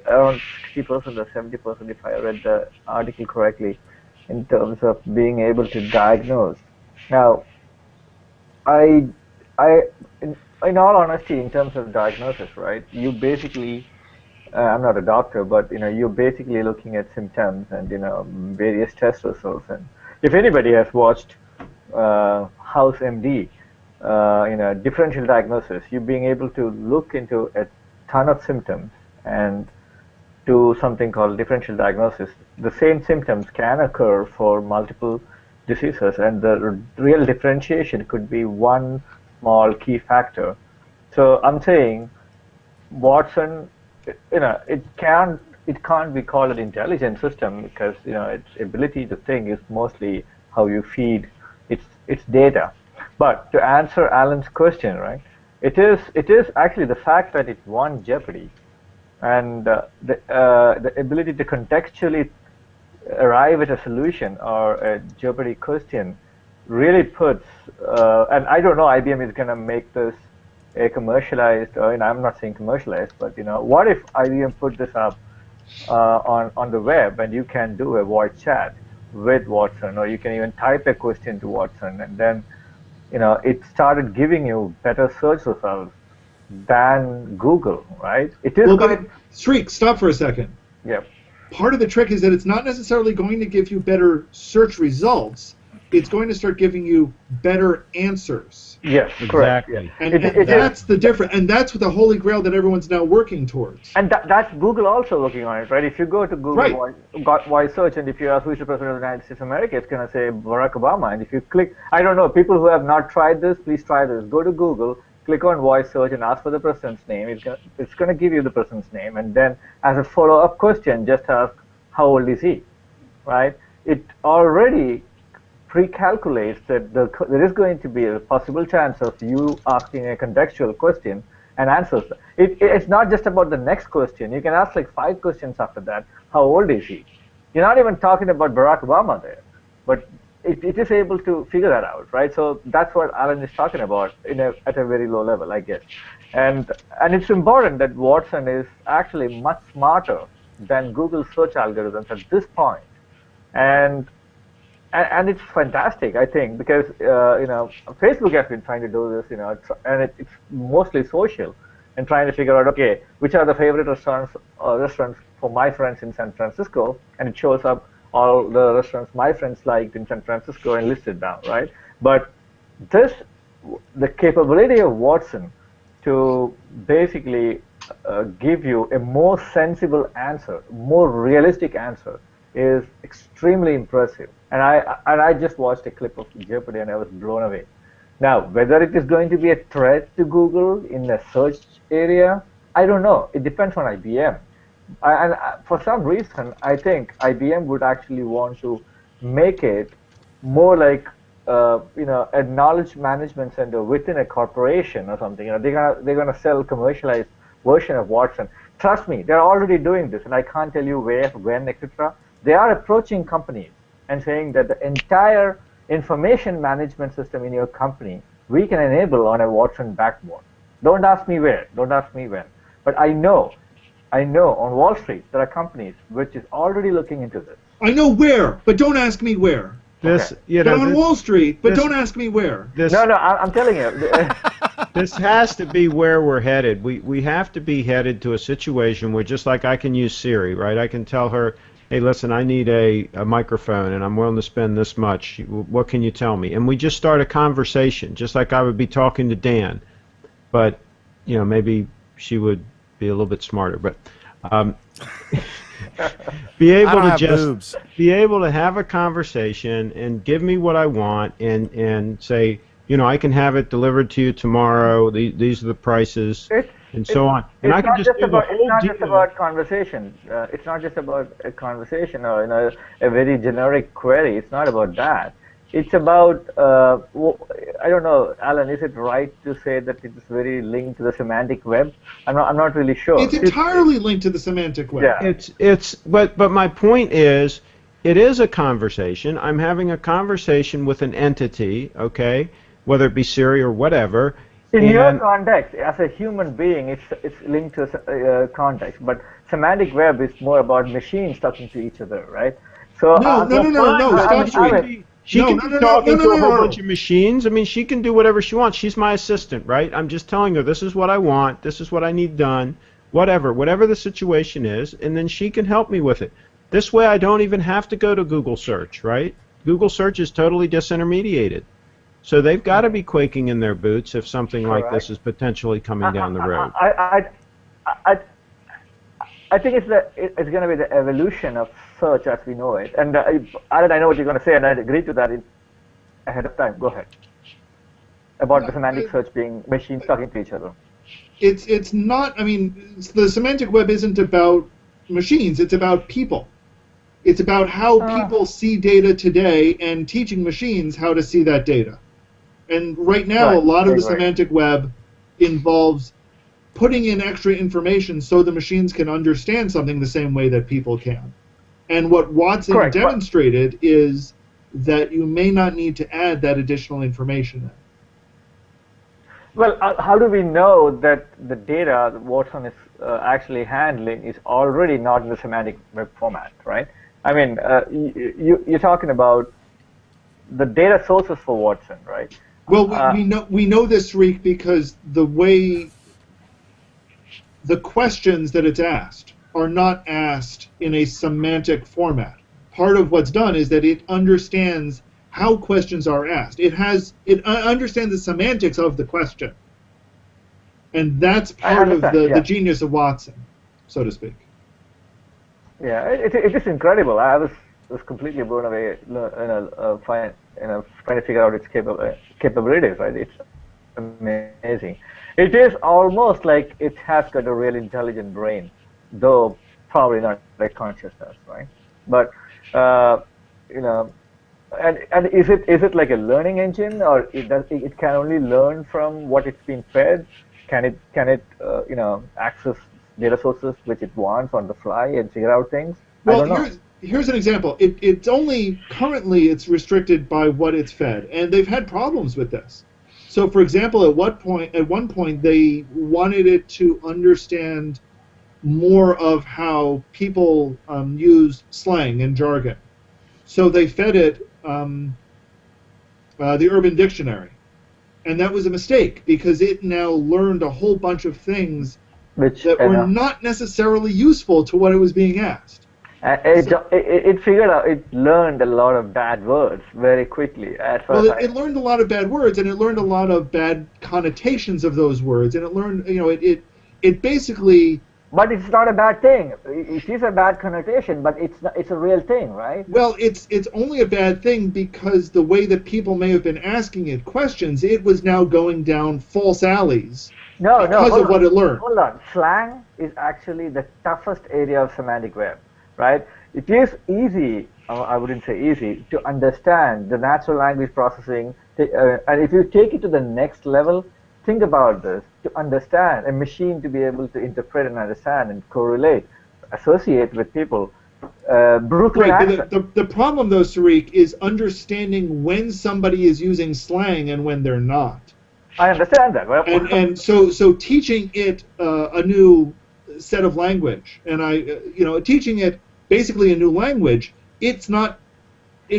around 60% or 70%, if I read the article correctly, in terms of being able to diagnose. Now, in all honesty, in terms of diagnosis, right? You basically, I'm not a doctor, but you're basically looking at symptoms and various test results. And if anybody has watched House MD, differential diagnosis, you being able to look into a ton of symptoms and do something called differential diagnosis. The same symptoms can occur for multiple diseases, and the real differentiation could be one small key factor. So I'm saying Watson, it can't be called an intelligent system because its ability to think is mostly how you feed its data. But to answer Alan's question, right, it is actually the fact that it won Jeopardy, and the ability to contextually arrive at a solution or a Jeopardy question really puts, and I don't know, IBM is going to make this a commercialized, I'm not saying commercialized, but what if IBM put this up on the web, and you can do a voice chat with Watson, or you can even type a question to Watson, and then it started giving you better search results than Google, right? It is Sreek, stop for a second. Yeah. Part of the trick is that it's not necessarily going to give you better search results. It's going to start giving you better answers. Yes, correct. Exactly. And that's the difference, and that's the holy grail that everyone's now working towards. And that's Google also working on it, right? If you go to Google voice search, and if you ask who is the president of the United States of America, it's going to say Barack Obama. And if you click, I don't know, people who have not tried this, please try this. Go to Google, click on voice search, and ask for the president's name. It's going to give you the president's name, and then as a follow-up question, just ask, how old is he, right? It already pre-calculates that there is going to be a possible chance of you asking a contextual question and answers. It's not just about the next question. You can ask like 5 questions after that. How old is he? You're not even talking about Barack Obama there, but it is able to figure that out, right? So that's what Alan is talking about at a very low level, I guess. And it's important that Watson is actually much smarter than Google search algorithms at this point. and it's fantastic, I think, because Facebook has been trying to do this, and it's mostly social, and trying to figure out, okay, which are the favorite restaurants for my friends in San Francisco, and it shows up all the restaurants my friends liked in San Francisco and listed down, right? But the capability of Watson to basically give you a more sensible answer, more realistic answer, is extremely impressive. And I just watched a clip of Jeopardy and I was blown away. Now, whether it is going to be a threat to Google in the search area, I don't know. It depends on IBM. For some reason, I think IBM would actually want to make it more like a knowledge management center within a corporation or something. They're gonna sell commercialized version of Watson. Trust me, they're already doing this, and I can't tell you where, when, etc. They are approaching companies and saying that the entire information management system in your company we can enable on a Watson backbone. Don't ask me where, don't ask me when, but I know on Wall Street there are companies which is already looking into this. I know where, but don't ask me where. This, Okay. you But know, on this, Wall Street, but this- don't ask me where. this, No, I'm telling you. this has to be where we're headed. We have to be headed to a situation where, just like I can use Siri, right? I can tell her, hey, listen, I need a microphone, and I'm willing to spend this much. What can you tell me? And we just start a conversation, just like I would be talking to Dan. But, maybe she would be a little bit smarter. But be I able don't to have just boobs. be able to have a conversation and give me what I want and say, I can have it delivered to you tomorrow. These are the prices, and so on. And I can just do the whole It's not deal. just about conversation. It's not just about a conversation or a very generic query. It's not about that. It's about I don't know, Alan. Is it right to say that it is very linked to the semantic web? I'm not really sure. It's entirely linked to the semantic web. Yeah. But my point is, it is a conversation. I'm having a conversation with an entity, okay, whether it be Siri or whatever. In your and- context, as a human being, it's linked to context. But semantic web is more about machines talking to each other, right? So No, stop, Sri. She No, can no, be no, talking no, to no, a whole no. bunch of machines. I mean, she can do whatever she wants. She's my assistant, right? I'm just telling her this is what I want, this is what I need done, whatever the situation is, and then she can help me with it. This way I don't even have to go to Google search, right? Google search is totally disintermediated. So they've got to be quaking in their boots if something like this is potentially coming down the road. I think it's going to be the evolution of search as we know it. And Alan, I know what you're going to say, and I agree to that ahead of time. Go ahead. About the semantic search being machines talking to each other. It's not. I mean, the semantic web isn't about machines. It's about people. It's about how people see data today and teaching machines how to see that data. And right now, Right, a lot of the right. semantic web involves putting in extra information so the machines can understand something the same way that people can. And what Watson Correct, but- demonstrated is that you may not need to add that additional information in. Well, how do we know that the data that Watson is actually handling is already not in the semantic web format, right? I mean, you're talking about the data sources for Watson, right? Well, we know this, Rick, because the way the questions that it's asked are not asked in a semantic format. Part of what's done is that it understands how questions are asked. It understands the semantics of the question, and that's part of understand, the genius of Watson, so to speak. Yeah, it is incredible. I was completely blown away, trying to figure out its capabilities. Right, it's amazing. It is almost like it has got a real intelligent brain, though probably not like consciousness, right? But and is it like a learning engine, or it can only learn from what it's been fed? Can it access data sources which it wants on the fly and figure out things? I don't know. Well, here's an example. It's only currently it's restricted by what it's fed, and they've had problems with this. So, for example, at one point, they wanted it to understand more of how people use slang and jargon, So they fed it the Urban Dictionary. And that was a mistake because it now learned a whole bunch of things Which that were not necessarily useful to what it was being asked. it figured out, it learned a lot of bad words very quickly. Well, it learned a lot of bad words, and it learned a lot of bad connotations of those words, and it learned, it basically. But it's not a bad thing. It is a bad connotation, but it's a real thing, right? Well, it's only a bad thing because the way that people may have been asking it questions, it was now going down false alleys because of what it learned. Hold on. Slang is actually the toughest area of semantic web, right? It is easy, I wouldn't say easy, to understand the natural language processing. And if you take it to the next level, think about this. To understand a machine, to be able to interpret and understand and correlate, associate with people. Brooklyn accent. The problem, though, Sariq, is understanding when somebody is using slang and when they're not. I understand that. Well, And so teaching it a new set of language, and teaching it basically a new language, it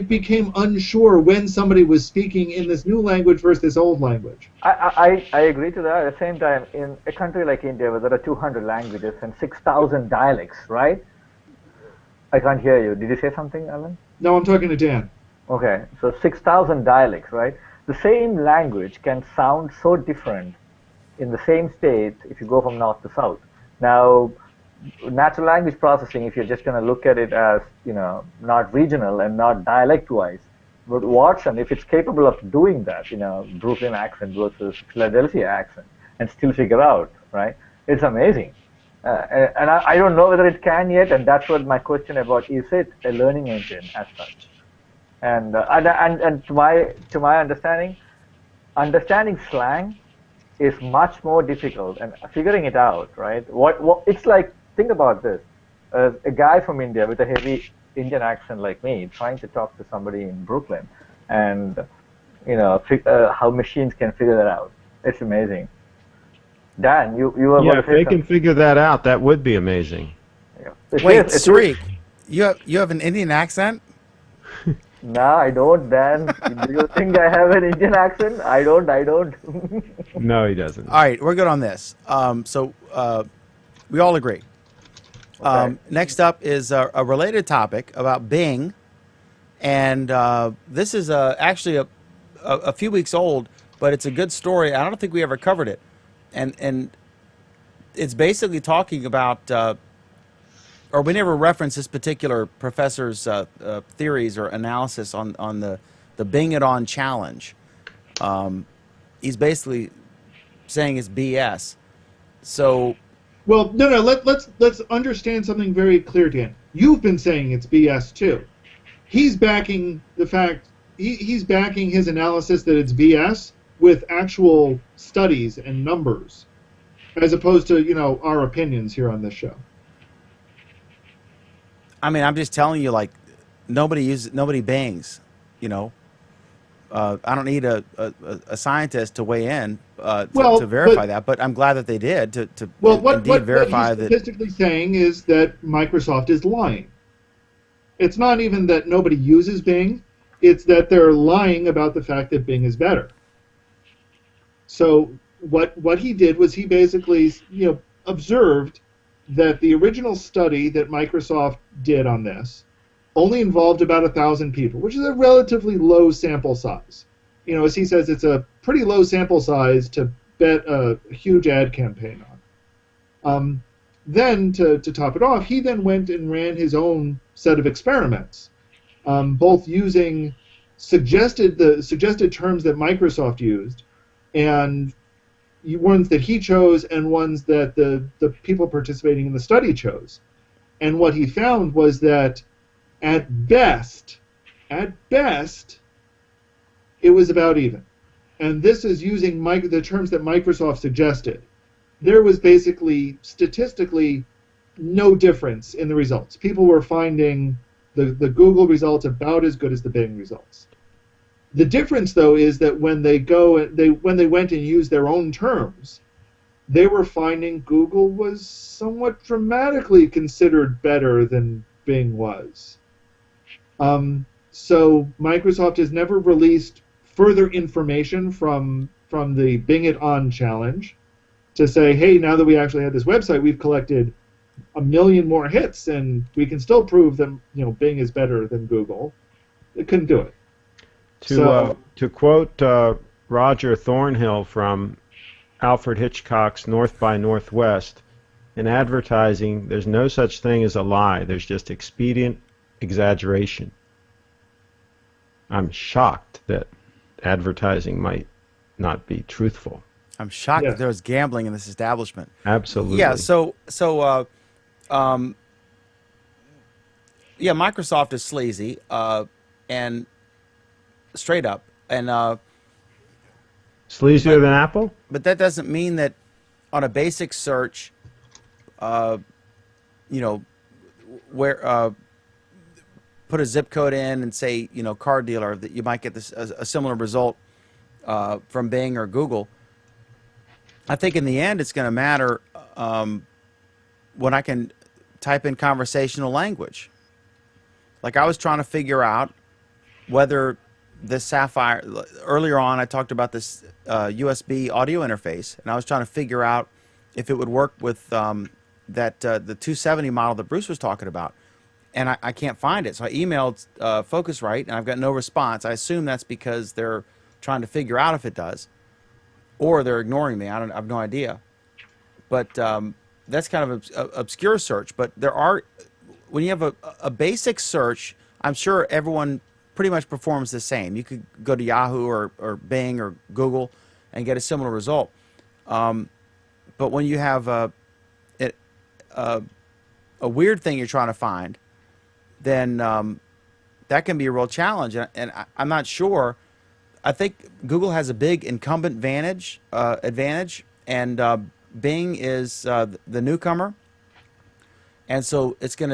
became unsure when somebody was speaking in this new language versus this old language. I agree to that. At the same time, in a country like India, where there are 200 languages and 6,000 dialects, right? I can't hear you. Did you say something, Alan? No, I'm talking to Dan. Okay, so 6,000 dialects, right? The same language can sound so different in the same state if you go from north to south. Now, natural language processing, if you're just going to look at it as, not regional and not dialect-wise, but Watson, if it's capable of doing that, Brooklyn accent versus Philadelphia accent, and still figure out, right? It's amazing. And I don't know whether it can yet, and that's what my question about, is it a learning engine as such? And to my understanding slang is much more difficult, and figuring it out, right? What it's like. Think about this: a guy from India with a heavy Indian accent like me trying to talk to somebody in Brooklyn, and how machines can figure that out. It's amazing. Dan, you were if they can figure that out, that would be amazing. Yeah. Wait, Sariq, you have an Indian accent? No, I don't, Dan. Do you think I have an Indian accent? I don't. No, he doesn't. All right, we're good on this. So we all agree. Okay. Next up is a related topic about Bing, and this is actually a few weeks old, but it's a good story. I don't think we ever covered it, and it's basically talking about, or we never referenced this particular professor's theories or analysis on the Bing It On challenge. He's basically saying it's BS. So. Well, no. Let's understand something very clear, Dan. You've been saying it's BS too. He's backing the fact. He's backing his analysis that it's BS with actual studies and numbers, as opposed to our opinions here on this show. I mean, I'm just telling you, like, nobody bangs, I don't need a scientist to weigh in to verify that, but I'm glad that they did to indeed verify what he's that. Statistically saying is that Microsoft is lying. It's not even that nobody uses Bing; it's that they're lying about the fact that Bing is better. So what he did was he basically observed that the original study that Microsoft did on this only involved about 1,000 people, which is a relatively low sample size. As he says, it's a pretty low sample size to bet a huge ad campaign on. Then, to top it off, he then went and ran his own set of experiments, both using suggested terms that Microsoft used, and ones that he chose, and ones that the people participating in the study chose. And what he found was that at best, it was about even. And this is using the terms that Microsoft suggested. There was basically, statistically, no difference in the results. People were finding the Google results about as good as the Bing results. The difference, though, is that when they went and used their own terms, they were finding Google was somewhat dramatically considered better than Bing was. So Microsoft has never released further information from the Bing It On challenge to say, hey, now that we actually have this website, we've collected 1 million more hits, and we can still prove that Bing is better than Google. It couldn't do it. To quote Roger Thornhill from Alfred Hitchcock's North by Northwest, in advertising, there's no such thing as a lie. There's just expedient exaggeration. I'm shocked that advertising might not be truthful. I'm shocked that there was gambling in this establishment. Absolutely. Yeah. Microsoft is sleazy and straight up, and sleazier than Apple. but that doesn't mean that on a basic search, where put a zip code in and say car dealer, that you might get a similar result from Bing or Google. I think in the end it's going to matter when I can type in conversational language. Like I was trying to figure out whether this Sapphire, earlier on I talked about this USB audio interface, and I was trying to figure out if it would work with the 270 model that Bruce was talking about. And I can't find it. So I emailed Focusrite, and I've got no response. I assume that's because they're trying to figure out if it does, or they're ignoring me. I have no idea. But that's kind of an obscure search. But there are, when you have a basic search, I'm sure everyone pretty much performs the same. You could go to Yahoo or Bing or Google and get a similar result. But when you have a weird thing you're trying to find, then that can be a real challenge. And I'm not sure. I think Google has a big incumbent advantage, and Bing is the newcomer. And so they're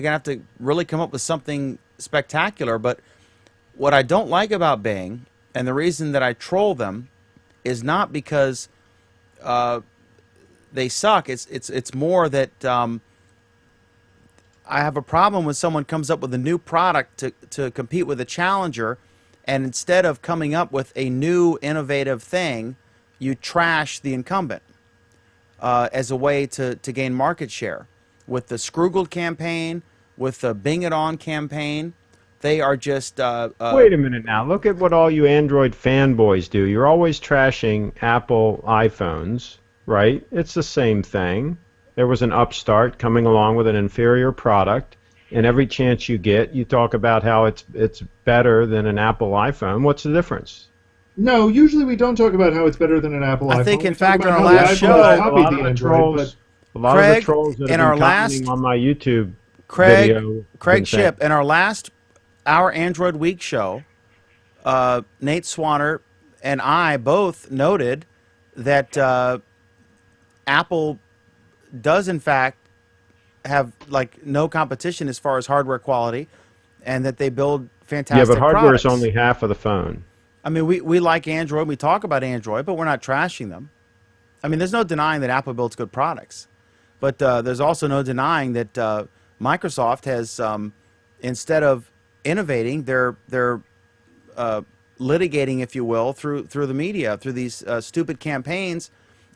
gonna have to really come up with something spectacular. But what I don't like about Bing, and the reason that I troll them, is not because they suck. It's more that I have a problem when someone comes up with a new product to compete with a challenger, and instead of coming up with a new innovative thing, you trash the incumbent as a way to gain market share. With the Scroogled campaign, with the Bing It On campaign, they are just... Wait a minute now. Look at what all you Android fanboys do. You're always trashing Apple iPhones, right? It's the same thing. There was an upstart coming along with an inferior product, and every chance you get, you talk about how it's better than an Apple iPhone. What's the difference? No, usually we don't talk about how it's better than an Apple iPhone. I think, in We talk fact, about on how our the last iPhone show, copied a lot the of the Android, trolls, but a lot of the trolls that in have our been commenting on my YouTube video. Craig Shipp, in our Android Week show, Nate Swanner and I both noted that Apple does in fact have like no competition as far as hardware quality, and that they build fantastic Yeah, but hardware products. is only half of the phone. I mean, we like Android, we talk about Android, but we're not trashing them. I mean, there's no denying that Apple builds good products, but there's also no denying that Microsoft has, instead of innovating, they're litigating, if you will, through the media, through these stupid campaigns,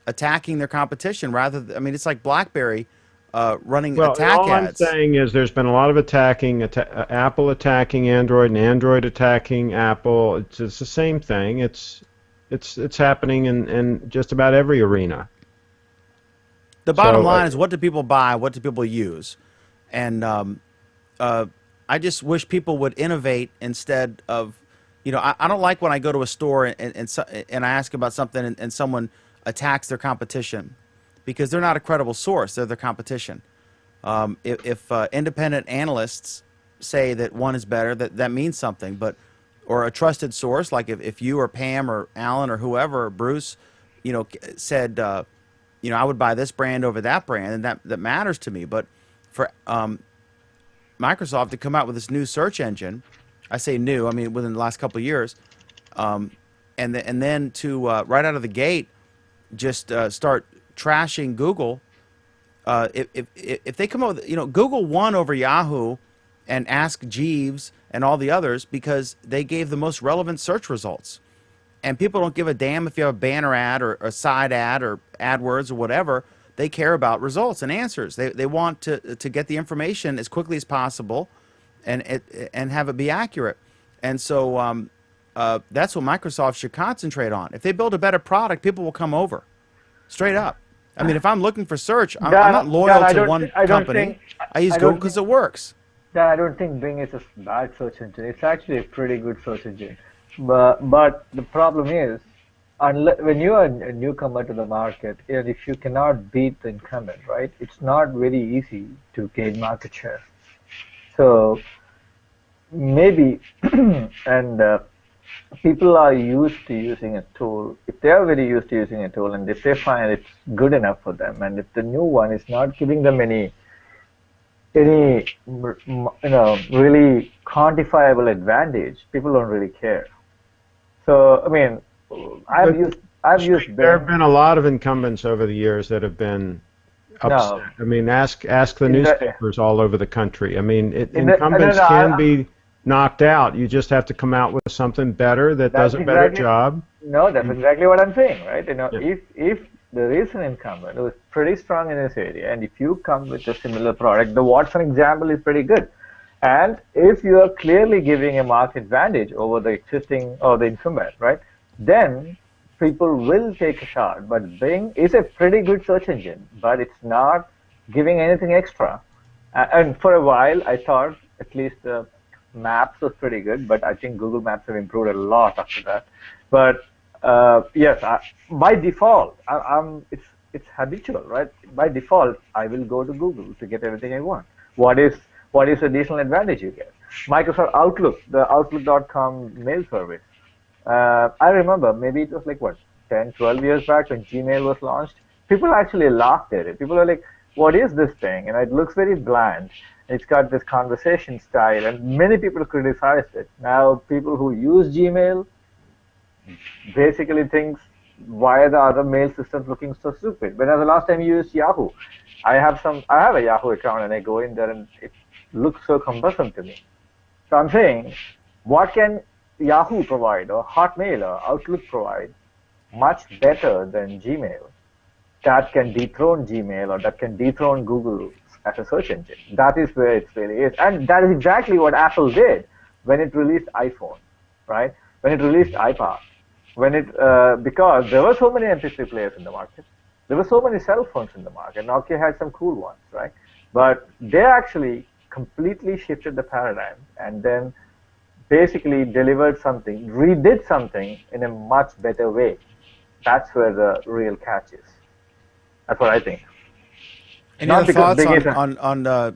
attacking their competition. I mean, it's like BlackBerry running attack all ads. I'm saying is there's been a lot of attacking, Apple attacking Android and Android attacking Apple. It's the same thing. It's happening in just about every arena. The bottom So, line is, what do people buy? What do people use? And I just wish people would innovate instead of, I don't like when I go to a store and I ask about something and someone attacks their competition, because they're not a credible source. They're their competition. If independent analysts say that one is better, that means something. Or a trusted source, like if you or Pam or Alan or whoever, or Bruce, said, I would buy this brand over that brand, and that matters to me. But for Microsoft to come out with this new search engine, I say new, I mean within the last couple of years, and then to right out of the gate just start trashing Google. If they come up with, Google won over Yahoo and Ask Jeeves and all the others because they gave the most relevant search results. And people don't give a damn if you have a banner ad or a side ad or AdWords or whatever. They care about results and answers. They want to get the information as quickly as possible and have it be accurate. And so that's what Microsoft should concentrate on. If they build a better product, people will come over. Straight up. I mean, if I'm looking for search, I'm not loyal to one company. I use Google because it works. Yeah, I don't think Bing is a bad search engine. It's actually a pretty good search engine. But the problem is, when you are a newcomer to the market, and if you cannot beat the incumbent, right, it's not very easy to gain market share. So maybe, and people are used to using a tool. If they are very used to using a tool, and if they find it's good enough for them, and if the new one is not giving them any really quantifiable advantage, people don't really care. So I mean, I've used. There have been a lot of incumbents over the years that have been upset. No. I mean, ask the newspapers all over the country. I mean, incumbents no, can be knocked out. You just have to come out with something better that does a better job. No, that's exactly what I'm saying, right? Yeah. If there is an incumbent who is pretty strong in this area, and if you come with a similar product, the Watson example is pretty good. And if you are clearly giving a market advantage over the existing or the incumbent, right, then people will take a shot. But Bing is a pretty good search engine, but it's not giving anything extra. And for a while, I thought at least Maps was pretty good, but I think Google Maps have improved a lot after that. But yes, by default, it's habitual, right? By default, I will go to Google to get everything I want. What is the additional advantage you get? Microsoft Outlook, the Outlook.com mail service. I remember maybe it was like 10, 12 years back when Gmail was launched. People actually laughed at it. People were like, "What is this thing?" And it looks very bland. It's got this conversation style, and many people criticized it. Now people who use Gmail basically thinks, why are the other mail systems looking so stupid? When was the last time you used Yahoo? I have a Yahoo account, and I go in there and it looks so cumbersome to me. So I'm saying, what can Yahoo provide, or Hotmail, or Outlook provide much better than Gmail that can dethrone Gmail, or that can dethrone Google as a search engine? That is where it really is. And that is exactly what Apple did when it released iPhone, right? When it released iPod. Because there were so many MP3 players in the market. There were so many cell phones in the market. Nokia had some cool ones, right? But they actually completely shifted the paradigm and then basically delivered something, redid something in a much better way. That's where the real catch is. That's what I think. Any other thoughts on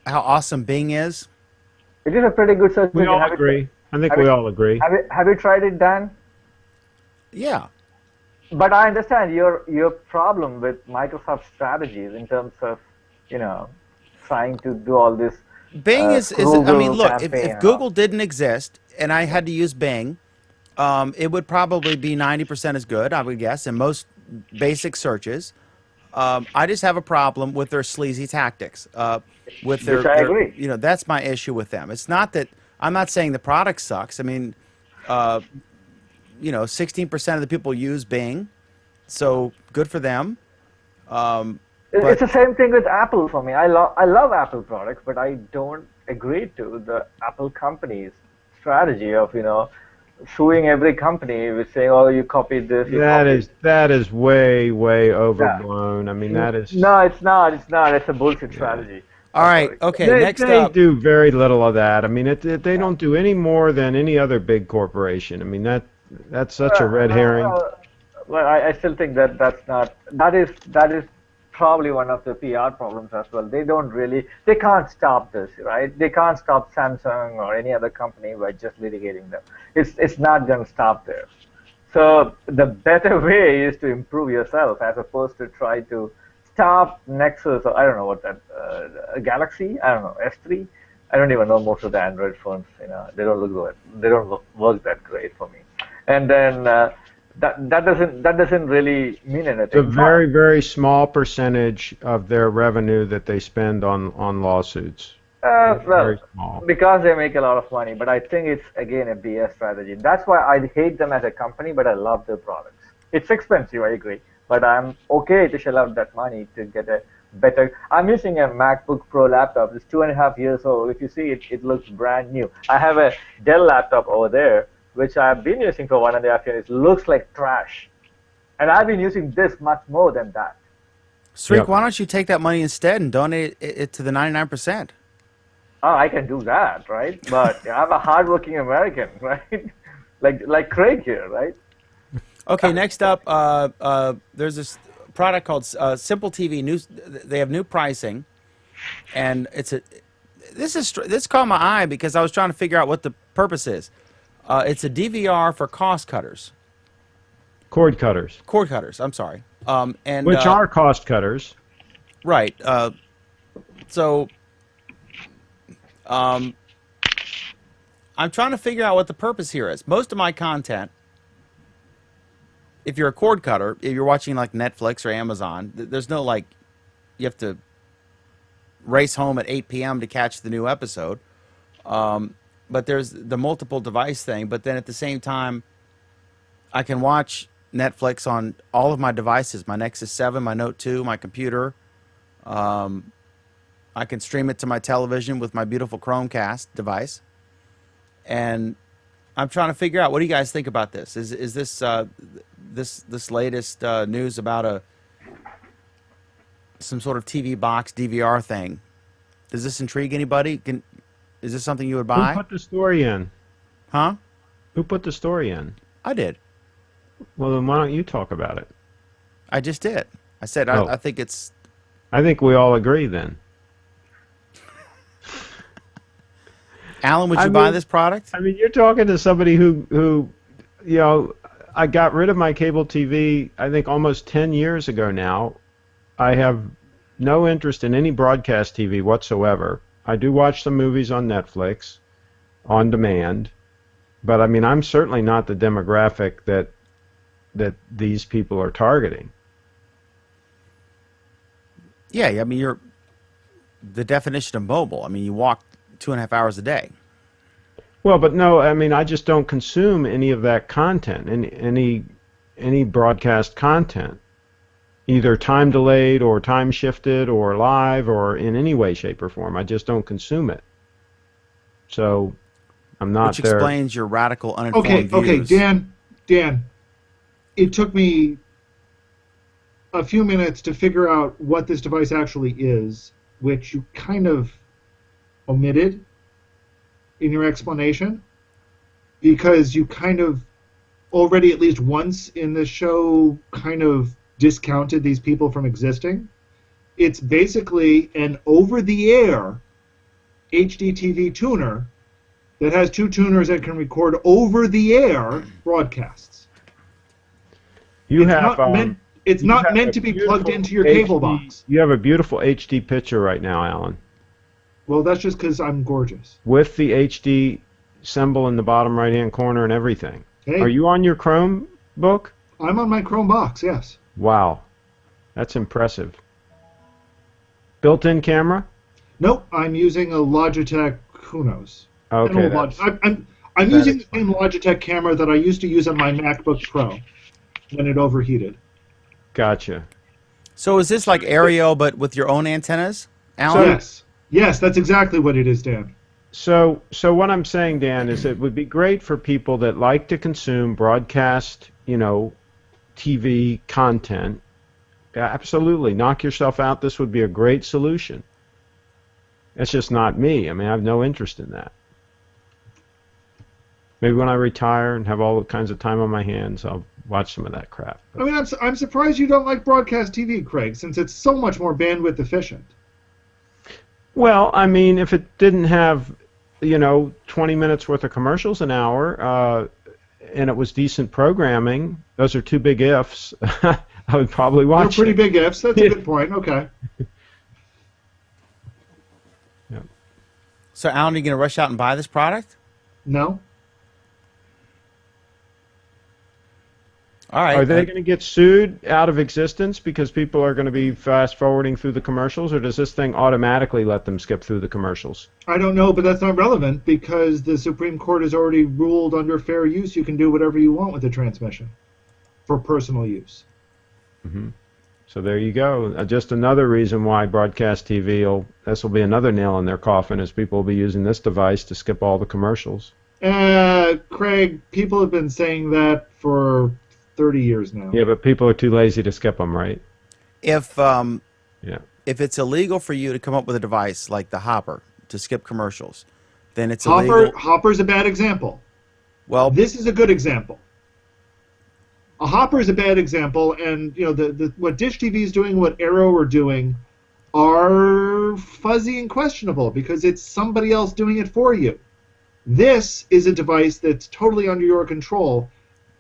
how awesome Bing is? It is a pretty good search engine. We all agree. I think we all agree. Have you tried it, Dan? Yeah. But I understand your problem with Microsoft strategies in terms of, trying to do all this. Bing is I mean, look, if Google didn't exist and I had to use Bing, it would probably be 90% as good, I would guess, in most basic searches. I just have a problem with their sleazy tactics. Which I agree. That's my issue with them. It's not that I'm not saying the product sucks. I mean, 16% of the people use Bing, so good for them. It's the same thing with Apple for me. I love Apple products, but I don't agree to the Apple company's strategy of suing every with saying, "Oh, you copied this." That is way overblown. Yeah. I mean, that is. No, it's not. It's not. It's a bullshit strategy. All right. Okay. Next up. They do very little of that. I mean, they don't do any more than any other big corporation. I mean, that's such a red herring. Well, I still think that is probably one of the PR problems as well. They can't stop this, right? They can't stop Samsung or any other company by just litigating them. It's not going to stop there. So the better way is to improve yourself as opposed to try to stop Nexus, or I don't know what that, Galaxy, I don't know, S3. I don't even know most of the Android phones. They don't work that great for me. And then that doesn't really mean anything. It's a very, very small percentage of their revenue that they spend on lawsuits. It's Well, very small. because they make a lot of money, but I think it's again a BS strategy. That's why I hate them as a company, but I love their products. It's expensive, I agree, but I'm okay to shell out that money to get a better. I'm using a MacBook Pro laptop. It's 2.5 years old. If you see it, it looks brand new. I have a Dell laptop over there, which I've been using for 1.5 years. It looks like trash, and I've been using this much more than that. Sreek, Yep. why don't you take that money instead and donate it to the 99%? Oh, I can do that, right? But I'm a hardworking American, right? like Craig here, right? Okay, next up, there's this product called Simple TV. They have new pricing, and this caught my eye because I was trying to figure out what the purpose is. It's a DVR for cost cutters, Cord cutters, cord cutters. I'm sorry, and which are cost cutters. right. So, I'm trying to figure out what the purpose here is. Most of my content, if you're a cord cutter, if you're watching like Netflix or Amazon, there's no like, you have to race home at 8 p.m. to catch the new episode. But there's the multiple device thing. But then at the same time, I can watch Netflix on all of my devices, my Nexus 7, my Note 2, my computer. I can stream it to my television with my beautiful Chromecast device. And I'm trying to figure out, what do you guys think about this? Is this this latest news about some sort of TV box DVR thing? Does this intrigue anybody? Is this something you would Who buy? put the story in? Huh? Who put the story in? I did. Well, then why don't you talk about it? I just did. I said Oh. I think it's. I think we all agree then. Alan, would I you buy mean- this product? I mean, you're talking to somebody who, you know, I got rid of my cable TV, I think almost 10 years ago now. I have no interest in any broadcast TV whatsoever. I do watch some movies on Netflix, on demand, but I mean, I'm certainly not the demographic that these people are targeting. Yeah, I mean, you're the definition of mobile. I mean, you walk 2.5 hours a day. Well, but no, I mean, I just don't consume any of that content, any broadcast content, either time delayed or time shifted or live or in any way, shape, or form. I just don't consume it. So I'm not Which there. explains your radical, uninformed Okay, views. Dan. It took me a few minutes to figure out what this device actually is, which you kind of omitted in your explanation, because you kind of already, at least once in the show, kind of discounted these people from existing. It's basically an over-the-air HDTV tuner that has two tuners that can record over-the-air broadcasts. You It's have not meant. It's you not have meant a to be plugged beautiful into your cable HD box. You have a beautiful HD picture right now, Alan, Well, that's just because I'm gorgeous. with the HD symbol in the bottom right-hand corner and everything. Hey, Are you on your Chromebook? I'm on my Chrome box. Yes. Wow, that's impressive. Built-in camera? Nope. I'm using a Logitech. Who knows? Okay, An old that's, I'm that using the explains same Logitech camera that I used to use on my MacBook Pro when it overheated. gotcha. So is this like Aerial but with your own antennas, Alan? Yes, that's exactly what it is, Dan. So what I'm saying, Dan, is it would be great for people that like to consume broadcast, TV content. Absolutely, knock yourself out. This would be a great solution. It's just not me. I mean, I have no interest in that. Maybe when I retire and have all kinds of time on my hands, I'll watch some of that crap. I mean, I'm surprised you don't like broadcast TV, Craig, since it's so much more bandwidth efficient. Well, I mean, if it didn't have, 20 minutes worth of commercials an hour, and it was decent programming, those are two big ifs. I would probably They're watch pretty it. big ifs. That's a good point. Okay. So Alan, are you going to rush out and buy this product? No. All right. Are they going to get sued out of existence because people are going to be fast forwarding through the commercials, or does this thing automatically let them skip through the commercials? I don't know, but that's not relevant because the Supreme Court has already ruled under fair use you can do whatever you want with the transmission for personal use. So there you go. Just another reason why broadcast TV this will be another nail in their coffin, is people will be using this device to skip all the commercials. Craig, people have been saying that for 30 years now. Yeah, but people are too lazy to skip them, right? If Yeah. if it's illegal for you to come up with a device like the Hopper to skip commercials, then it's illegal. Hopper's a bad example. Well, This is a good example. A Hopper is a bad example, and what Dish TV is doing, what Arrow are doing, are fuzzy and questionable because it's somebody else doing it for you. This is a device that's totally under your control,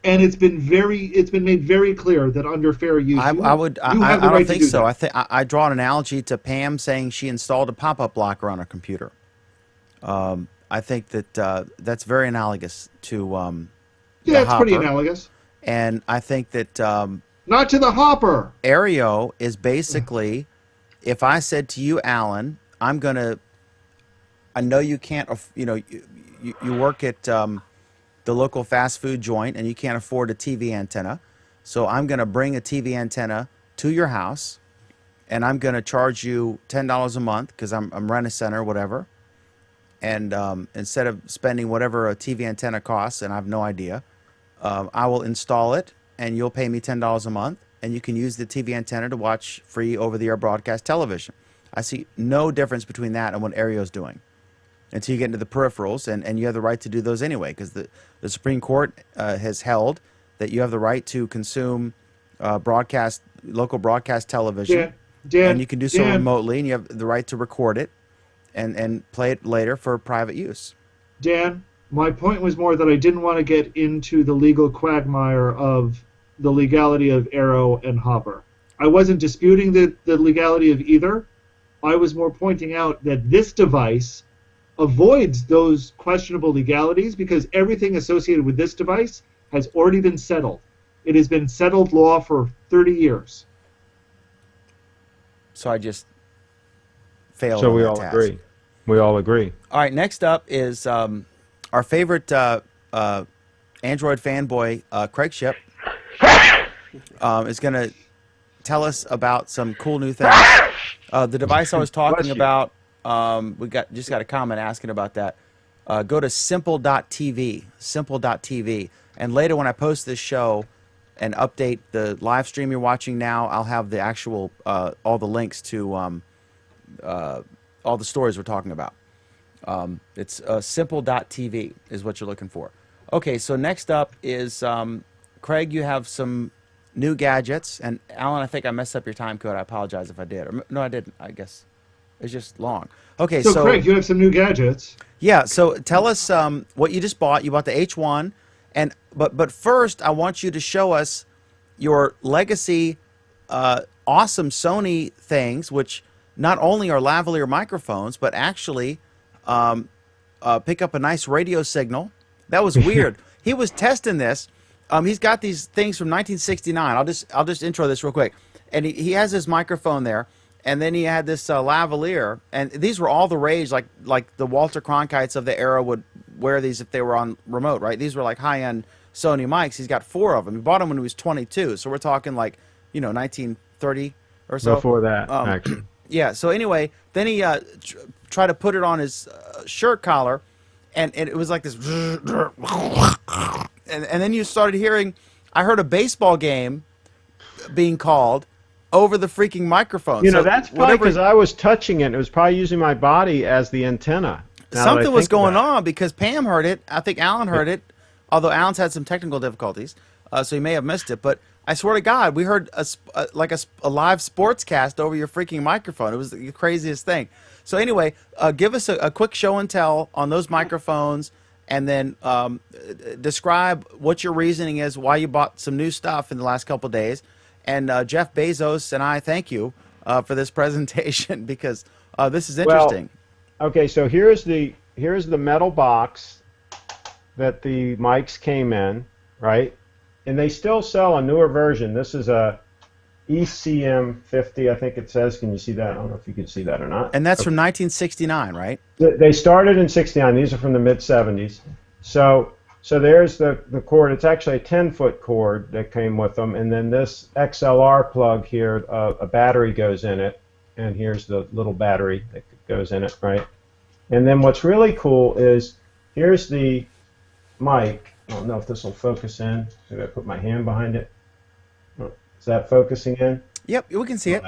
and it's been made very clear that under fair use, I you have the don't right think to do so. that. I draw an analogy to Pam saying she installed a pop-up blocker on her computer. I think that that's very analogous to Yeah, the it's pretty Hopper. analogous. And I think that Not to the Hopper. Aereo is basically, if I said to you, Alan, I know you can't, you work at the local fast food joint and you can't afford a TV antenna, so I'm going to bring a TV antenna to your house, and I'm going to charge you $10 a month because I'm Rent-A-Center or whatever, and instead of spending whatever a TV antenna costs, and I have no idea, I will install it, and you'll pay me $10 a month, and you can use the TV antenna to watch free over-the-air broadcast television. I see no difference between that and what Aereo's doing until you get into the peripherals, and you have the right to do those anyway, because the Supreme Court has held that you have the right to consume local broadcast television, and you can do so remotely, and you have the right to record it and play it later for private use. Dan, my point was more that I didn't want to get into the legal quagmire of the legality of Arrow and Hopper. I wasn't disputing the legality of either. I was more pointing out that this device avoids those questionable legalities because everything associated with this device has already been settled. It has been settled law for 30 years. So I just failed. So on we that all task. agree. We all agree. All right, next up is our favorite Android fanboy, Craig Ship, is going to tell us about some cool new things. The device I was talking about, just got a comment asking about that. Go to simple.tv, simple.tv, and later when I post this show and update the live stream you're watching now, I'll have the actual all the links to all the stories we're talking about. It's simple.tv is what you're looking for. Okay, so next up is Craig. You have some new gadgets, and Alan, I think I messed up your time code. I apologize if I did. Or, no, I didn't. I guess it's just long. Okay, So Craig, you have some new gadgets. yeah. So tell us what you just bought. You bought the H1, but first I want you to show us your legacy, awesome Sony things, which not only are lavalier microphones, but actually pick up a nice radio signal. That was weird. He was testing this. He's got these things from 1969. I'll just intro this real quick. And he has his microphone there, and then he had this lavalier, and these were all the rage. Like the Walter Cronkites of the era would wear these if they were on remote, right? These were like high-end Sony mics. He's got 4 of them. He bought them when he was 22, so we're talking 1930 or so. Before that, actually. Yeah. So anyway, then he tried to put it on his shirt collar, and it was like this. And then you started hearing. I heard a baseball game being called over the freaking microphone. You know, So that's probably because I was touching it. It was probably using my body as the antenna. now that I something was think going about it. on because Pam heard it. I think Alan heard it, although Alan's had some technical difficulties, so he may have missed it. But I swear to God, we heard a live sportscast over your freaking microphone. It was the craziest thing. So anyway, give us a quick show and tell on those microphones, and then describe what your reasoning is, why you bought some new stuff in the last couple of days. And Jeff Bezos and I thank you for this presentation because this is interesting. Okay, so here's the metal box that the mics came in, right? and they still sell a newer version. This is a ECM50, I think it says. Can you see that? I don't know if you can see that or not. And that's from 1969, right? They started in '69. These are from the mid '70s. So there's the cord. It's actually a 10-foot cord that came with them, and then this XLR plug here, a battery goes in it, and here's the little battery that goes in it, right? And then what's really cool is here's the mic. I don't know if this will focus in. Maybe I put my hand behind it. Is that focusing in? Yep, we can see it.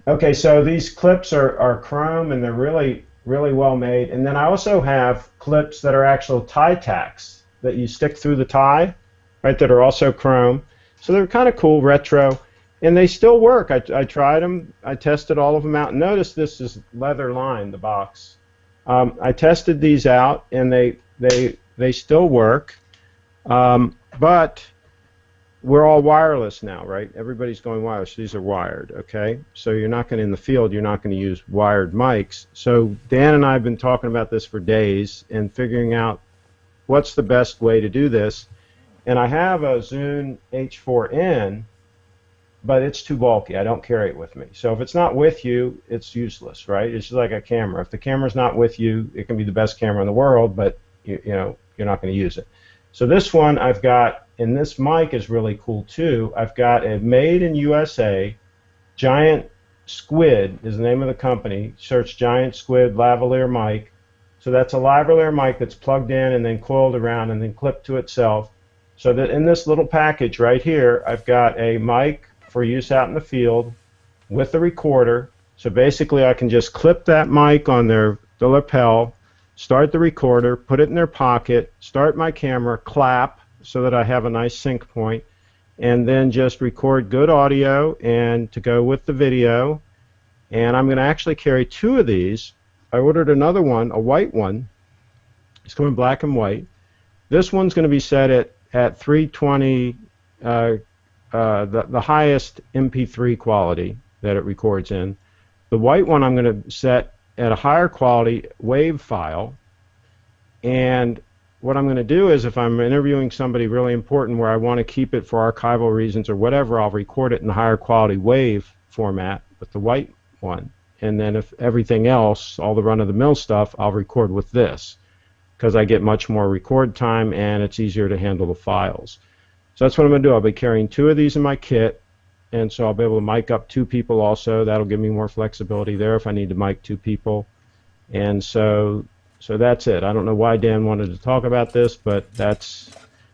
Okay, so these clips are chrome, and they're really, really well made. And then I also have clips that are actual tie tacks that you stick through the tie, right, that are also chrome. So they're kind of cool, retro, and they still work. I tried them. I tested all of them out. Notice this is leather lined, the box. I tested these out, and they still work, but we're all wireless now, right? Everybody's going wireless. These are wired, okay? So you're not going to, in the field, you're not going to use wired mics. So Dan and I have been talking about this for days and figuring out what's the best way to do this. And I have a Zune H4n, but it's too bulky. I don't carry it with me. So if it's not with you, it's useless, right? It's just like a camera. If the camera's not with you, it can be the best camera in the world, but you know, you're not going to use it. So this one I've got, and this mic is really cool too. I've got a made in USA Giant Squid is the name of the company. Search Giant Squid lavalier mic. So that's a lavalier mic that's plugged in and then coiled around and then clipped to itself. So that in this little package right here, I've got a mic for use out in the field with the recorder. So basically I can just clip that mic on the lapel, start the recorder, put it in their pocket, start my camera, clap so that I have a nice sync point, and then just record good audio and to go with the video. And I'm going to actually carry two of these. I ordered another one, a white one. It's coming black and white. This one's going to be set at 320, the highest MP3 quality that it records in. The white one I'm going to set at a higher quality WAV file. And what I'm going to do is if I'm interviewing somebody really important where I want to keep it for archival reasons or whatever, I'll record it in the higher quality WAV format with the white one. And then if everything else, all the run-of-the-mill stuff, I'll record with this because I get much more record time and it's easier to handle the files. So that's what I'm going to do. I'll be carrying two of these in my kit, and so I'll be able to mic up two people also. That'll give me more flexibility there if I need to mic two people. And so that's it. I don't know why Dan wanted to talk about this, but that's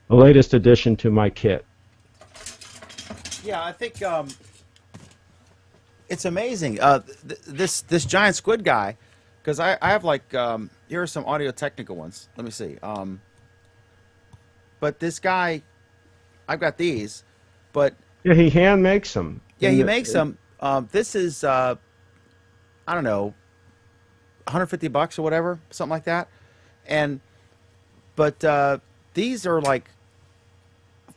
the latest addition to my kit. Yeah, I think it's amazing. This Giant Squid guy, because I have like here are some Audio Technica ones. Let me see. But this guy, I've got these, but Yeah, he hand makes them. yeah, he makes them. This is I don't know, $150 or whatever, something like that. But these are like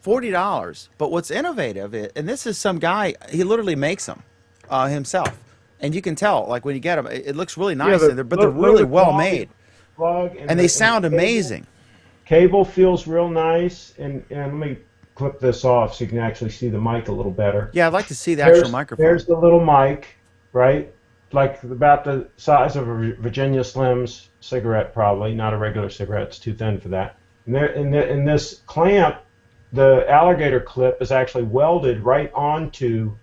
$40. But what's innovative is, and this is some guy, he literally makes them himself, and you can tell like when you get them, it looks really nice, Yeah, but they're really well made, Plug and they sound amazing. Cable feels real nice, and let me clip this off so you can actually see the mic a little better. Yeah, I'd like to see the actual microphone. There's the little mic, right? Like about the size of a Virginia Slims cigarette, probably. Not a regular cigarette; it's too thin for that. And there, in this clamp, the alligator clip is actually welded right onto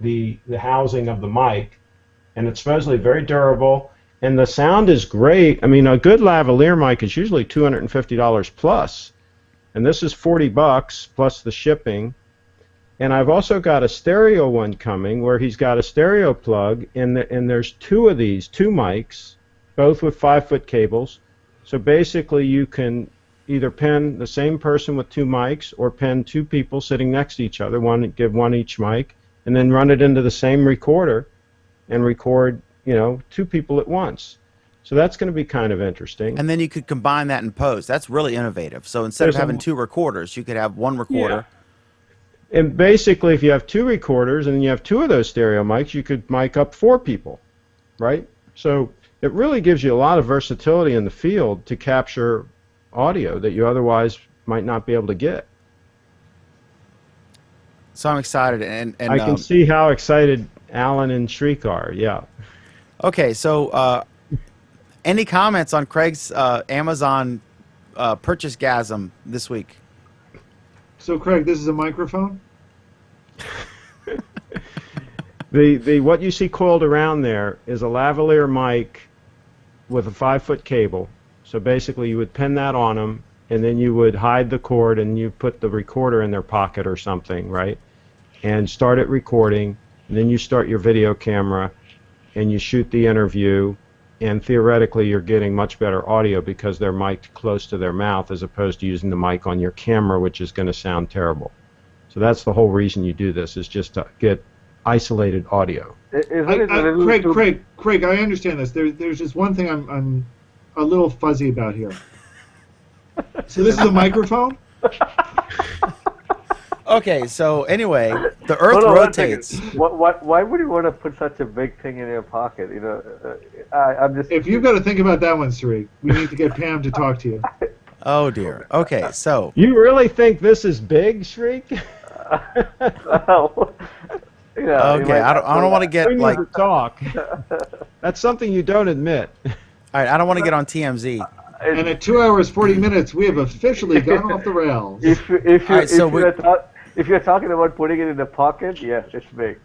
the housing of the mic, and it's supposedly very durable. And the sound is great. I mean, a good lavalier mic is usually $250 plus, and this is $40 plus the shipping. And I've also got a stereo one coming where he's got a stereo plug, and there's two of these, two mics, both with 5-foot cables. So basically you can either pin the same person with two mics or pin two people sitting next to each other, give one each mic, and then run it into the same recorder and record, two people at once. So that's going to be kind of interesting. And then you could combine that in post. That's really innovative. So instead of having two recorders, you could have one recorder. Yeah. And basically, if you have two recorders and you have two of those stereo mics, you could mic up 4 people, right? So it really gives you a lot of versatility in the field to capture audio that you otherwise might not be able to get. So I'm excited, and I can see how excited Alan and Shriek are. Yeah. okay. So, any comments on Craig's Amazon purchase gasm this week? So, Craig, this is a microphone? The what you see coiled around there is a lavalier mic with a 5-foot cable. So basically, you would pin that on them, and then you would hide the cord, and you put the recorder in their pocket or something, right? And start it recording. And then you start your video camera, and you shoot the interview. And theoretically, you're getting much better audio because they're mic'd close to their mouth as opposed to using the mic on your camera, which is going to sound terrible. So that's the whole reason you do this, is just to get isolated audio. Craig, I understand this. There's just one thing I'm a little fuzzy about here. So this is a microphone? Okay, so anyway, the Earth Hold on, rotates. 1 second. Why would you want to put such a big thing in your pocket? You know, I'm just. If you've got to think about that one, Sri, we need to get Pam to talk to you. Oh dear. Okay, so You really think this is big, Shriek? okay, I don't want to get We need like. to talk. That's something you don't admit. All right, I don't want to get on TMZ. And at 2 hours 40 minutes, we have officially gone off the rails. If you're talking about putting it in the pocket, yes, it's big.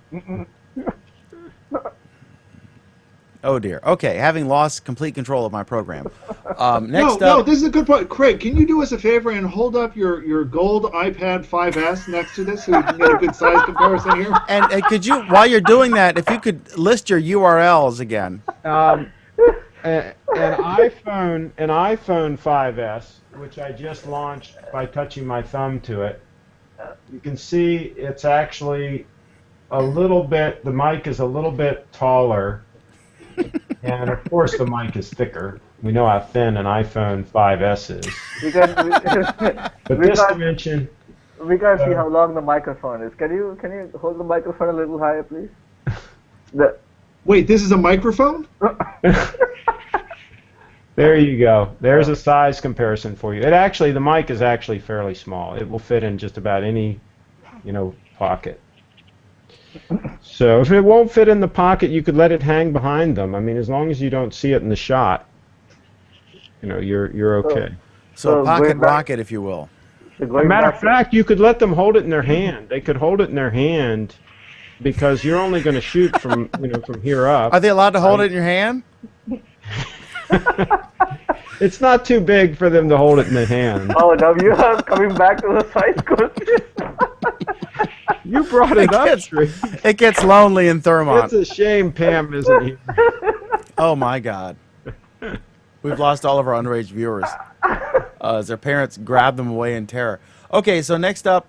Oh dear. Okay, having lost complete control of my program. Next No, up. this is a good point. Craig, can you do us a favor and hold up your gold iPad 5S next to this so we can get a good size comparison here? And could you, while you're doing that, if you could list your URLs again? An iPhone 5S, which I just launched by touching my thumb to it. You can see it's actually a little bit. The mic is a little bit taller, and of course the mic is thicker. We know how thin an iPhone 5S is. But this dimension. We can't see how long the microphone is. Can you hold the microphone a little higher, please? Wait, this is a microphone? There you go. There's a size comparison for you. The mic is actually fairly small. It will fit in just about any, pocket. So if it won't fit in the pocket, you could let it hang behind them. I mean, as long as you don't see it in the shot, you're okay. So pocket rocket, if you will. As a matter of fact, you could let them hold it in their hand. They could hold it in their hand because you're only going to shoot from here up. Are they allowed to hold it in your hand? It's not too big for them to hold it in their hand. Oh, now you are coming back to the size question. You brought it up, Sri. It gets lonely in Thermont. It's a shame Pam isn't here. Oh my God. We've lost all of our underage viewers as their parents grab them away in terror. Okay, so next up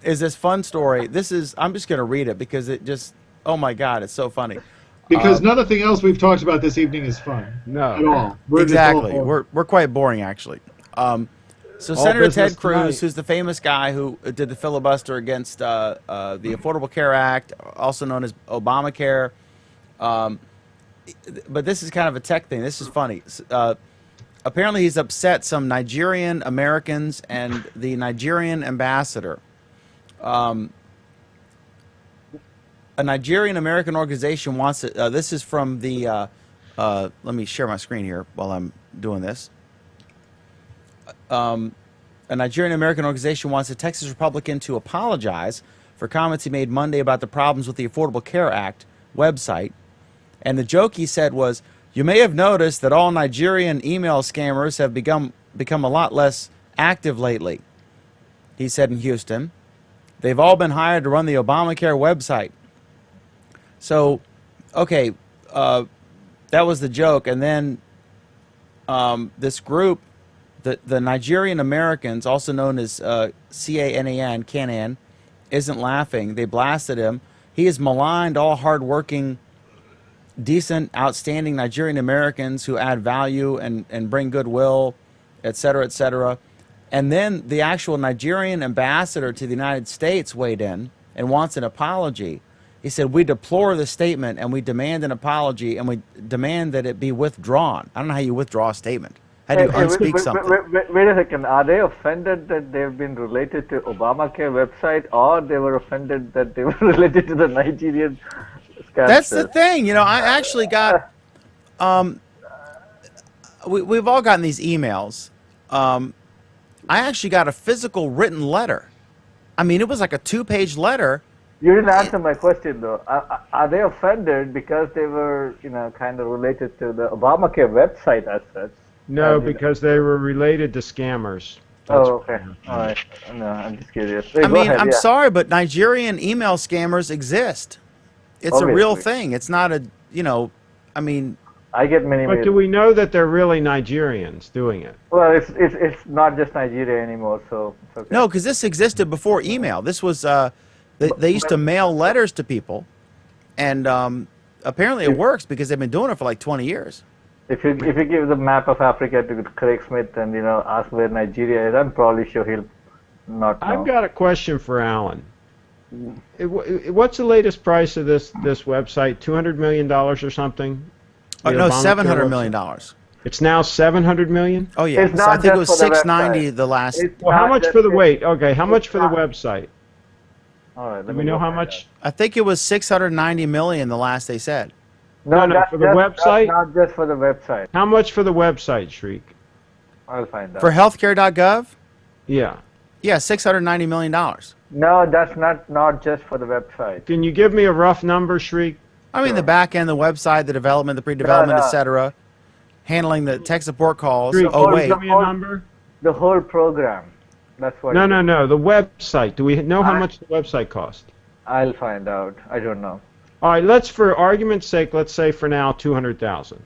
is this fun story. I'm just going to read it because it just, oh my God, it's so funny. Because nothing else we've talked about this evening is fun. No. At all. Exactly. We're quite boring, actually. So Senator Ted Cruz, tonight. who's the famous guy who did the filibuster against the Affordable Care Act, also known as Obamacare. But this is kind of a tech thing. This is funny. Apparently he's upset some Nigerian Americans and the Nigerian ambassador. A Nigerian American organization wants to, this is from the, let me share my screen here while I'm doing this. A Nigerian American organization wants a Texas Republican to apologize for comments he made Monday about the problems with the Affordable Care Act website. And the joke he said was, "You may have noticed that all Nigerian email scammers have become a lot less active lately," he said in Houston. "They've all been hired to run the Obamacare website." So, okay, that was the joke. And then this group, the Nigerian Americans, also known as CANAN, Canan, isn't laughing. They blasted him. He has maligned all hardworking, decent, outstanding Nigerian Americans who add value and bring goodwill, et cetera, et cetera. And then the actual Nigerian ambassador to the United States weighed in and wants an apology. He said, "We deplore the statement and we demand an apology and we demand that it be withdrawn." I don't know how you withdraw a statement. had to Hey, unspeak something. wait a second. Are they offended that they've been related to Obamacare website, or they were offended that they were related to the Nigerian That's the scamsters? thing. I actually got. We've all gotten these emails. I actually got a physical written letter. I mean, it was like a 2-page letter. You didn't answer my question though. Are they offended because they were, kind of related to the Obamacare website as such? No, And, because they were related to scammers. Oh, okay. All right. No, I'm just curious. Hey, I go mean, ahead, I'm yeah. sorry, but Nigerian email scammers exist. It's a real Obviously. thing. It's not a, I mean, I get many But mails. do we know that they're really Nigerians doing it? Well, it's not just Nigeria anymore, so it's okay. no, because this existed before email. This was, they used to mail letters to people, and apparently it works because they've been doing it for like 20 years. If you give the map of Africa to Craig Smith and ask where Nigeria is, I'm probably sure he'll not know. I've got a question for Alan. What's the latest price of this website? $200 million or something? The No, Obamacare $700 million. website? It's now $700 million? Oh, yeah. It's So I not think it just was for the 690 website. the last. It's Well, how not much just- for the wait? Okay, how much it's for the not- website? All right, let Do me we know go how find much? I think it was 690 million the last they said. out. No, that's for the just- website? That's not just for the website. How much for the website, Shriek? I'll find out. For healthcare.gov? Yeah. Yeah, $690 million. No, that's not just for the website. Can you give me a rough number, Shriek? I mean, Sure. the back end, the website, the development, the pre-development, No. etc. Handling the tech support calls. Shriek, Oh, can you wait. give me a number? The whole program. That's what. No, it no, is. no. The website. Do we know how I- much the website cost? I'll find out. I don't know. All right. Let's, for argument's sake, let's say for now 200,000.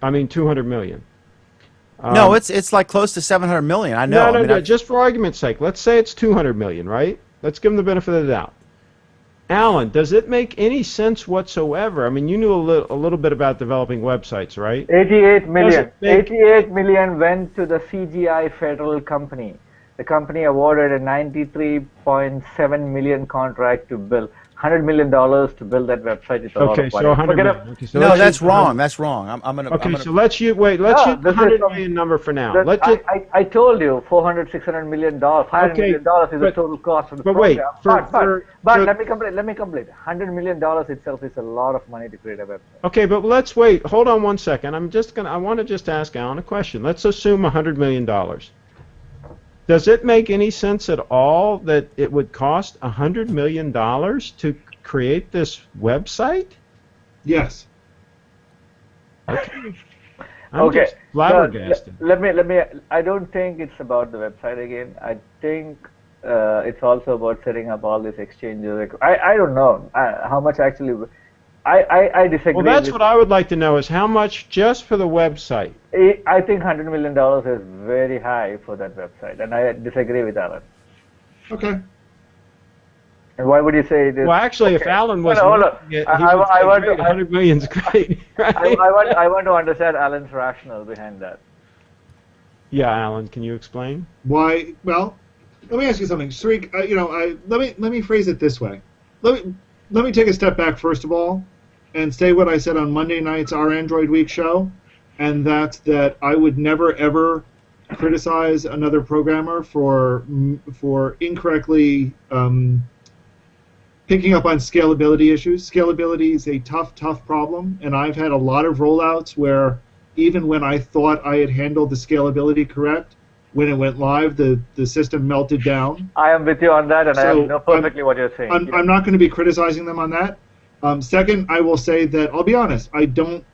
I mean 200 million. No, it's like close to 700 million. I know. No, I no, mean, no. Just for argument's sake, let's say it's 200 million, right? Let's give them the benefit of the doubt. Alan, does it make any sense whatsoever? I mean, you knew a little bit about developing websites, right? 88 million. Does it make- 88 million went to the CGI federal company. The company awarded a 93.7 million contract to build. $100 million to build that website is a lot Okay, of so money. 100 Forget million. it. Okay, so no, let's that's use- wrong. That's wrong. I'm gonna. Okay, I'm gonna so let's use No, the this is 100 from- million number for now. That- Let's just, I told you, $400-600 million, $500 Okay, million is the but- total cost of the but program. wait, for- Let me complete. $100 million itself is a lot of money to create a website. okay, but let's wait. Hold on one second. I want to just ask Alan a question. Let's assume $100 million. Does it make any sense at all that it would cost $100 million to create this website? Yes. Okay. I'm Okay, just flabbergasted. Let me. I don't think it's about the website again. I think it's also about setting up all these exchanges. Like, I don't know how much actually. I disagree. Well, that's with, what I would like to know is how much just for the website. I think $100 million is very high for that website, and I disagree with Alan. Okay. And why would you say it is? Well, actually, if Okay. Alan was Hold on. making it, he I would say, want to- great, 100 million's great, right? I want to understand Alan's rationale behind that. Yeah, Alan, can you explain? Why? Well, let me ask you something, Shriek. Let me phrase it this way. Let me take a step back first of all, and say what I said on Monday night's Our Android Week show, and that's that I would never ever criticize another programmer for incorrectly picking up on scalability issues. Scalability is a tough problem, and I've had a lot of rollouts where even when I thought I had handled the scalability correct, when it went live, the system melted down. I am with you on that, and I So, know perfectly what you're saying. I'm not going to be criticizing them on that. Second, I will say that, I'll be honest, I don't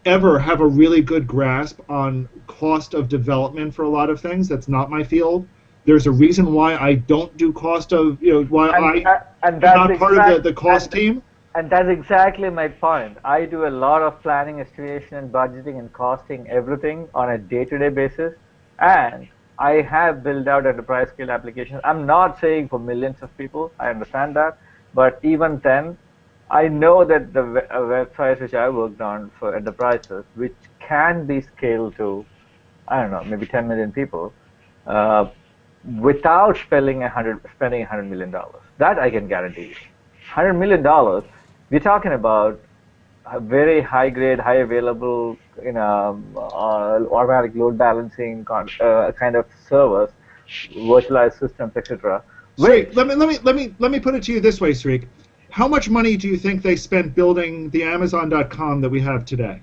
ever have a really good grasp on cost of development for a lot of things. That's not my field. There's a reason why I don't do cost of, why I am not part of the cost team. And that's exactly my point. I do a lot of planning, estimation, and budgeting and costing everything on a day-to-day basis. And I have built out enterprise scale applications. I'm not saying for millions of people. I understand that. But even then, I know that the websites which I worked on for enterprises, which can be scaled to, I don't know, maybe 10 million people, without spending $100 million. That I can guarantee you. $100 million, we're talking about very high grade, high available, automatic load balancing kind of servers, virtualized systems, etc. Sreek, let me put it to you this way, Sreek. How much money do you think they spent building the Amazon.com that we have today?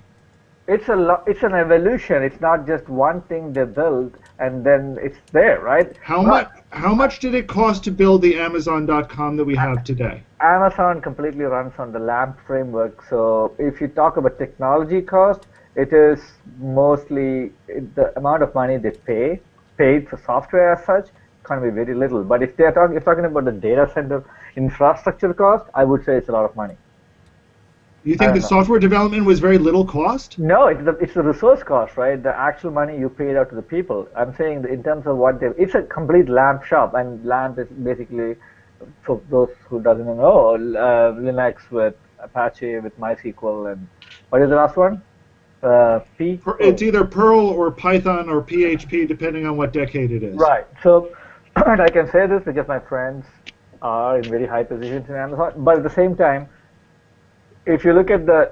It's an evolution. It's not just one thing they built and then it's there, right? How much did it cost to build the Amazon.com that we have today? Amazon completely runs on the LAMP framework. So if you talk about technology cost, it is mostly the amount of money they paid for software as such, can be very little. But if you're talking about the data center infrastructure cost, I would say it's a lot of money. You think the software development was very little cost? No, it's the resource cost, right? The actual money you paid out to the people. I'm saying that in terms of it's a complete LAMP shop, and LAMP is basically, for those who doesn't know, Linux with Apache with MySQL, and what is the last one? P? It's either Perl or Python or PHP, depending on what decade it is. Right. So, and I can say this because my friends are in very high positions in Amazon, but at the same time, if you look at the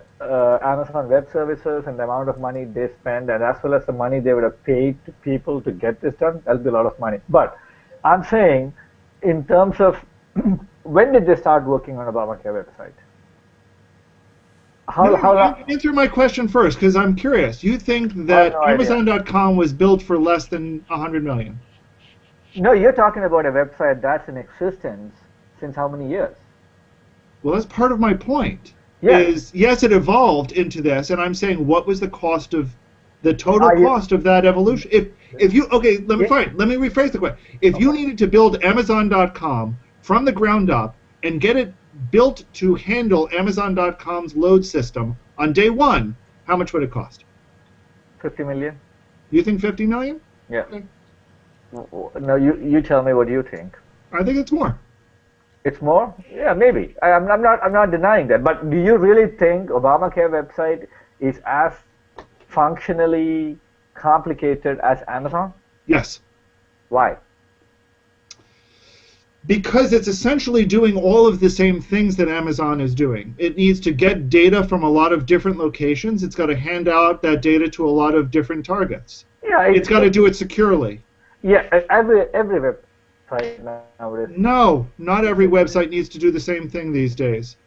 Amazon Web Services and the amount of money they spend, and as well as the money they would have paid to people to get this done, that'll be a lot of money. But I'm saying, in terms of when did they start working on Obamacare website? Answer my question first, because I'm curious. You think that Amazon.com was built for less than $100 million? No, you're talking about a website that's in existence since how many years? Well, that's part of my point. Yes. Yes, it evolved into this, and I'm saying, what was the cost of the total cost of that evolution? If you let me rephrase the question. If you needed to build Amazon.com from the ground up and get it built to handle Amazon.com's load system on day one, how much would it cost? $50 million. You think $50 million? Yeah. Okay. No, you tell me, what do you think? I think it's more. It's more? Yeah, maybe. I'm not denying that. But do you really think Obamacare website is as functionally complicated as Amazon? Yes. Why? Because it's essentially doing all of the same things that Amazon is doing. It needs to get data from a lot of different locations. It's got to hand out that data to a lot of different targets. Yeah, it's got to do it securely. Yeah, every website nowadays. No, not every website needs to do the same thing these days.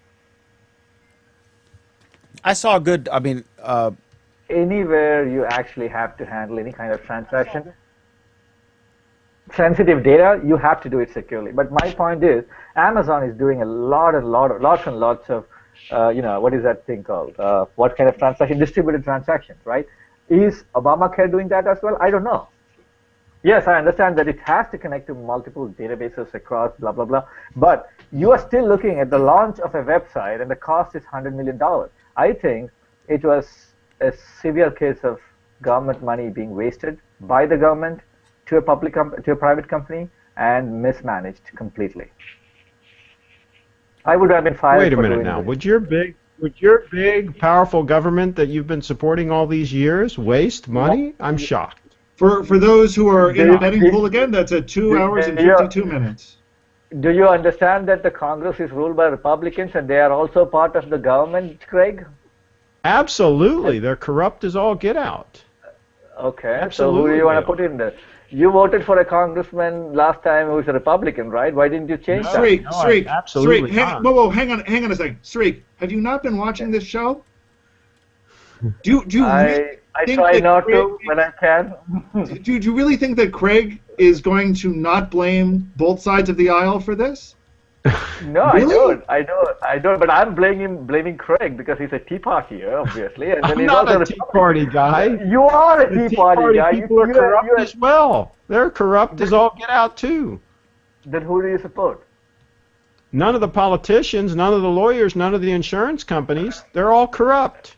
I saw a good, anywhere you actually have to handle any kind of transaction, sensitive data, you have to do it securely. But my point is, Amazon is doing lots and lots of, what is that thing called? What kind of transaction? Distributed transactions, right? Is Obamacare doing that as well? I don't know. Yes, I understand that it has to connect to multiple databases across blah, blah, blah. But you are still looking at the launch of a website, and the cost is $100 million. I think it was a severe case of government money being wasted by the government to a private company and mismanaged completely. I would have been fired. Wait a minute now. Would your big, powerful government that you've been supporting all these years waste money? I'm shocked. For those who are in a betting pool again, that's at 2 hours and 52 minutes. Do you understand that the Congress is ruled by Republicans and they are also part of the government, Craig? Absolutely. They're corrupt as all get out. Okay. Absolutely. So who do you want to put in there? You voted for a congressman last time who was a Republican, right? Why didn't you change that? Sreek, absolutely hang on a second. Sreek, have you not been watching this show? Do you I try not to when I can. Do you really think that Craig is going to not blame both sides of the aisle for this? No, Really? I don't. But I'm blaming Craig because he's a Tea Partier, obviously. And then I'm he's not also a Tea Party guy. You are a The Tea Party guy. people are corrupt as well. They're corrupt as all get out too. Then who do you support? None of the politicians, none of the lawyers, none of the insurance companies, they're all corrupt.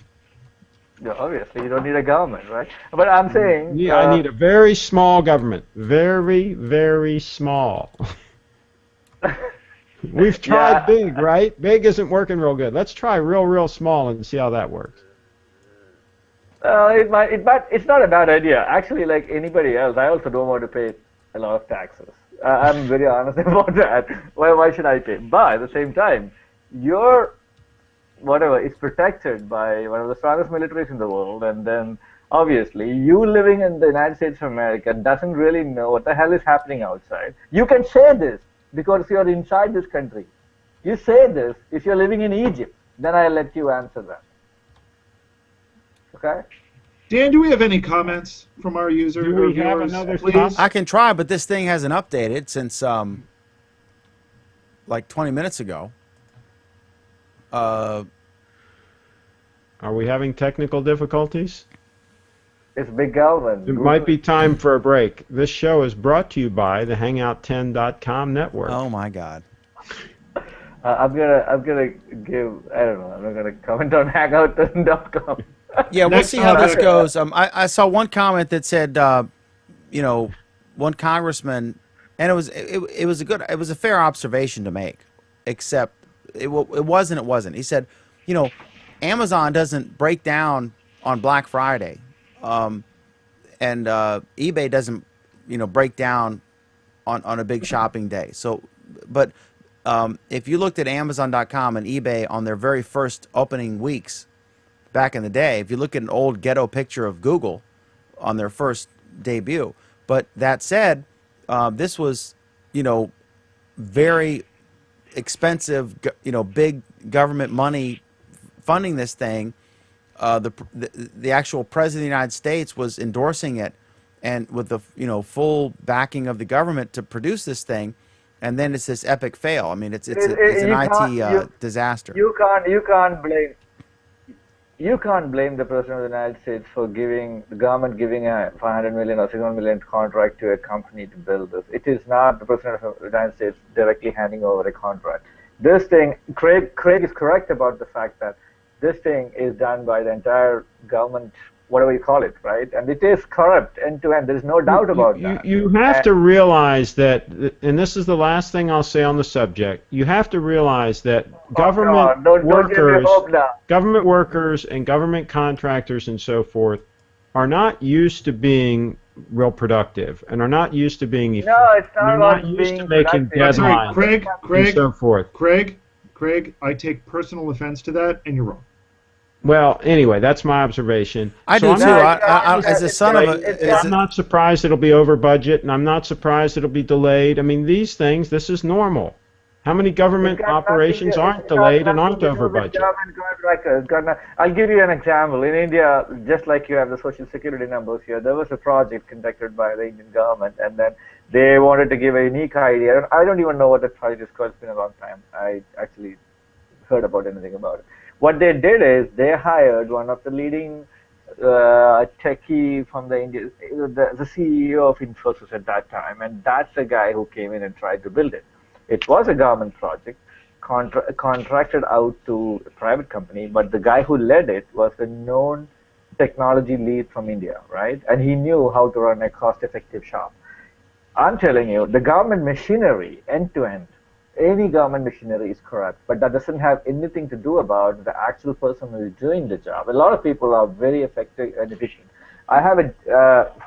Yeah, obviously, you don't need a government, right? But I'm saying... Yeah, I need a very small government. Very, very small. We've tried big, right? Big isn't working real good. Let's try real small and see how that works. It's not a bad idea. Actually, like anybody else, I also don't want to pay a lot of taxes. I'm very honest about that. Why should I pay? But at the same time, your whatever is protected by one of the strongest militaries in the world, and then obviously you living in the United States of America doesn't really know what the hell is happening outside. You can say this because you're inside this country. You say this if you're living in Egypt, then I'll let you answer that. Okay? Dan, do we have any comments from our user Do or we have viewers, another please? topic? I can try, but this thing hasn't updated since like 20 minutes ago. Are we having technical difficulties? It's Big Galvin. It might be time for a break. This show is brought to you by the Hangout10.com network. Oh my God. I'm gonna give. I don't know. I'm not gonna comment on Hangout.com. Yeah, we'll Next see how this topic. goes. I saw one comment that said, one congressman, and it was a fair observation to make, except it wasn't. He said, Amazon doesn't break down on Black Friday, and eBay doesn't, break down on a big shopping day. So, but if you looked at Amazon.com and eBay on their very first opening weeks back in the day, if you look at an old ghetto picture of Google on their first debut. But that said, this was, very expensive, big government money funding this thing. The actual president of the United States was endorsing it, and with the full backing of the government to produce this thing, and then it's this epic fail. I mean, it's an IT disaster. You can't blame the president of the United States for the government giving a 500 million or 600 million contract to a company to build this. It is not the president of the United States directly handing over a contract. This thing, Craig is correct about the fact that this thing is done by the entire government, whatever you call it, right? And it is corrupt end to end. There is no doubt about that. You have to realize that, and this is the last thing I'll say on the subject, you have to realize that government Don't give me hope now. government workers and government contractors and so forth are not used to being real productive and are not used to being efficient. No, it's not They're about not used being to making productive. Sorry, deadlines Craig, and so forth. Craig, I take personal offense to that, and you're wrong. Well, anyway, that's my observation. I So do I'm too. not- As a son of a, I'm not surprised it'll be over budget, and I'm not surprised it'll be delayed. I mean, these things, this is normal. How many government It's got nothing operations to- aren't it's got delayed and nothing aren't to do over with budget? government contractors. I'll give you an example. In India, just like you have the social security numbers here, there was a project conducted by the Indian government, and then they wanted to give a unique idea. I don't even know what that project is called. It's been a long time. I actually heard about anything about it. What they did is they hired one of the leading techie from the India, the CEO of Infosys at that time, and that's the guy who came in and tried to build it. It was a government project, contracted out to a private company, but the guy who led it was a known technology lead from India, right? And he knew how to run a cost-effective shop. I'm telling you, the government machinery, end to end, any government machinery is corrupt, but that doesn't have anything to do about the actual person who is doing the job. A lot of people are very effective and efficient. I have a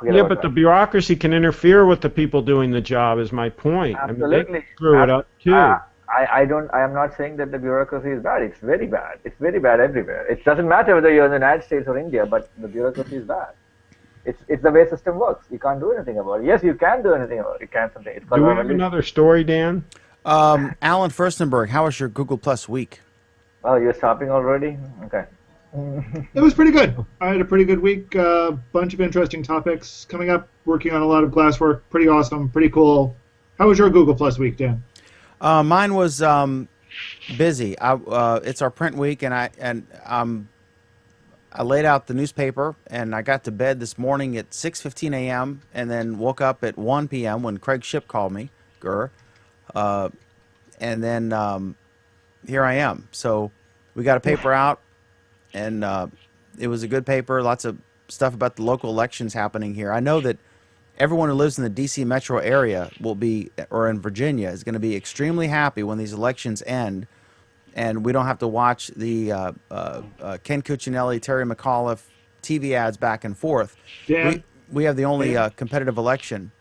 Yeah, but the bureaucracy can interfere with the people doing the job. Is my point. I mean, they Absolutely. can screw it up too. I am not saying that the bureaucracy is bad. It's very bad. It's very bad everywhere. It doesn't matter whether you're in the United States or India, but the bureaucracy is bad. It's the way system works. You can't do anything about it. Yes, you can do anything about it. You can something. It's called Do we have revolution. another story, Dan? Alan Furstenberg, how was your Google Plus week? Oh, you're stopping already? Okay. It was pretty good. I had a pretty good week. Bunch of interesting topics coming up. Working on a lot of glasswork. Pretty awesome. Pretty cool. How was your Google Plus week, Dan? Mine was busy. It's our print week, and I laid out the newspaper, and I got to bed this morning at 6:15 a.m. and then woke up at 1 p.m. when Craig Shipp called me, and then here I am. So we got a paper out, and it was a good paper. Lots of stuff about the local elections happening here. I know that everyone who lives in the D.C. metro area or in Virginia, is going to be extremely happy when these elections end, and we don't have to watch the Ken Cuccinelli, Terry McAuliffe TV ads back and forth. Dan? We have the only competitive election.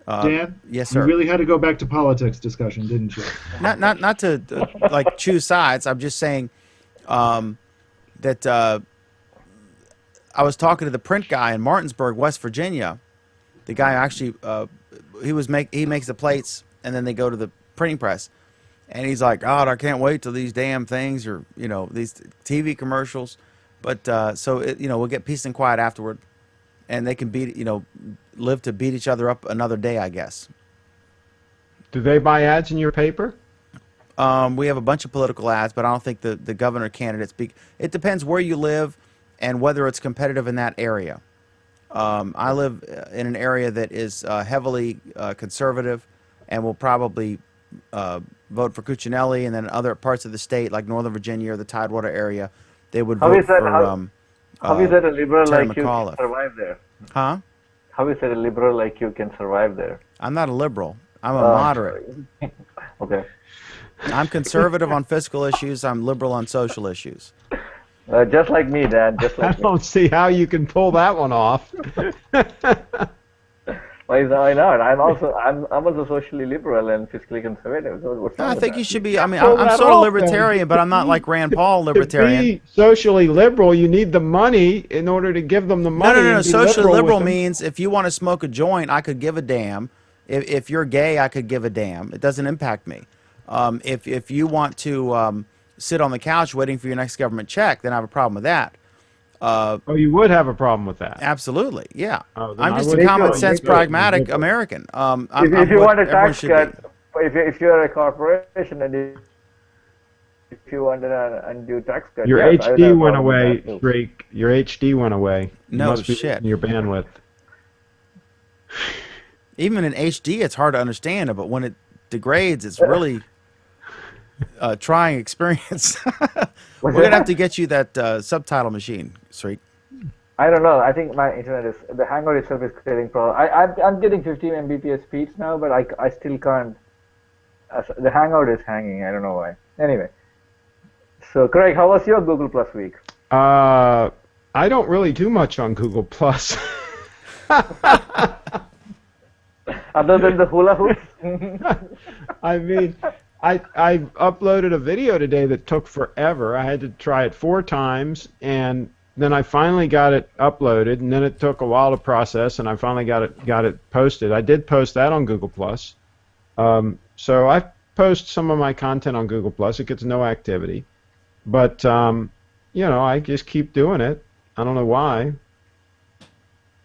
Dan? Yes, You sir. really had to go back to politics discussion, didn't you? Not to like choose sides. I'm just saying that I was talking to the print guy in Martinsburg, West Virginia. The guy actually he makes the plates and then they go to the printing press. And he's like, God, I can't wait till these damn things or these TV commercials. But we'll get peace and quiet afterward, and they can live to beat each other up another day, I guess. Do they buy ads in your paper? We have a bunch of political ads, but I don't think the governor candidates. It depends where you live and whether it's competitive in that area. I live in an area that is heavily conservative, and will probably vote for Cuccinelli, and then other parts of the state, like Northern Virginia or the Tidewater area, they would vote for how is that a liberal Terry like you McAuliffe. can survive there? Huh? How is that a liberal like you can survive there? I'm not a liberal. I'm a moderate. Okay. I'm conservative on fiscal issues. I'm liberal on social issues. Just like me, Dan. Just I like me. don't see how you can pull that one off. Why not? I'm also socially liberal and fiscally conservative. So what's wrong I with think that? you should be. I mean, Pull I'm that sort of off, libertarian, but I'm not like Rand Paul To libertarian. be socially liberal, you need the money in order to give them the money. No. and be Socially liberal with them. means if you want to smoke a joint, I could give a damn. If you're gay, I could give a damn. It doesn't impact me. If you want to sit on the couch waiting for your next government check, then I have a problem with that. Oh, you would have a problem with that. Absolutely, yeah. Oh, then I'm I just a wouldn't common go. sense, You go. pragmatic American. If you want a tax cut, if you're a corporation and if you want an undue tax cut, Your yes, I would have HD a went problem with away, that too. Drake. Your HD went away. You No must be shit. losing your bandwidth. Even in HD, it's hard to understand it, but when it degrades, it's really a trying experience. We're gonna have to get you that subtitle machine, Sreek. I don't know. I think my internet is the Hangout itself is creating problem. I'm getting 15 Mbps speeds now, but I still can't. The Hangout is hanging. I don't know why. Anyway, so Craig, how was your Google Plus week? I don't really do much on Google Plus. Other than the hula hoops? I mean, I uploaded a video today that took forever. I had to try it 4 times, and then I finally got it uploaded, and then it took a while to process, and I finally got it posted. I did post that on Google Plus. So I post some of my content on Google Plus. It gets no activity, but I just keep doing it. I don't know why,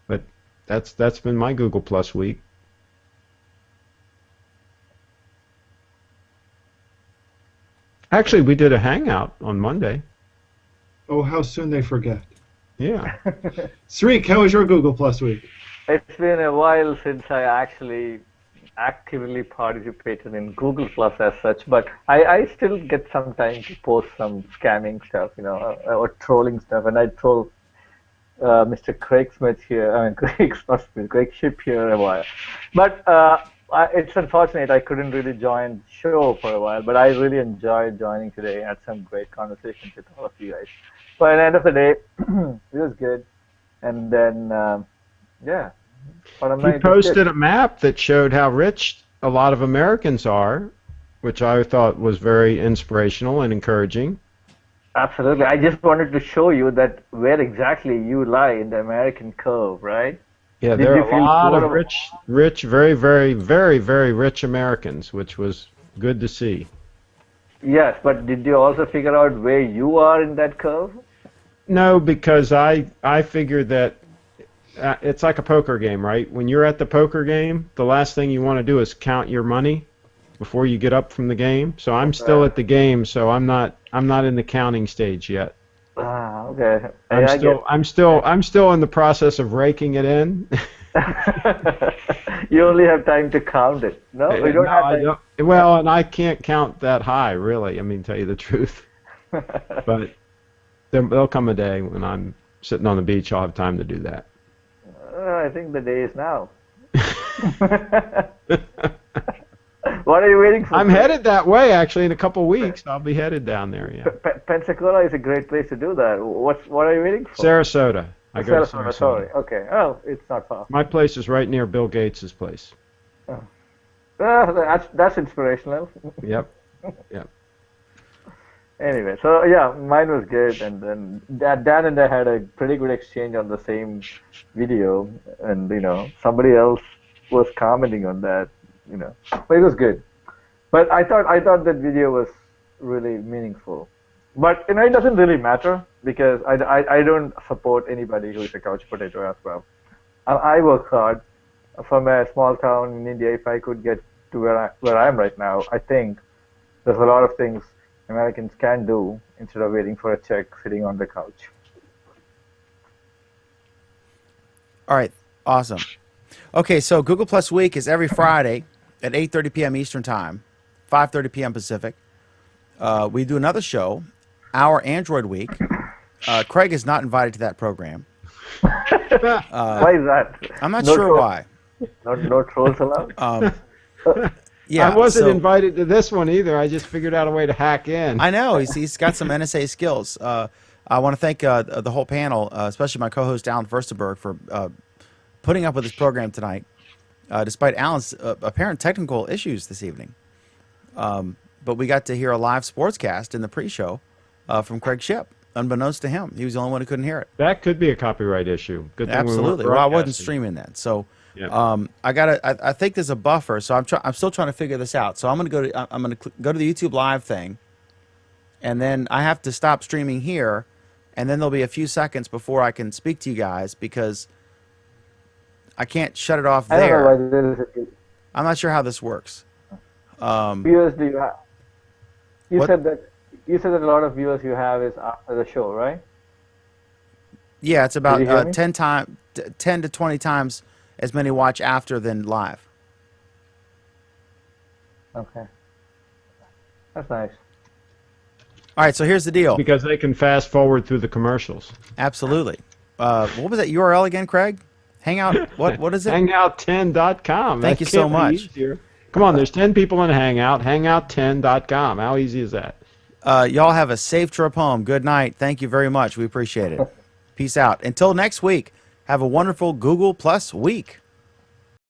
but that's been my Google Plus week. Actually, we did a hangout on Monday. Oh, how soon they forget. Yeah. Sreek, how was your Google Plus week? It's been a while since I actually actively participated in Google Plus as such, but I still get some time to post some scamming stuff, or trolling stuff, and I troll Mr. Craig Smith here, Craig Ship here a while. But it's unfortunate I couldn't really join the show for a while, but I really enjoyed joining today. I had some great conversations with all of you guys. But at the end of the day, it was good. And then, You posted a map that showed how rich a lot of Americans are, which I thought was very inspirational and encouraging. Absolutely. I just wanted to show you that where exactly you lie in the American curve, right? Yeah, Did there you are a feel lot bored of of- rich, very, very, very, very rich Americans, which was good to see. Yes, but did you also figure out where you are in that curve? No, because I figured that it's like a poker game, right? When you're at the poker game, the last thing you want to do is count your money before you get up from the game. So I'm still at the game, so I'm not in the counting stage yet. Ah, okay. I'm still in the process of raking it in. You only have time to count it. No, we don't have time. Well, and I can't count that high, really. I mean, tell you the truth. But there'll come a day when I'm sitting on the beach. I'll have time to do that. I think the day is now. What are you waiting for? I'm headed that way, actually. In a couple weeks, I'll be headed down there. Yeah. Pensacola is a great place to do that. What are you waiting for? Sarasota. I go to Sarasota, Sarasota. sorry. Okay. Oh, it's not far. My place is right near Bill Gates' place. That's inspirational. Yep. Anyway, so yeah, mine was good, and then Dan and I had a pretty good exchange on the same video, and somebody else was commenting on that, but it was good. But I thought that video was really meaningful. But it doesn't really matter because I don't support anybody who is a couch potato as well. I work hard from a small town in India. If I could get to where I am right now, I think there's a lot of things Americans can do instead of waiting for a check sitting on the couch. All right, awesome. Okay, so Google Plus Week is every Friday at 8:30 p.m. Eastern Time, 5:30 p.m. Pacific. We do another show, Our Android Week. Craig is not invited to that program. Why is that? I'm not No sure troll- why. No trolls allowed. Yeah, I wasn't so- invited to this one either. I just figured out a way to hack in. I know he's got some NSA skills. I want to thank the whole panel, especially my co-host Alan Furstenberg, for putting up with this program tonight, despite Alan's apparent technical issues this evening. But we got to hear a live sportscast in the pre-show from Craig Shipp, unbeknownst to him. He was the only one who couldn't hear it. That could be a copyright issue. Good thing Absolutely. We Well, I weren't wasn't broadcasting. streaming that, so Yeah. I think there's a buffer. So I'm still trying to figure this out. So I'm gonna go to the YouTube Live thing, and then I have to stop streaming here, and then there'll be a few seconds before I can speak to you guys because I can't shut it off I don't know there. why there is I'm not sure how this works. viewers do you have? You What? said that a lot of viewers you have is after the show, right? Yeah, it's about Did you hear me? 10 to 20 times as many watch after than live. Okay. That's nice. All right, so here's the deal. Because they can fast forward through the commercials. Absolutely. What was that URL again, Craig? Hangout. What is it? Hangout10.com. Thank That you so can't be much. easier. Come on, there's 10 people in Hangout. Hangout10.com. How easy is that? Y'all have a safe trip home. Good night. Thank you very much. We appreciate it. Peace out. Until next week, have a wonderful Google Plus week.